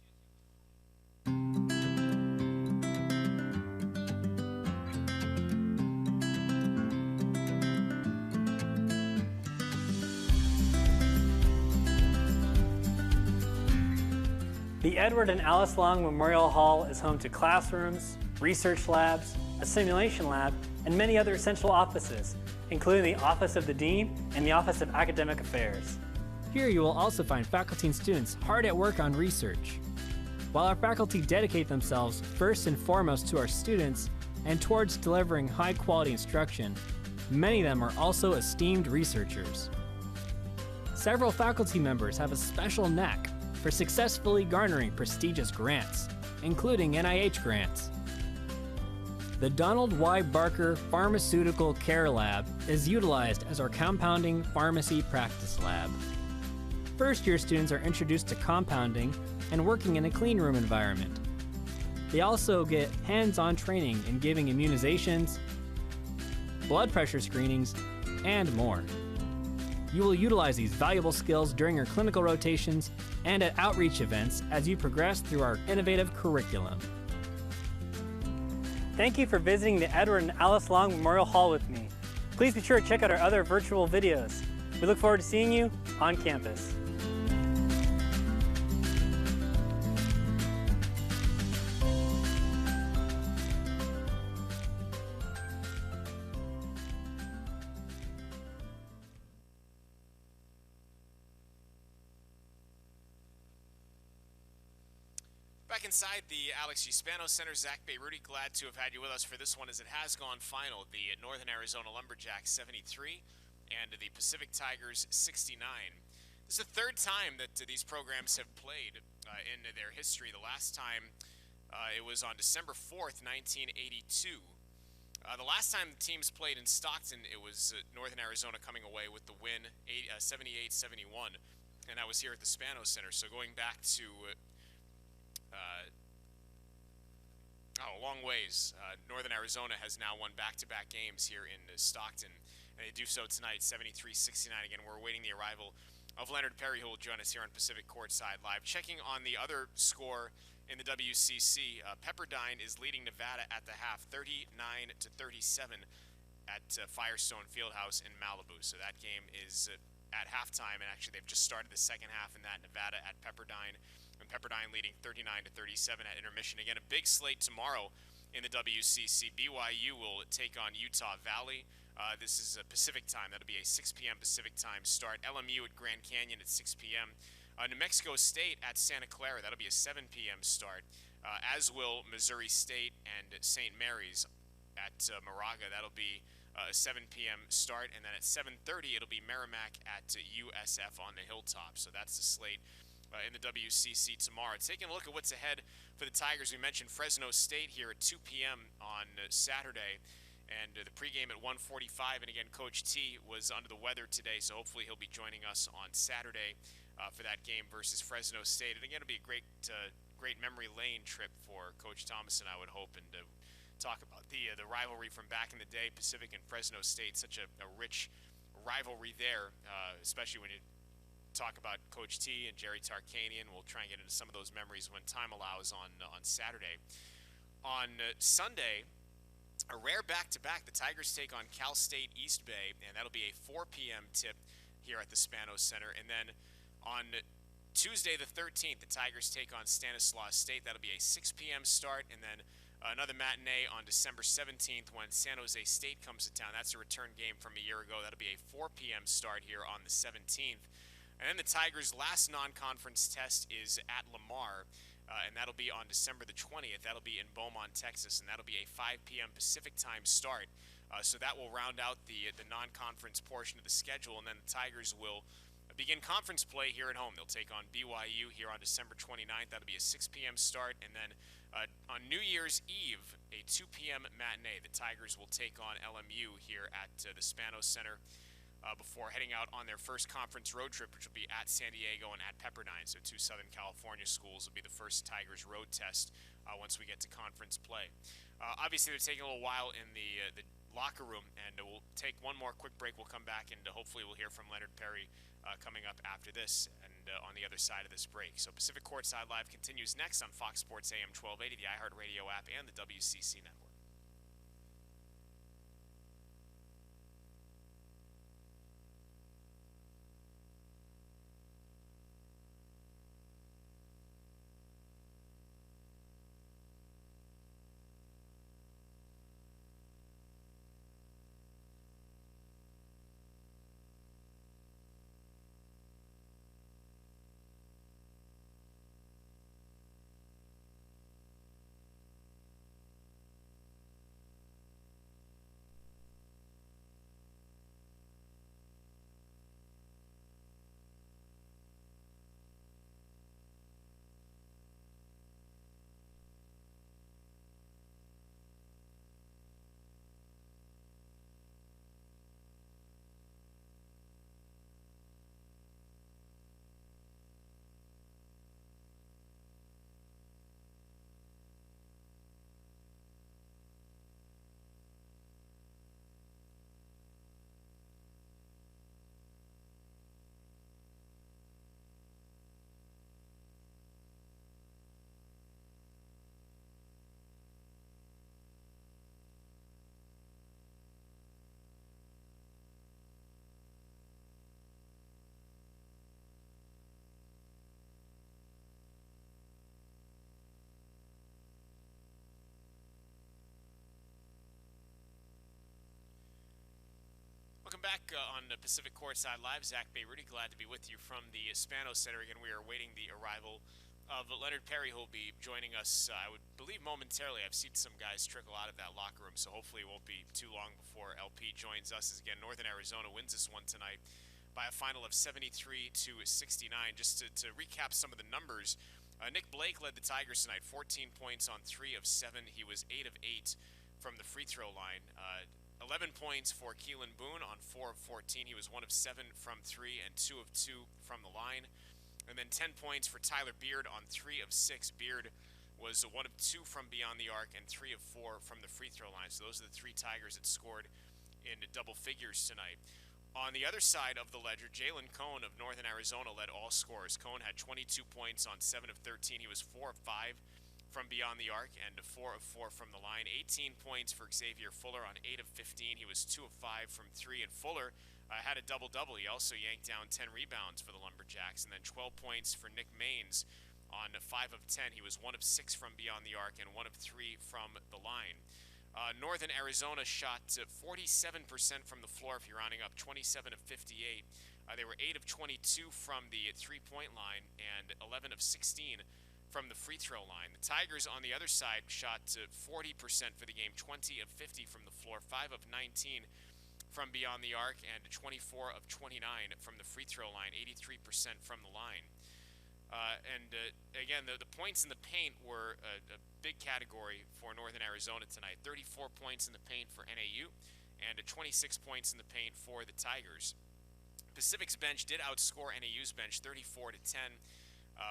The Edward and Alice Long Memorial Hall is home to classrooms, research labs, a simulation lab, and many other essential offices, including the Office of the Dean and the Office of Academic Affairs. Here you will also find faculty and students hard at work on research. While our faculty dedicate themselves first and foremost to our students and towards delivering high-quality instruction, many of them are also esteemed researchers. Several faculty members have a special knack for successfully garnering prestigious grants, including NIH grants. The Donald Y. Barker Pharmaceutical Care Lab is utilized as our compounding pharmacy practice lab. First-year students are introduced to compounding and working in a clean room environment. They also get hands-on training in giving immunizations, blood pressure screenings, and more. You will utilize these valuable skills during your clinical rotations and at outreach events as you progress through our innovative curriculum. Thank you for visiting the Edward and Alice Long Memorial Hall with me. Please be sure to check out our other virtual videos. We look forward to seeing you on campus. Back inside the Alex G. Spanos Center, Zach Bayruti, glad to have had you with us for this one as it has gone final. The Northern Arizona Lumberjacks 73 and the Pacific Tigers 69. This is the third time that these programs have played in their history. The last time it was on December 4th, 1982. The last time the teams played in Stockton, it was Northern Arizona coming away with the win 78-71, and that was here at the Spanos Center. So going back to a long ways. Northern Arizona has now won back-to-back games here in Stockton, and they do so tonight, 73-69. Again, we're awaiting the arrival of Leonard Perry, who will join us here on Pacific Courtside Live. Checking on the other score in the WCC, Pepperdine is leading Nevada at the half, 39-37 at Firestone Fieldhouse in Malibu. So that game is at halftime, and actually they've just started the second half in that. Nevada at Pepperdine, and Pepperdine leading 39-37 at intermission. Again, a big slate tomorrow in the WCC. BYU will take on Utah Valley. This is Pacific time. That'll be a 6 p.m. Pacific time start. LMU at Grand Canyon at 6 p.m. New Mexico State at Santa Clara. That'll be a 7 p.m. start, as will Missouri State and St. Mary's at Moraga. That'll be a 7 p.m. start, and then at 7:30 it'll be Merrimack at USF on the Hilltop. So that's the slate in the WCC tomorrow. Taking a look at what's ahead for the Tigers, we mentioned Fresno State here at 2 p.m. on Saturday, and the pregame at 1:45. And again, Coach T was under the weather today, so hopefully he'll be joining us on Saturday for that game versus Fresno State. And again, it'll be a great memory lane trip for Coach Thomason, I would hope, and to talk about the rivalry from back in the day, Pacific and Fresno State, such a rich rivalry there, especially when you talk about Coach T and Jerry Tarkanian. We'll try and get into some of those memories when time allows on Saturday. On Sunday, a rare back-to-back. The Tigers take on Cal State East Bay, and that'll be a 4 p.m. tip here at the Spanos Center. And then on Tuesday the 13th, the Tigers take on Stanislaus State. That'll be a 6 p.m. start, and then another matinee on December 17th when San Jose State comes to town. That's a return game from a year ago. That'll be a 4 p.m. start here on the 17th. And then the Tigers' last non-conference test is at Lamar, and that'll be on December the 20th. That'll be in Beaumont, Texas, and that'll be a 5 p.m. Pacific time start. So that will round out the non-conference portion of the schedule, and then the Tigers will begin conference play here at home. They'll take on BYU here on December 29th. That'll be a 6 p.m. start, and then on New Year's Eve, a 2 p.m. matinee. The Tigers will take on LMU here at the Spanos Center before heading out on their first conference road trip, which will be at San Diego and at Pepperdine. So 2 Southern California schools will be the first Tigers road test once we get to conference play. Obviously, they're taking a little while in the locker room, and we'll take one more quick break. We'll come back, and hopefully we'll hear from Leonard Perry coming up after this and on the other side of this break. So Pacific Courtside Live continues next on Fox Sports AM 1280, the iHeartRadio app, and the WCC network. Welcome back on Pacific Courtside Live. Zach Bayruti, glad to be with you from the Spanos Center. Again, we are awaiting the arrival of Leonard Perry, who will be joining us, I would believe, momentarily. I've seen some guys trickle out of that locker room, so hopefully it won't be too long before LP joins us. As again, Northern Arizona wins this one tonight by a final of 73-69. Just to recap some of the numbers, Nick Blake led the Tigers tonight, 14 points on 3 of 7. He was 8 of 8 from the free throw line. 11 points for Keelan Boone on 4 of 14. He was 1 of 7 from 3 and 2 of 2 from the line. And then 10 points for Tyler Beard on 3 of 6. Beard was 1 of 2 from beyond the arc and 3 of 4 from the free throw line. So those are the 3 Tigers that scored in double figures tonight. On the other side of the ledger, Jalen Cone of Northern Arizona led all scorers. Cone had 22 points on 7 of 13. He was 4 of 5 from beyond the arc and 4 of 4 from the line. 18 points for Xavier Fuller on 8 of 15. He was 2 of 5 from 3, and Fuller had a double-double. He also yanked down 10 rebounds for the Lumberjacks, and then 12 points for Nick Maines on 5 of 10. He was 1 of 6 from beyond the arc and 1 of 3 from the line. Northern Arizona shot 47% from the floor, if you're rounding up, 27 of 58. They were 8 of 22 from the three-point line and 11 of 16 from the free throw line. The Tigers on the other side shot 40% for the game, 20 of 50 from the floor, 5 of 19 from beyond the arc, and 24 of 29 from the free throw line, 83% from the line. Again, the points in the paint were a big category for Northern Arizona tonight. 34 points in the paint for NAU and 26 points in the paint for the Tigers. Pacific's bench did outscore NAU's bench 34 to 10.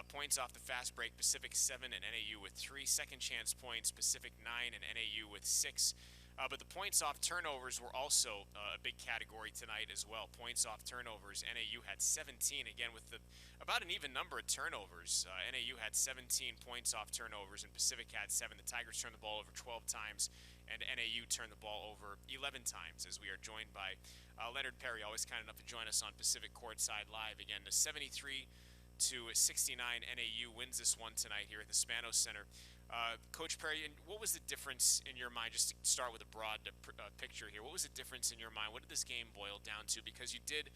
Points off the fast break, Pacific 7 and NAU with 3. Second chance points, Pacific 9 and NAU with 6. But the points off turnovers were also a big category tonight as well. Points off turnovers, NAU had 17, again with about an even number of turnovers. NAU had 17 points off turnovers and Pacific had 7. The Tigers turned the ball over 12 times and NAU turned the ball over 11 times, as we are joined by Leonard Perry, always kind enough to join us on Pacific Courtside Live. Again, the 73 to 69, NAU wins this one tonight here at the Spanos Center. Coach Perry, what was the difference in your mind, just to start with a broad picture here, what was the difference in your mind? What did this game boil down to? Because you did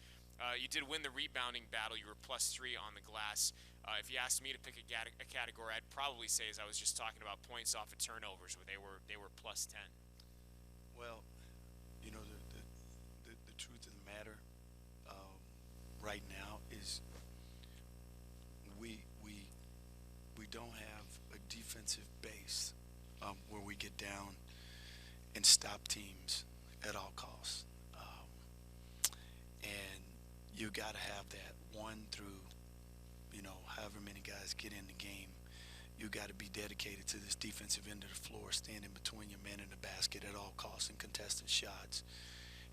win the rebounding battle. You were +3 on the glass. If you asked me to pick a category, I'd probably say, as I was just talking about, points off of turnovers, where they were +10. Well, you know, the truth of the matter right now is we don't have a defensive base where we get down and stop teams at all costs. And you got to have that 1 through, you know, however many guys get in the game. You got to be dedicated to this defensive end of the floor, standing between your man and the basket at all costs and contested shots.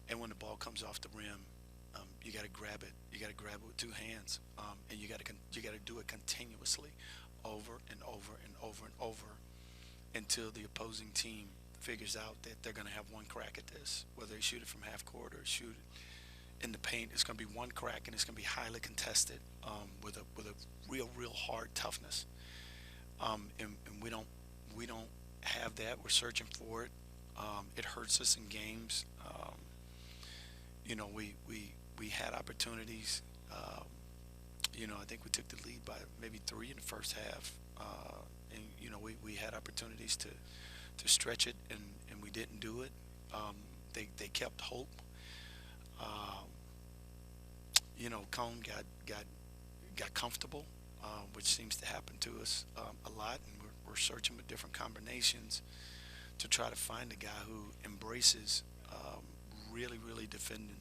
And when the ball comes off the rim, you got to grab it. You got to grab it with 2 hands, and you got to do it continuously, over and over and over and over, until the opposing team figures out that they're going to have one crack at this. Whether they shoot it from half court or shoot it in the paint, it's going to be one crack, and it's going to be highly contested with a real hard toughness. And we don't have that. We're searching for it. It hurts us in games. You know, we had opportunities. You know, I think we took the lead by maybe 3 in the first half. And, you know, we had opportunities to stretch it, and we didn't do it. They kept hope. You know, Cone got comfortable, which seems to happen to us a lot, and we're searching with different combinations to try to find a guy who embraces really defending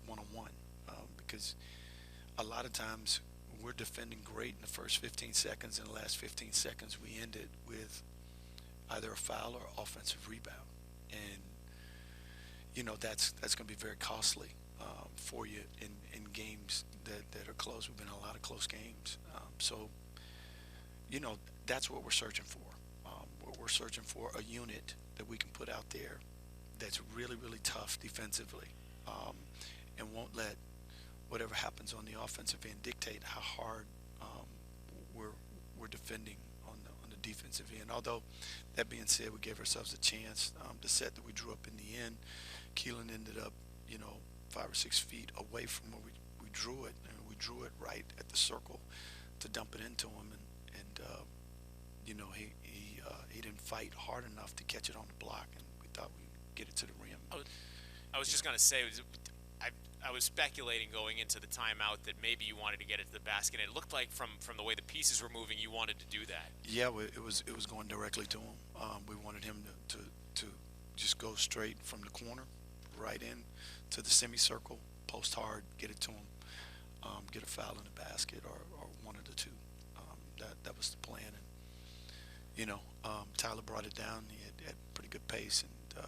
one-on-one, because a lot of times we're defending great in the first 15 seconds, and the last 15 seconds we end it with either a foul or offensive rebound. And, you know, that's going to be very costly for you in games that are close. We've been in a lot of close games. So, you know, that's what we're searching for. We're searching for a unit that we can put out there that's really tough defensively, and won't let whatever happens on the offensive end dictate how hard we're defending on the defensive end. Although, that being said, we gave ourselves a chance. The set that we drew up in the end, Keelan ended up, you know, 5 or 6 feet away from where we drew it, and we drew it right at the circle to dump it into him, and you know, he didn't fight hard enough to catch it on the block, and we thought we'd get it to the rim. I was just going to say, I was speculating going into the timeout that maybe you wanted to get it to the basket. It looked like from the way the pieces were moving, you wanted to do that. Yeah, it was going directly to him. We wanted him to just go straight from the corner, right in to the semicircle, post hard, get it to him, get a foul in the basket, or one of the two. That was the plan. And, you know, Tyler brought it down. He had pretty good pace, and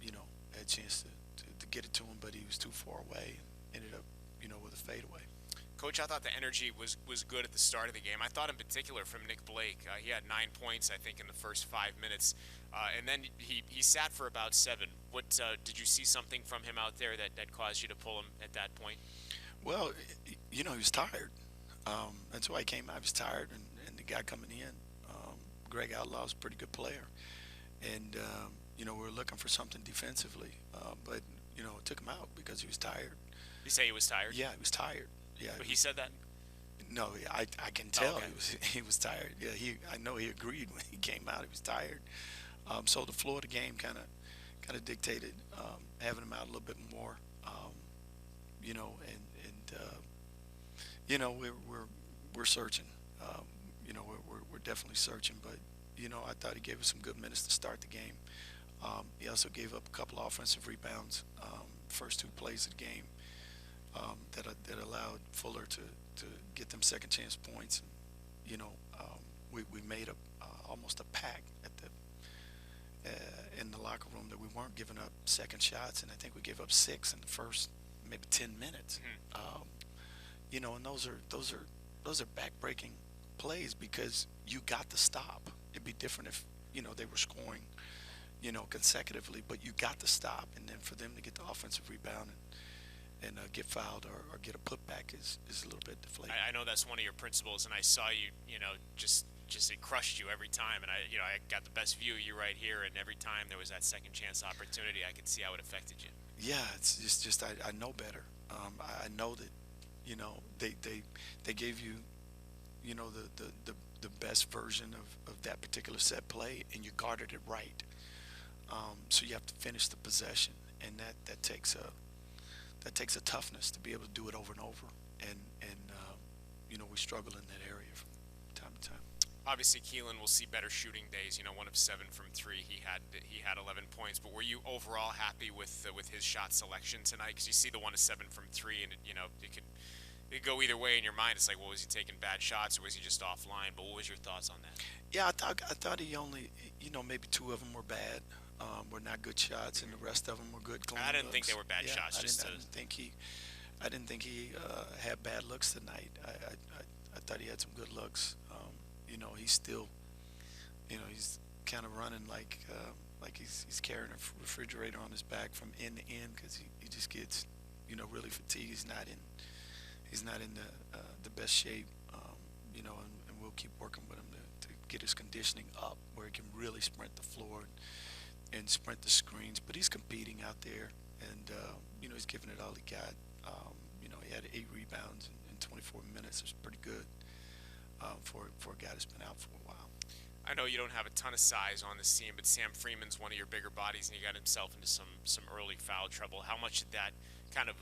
you know, had a chance to get it to him, but he was too far away, and ended up, you know, with a fadeaway. Coach, I thought the energy was good at the start of the game. I thought in particular from Nick Blake. He had 9 points, I think, in the first 5 minutes, and then he sat for about 7. What did you see something from him out there that caused you to pull him at that point? Well, you know, he was tired. That's why he came out. He was tired, and the guy coming in, Greg Outlaw's a pretty good player, and you know, we were looking for something defensively, but you know, it took him out because he was tired. You say he was tired? Yeah, he was tired. Yeah. But he said that? No, I can tell. Okay. he was tired. Yeah, I know he agreed when he came out. He was tired. So the flow of the game kind of dictated having him out a little bit more. You know, and you know, we're we're searching. You know, we're definitely searching, but you know, I thought he gave us some good minutes to start the game. He also gave up a couple of offensive rebounds, first 2 plays of the game, that allowed Fuller to get them second chance points. And, you know, we made almost a pact at in the locker room that we weren't giving up second shots, and I think we gave up 6 in the first maybe 10 minutes. You know, and those are back-breaking plays because you got to stop. It'd be different if, you know, they were scoring, you know, consecutively, but you got to stop, and then for them to get the offensive rebound and get fouled or get a putback is a little bit deflating. I know that's one of your principles, and I saw you, you know, just it crushed you every time, and I got the best view of you right here, and every time there was that second chance opportunity, I could see how it affected you. Yeah, it's just I know better. I know that, you know, they gave you, you know, the best version of that particular set play, and you guarded it right. So you have to finish the possession, and that takes a toughness to be able to do it over and over, and you know, we struggle in that area from time to time. Obviously, Keelan will see better shooting days. You know, 1 of 7 from 3. He had 11 points. But were you overall happy with his shot selection tonight? Because you see the 1 of 7 from 3, and you know, it could go either way in your mind. It's like, well, was he taking bad shots or was he just offline? But what was your thoughts on that? Yeah, I thought he only, you know, maybe 2 of them were bad, were not good shots, and the rest of them were good. I didn't think they were bad shots. I didn't think he had bad looks tonight. I thought he had some good looks. You know, he's still, you know, he's kind of running like he's carrying a refrigerator on his back from end to end because he just gets, you know, really fatigued. He's not in the best shape, you know, and we'll keep working with him to get his conditioning up where he can really sprint the floor and sprint the screens. But he's competing out there, and you know, he's giving it all he got. You know, he had 8 rebounds in 24 minutes. It's pretty good for a guy that's been out for a while. I know you don't have a ton of size on this team, but Sam Freeman's one of your bigger bodies, and he got himself into some early foul trouble. How much did that kind of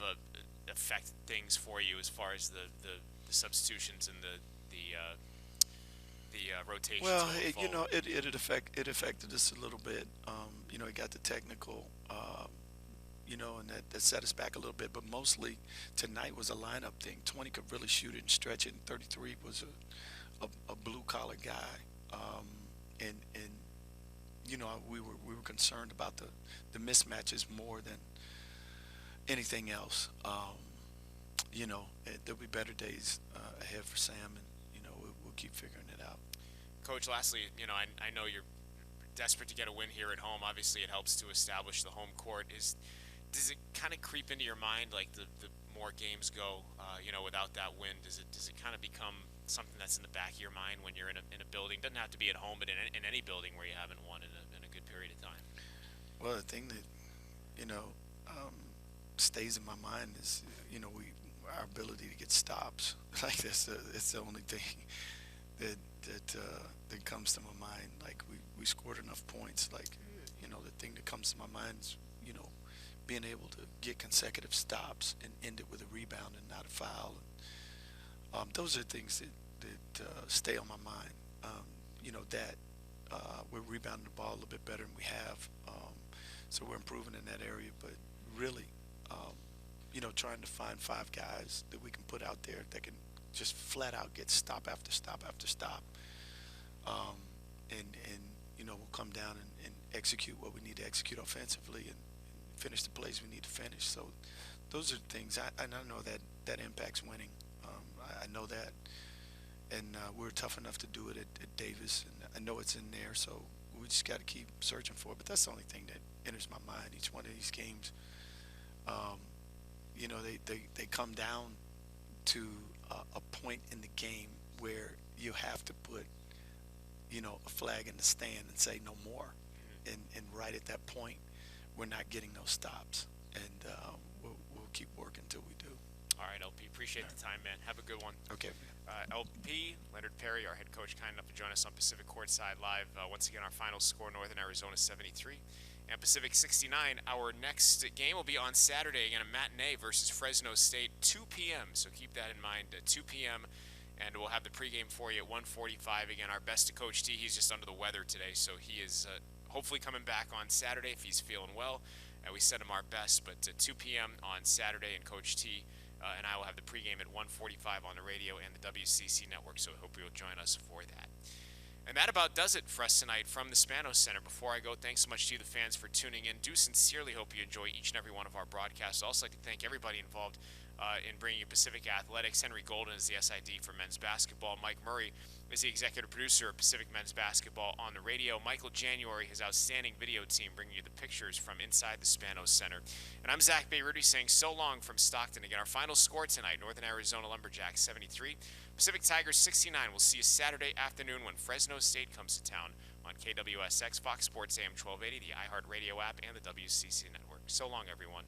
affect things for you as far as the substitutions and the rotations? Well, you know, it affected us a little bit. You know, he got the technical, you know, and that set us back a little bit. But mostly tonight was a lineup thing. 20 could really shoot it and stretch it, and 33 was a blue-collar guy. And you know, we were concerned about the mismatches more than anything else. You know, there'll be better days ahead for Sam, and you know, we'll keep figuring it out. Coach, lastly, you know, I know you're desperate to get a win here at home. Obviously, it helps to establish the home court. Does it kind of creep into your mind, like the more games go, you know, without that win? Does it kind of become something that's in the back of your mind when you're in a building? Doesn't have to be at home, but in any building where you haven't won in a good period of time. Well, the thing that, you know, stays in my mind is, you know, our ability to get stops. Like it's the only thing that comes to my mind. Like we scored enough points. Like, you know, the thing that comes to my mind is, you know, being able to get consecutive stops and end it with a rebound and not a foul. Those are things that stay on my mind. You know, that we're rebounding the ball a little bit better than we have. So we're improving in that area. But really, you know, trying to find 5 guys that we can put out there that can just flat out get stop after stop after stop. And you know, we'll come down and execute what we need to execute offensively and finish the plays we need to finish. So those are things I know that impacts winning. I know that, and we're tough enough to do it at Davis, and I know it's in there, so we just got to keep searching for it. But that's the only thing that enters my mind. Each one of these games, you know, they come down to a point in the game where you have to put, you know, a flag in the stand and say no more, and right at that point, we're not getting those stops, and we'll keep working until we do. All right, LP, appreciate the time, man. Have a good one. Okay. LP, Leonard Perry, our head coach, kind enough to join us on Pacific Courtside Live. Once again, our final score, Northern Arizona 73 and Pacific 69. Our next game will be on Saturday, again, a matinee versus Fresno State, 2 p.m. So keep that in mind, 2 p.m. and we'll have the pregame for you at 1:45. Again, our best to Coach T. He's just under the weather today, so he is hopefully coming back on Saturday if he's feeling well. We send him our best, but 2 p.m. on Saturday, and Coach T and I will have the pregame at 1:45 on the radio and the WCC network, so I hope you'll join us for that. And that about does it for us tonight from the Spanos Center. Before I go, thanks so much to you, the fans, for tuning in. Do sincerely hope you enjoy each and every one of our broadcasts. I'd also like to thank everybody involved in bringing you Pacific Athletics. Henry Golden is the SID for men's basketball. Mike Murray is the executive producer of Pacific Men's Basketball on the radio. Michael January, his outstanding video team, bringing you the pictures from inside the Spanos Center. And I'm Zach Bayrudy saying so long from Stockton. Again, our final score tonight, Northern Arizona Lumberjacks 73, Pacific Tigers 69. We'll see you Saturday afternoon when Fresno State comes to town on KWSX, Fox Sports AM 1280, the iHeartRadio app, and the WCC network. So long, everyone.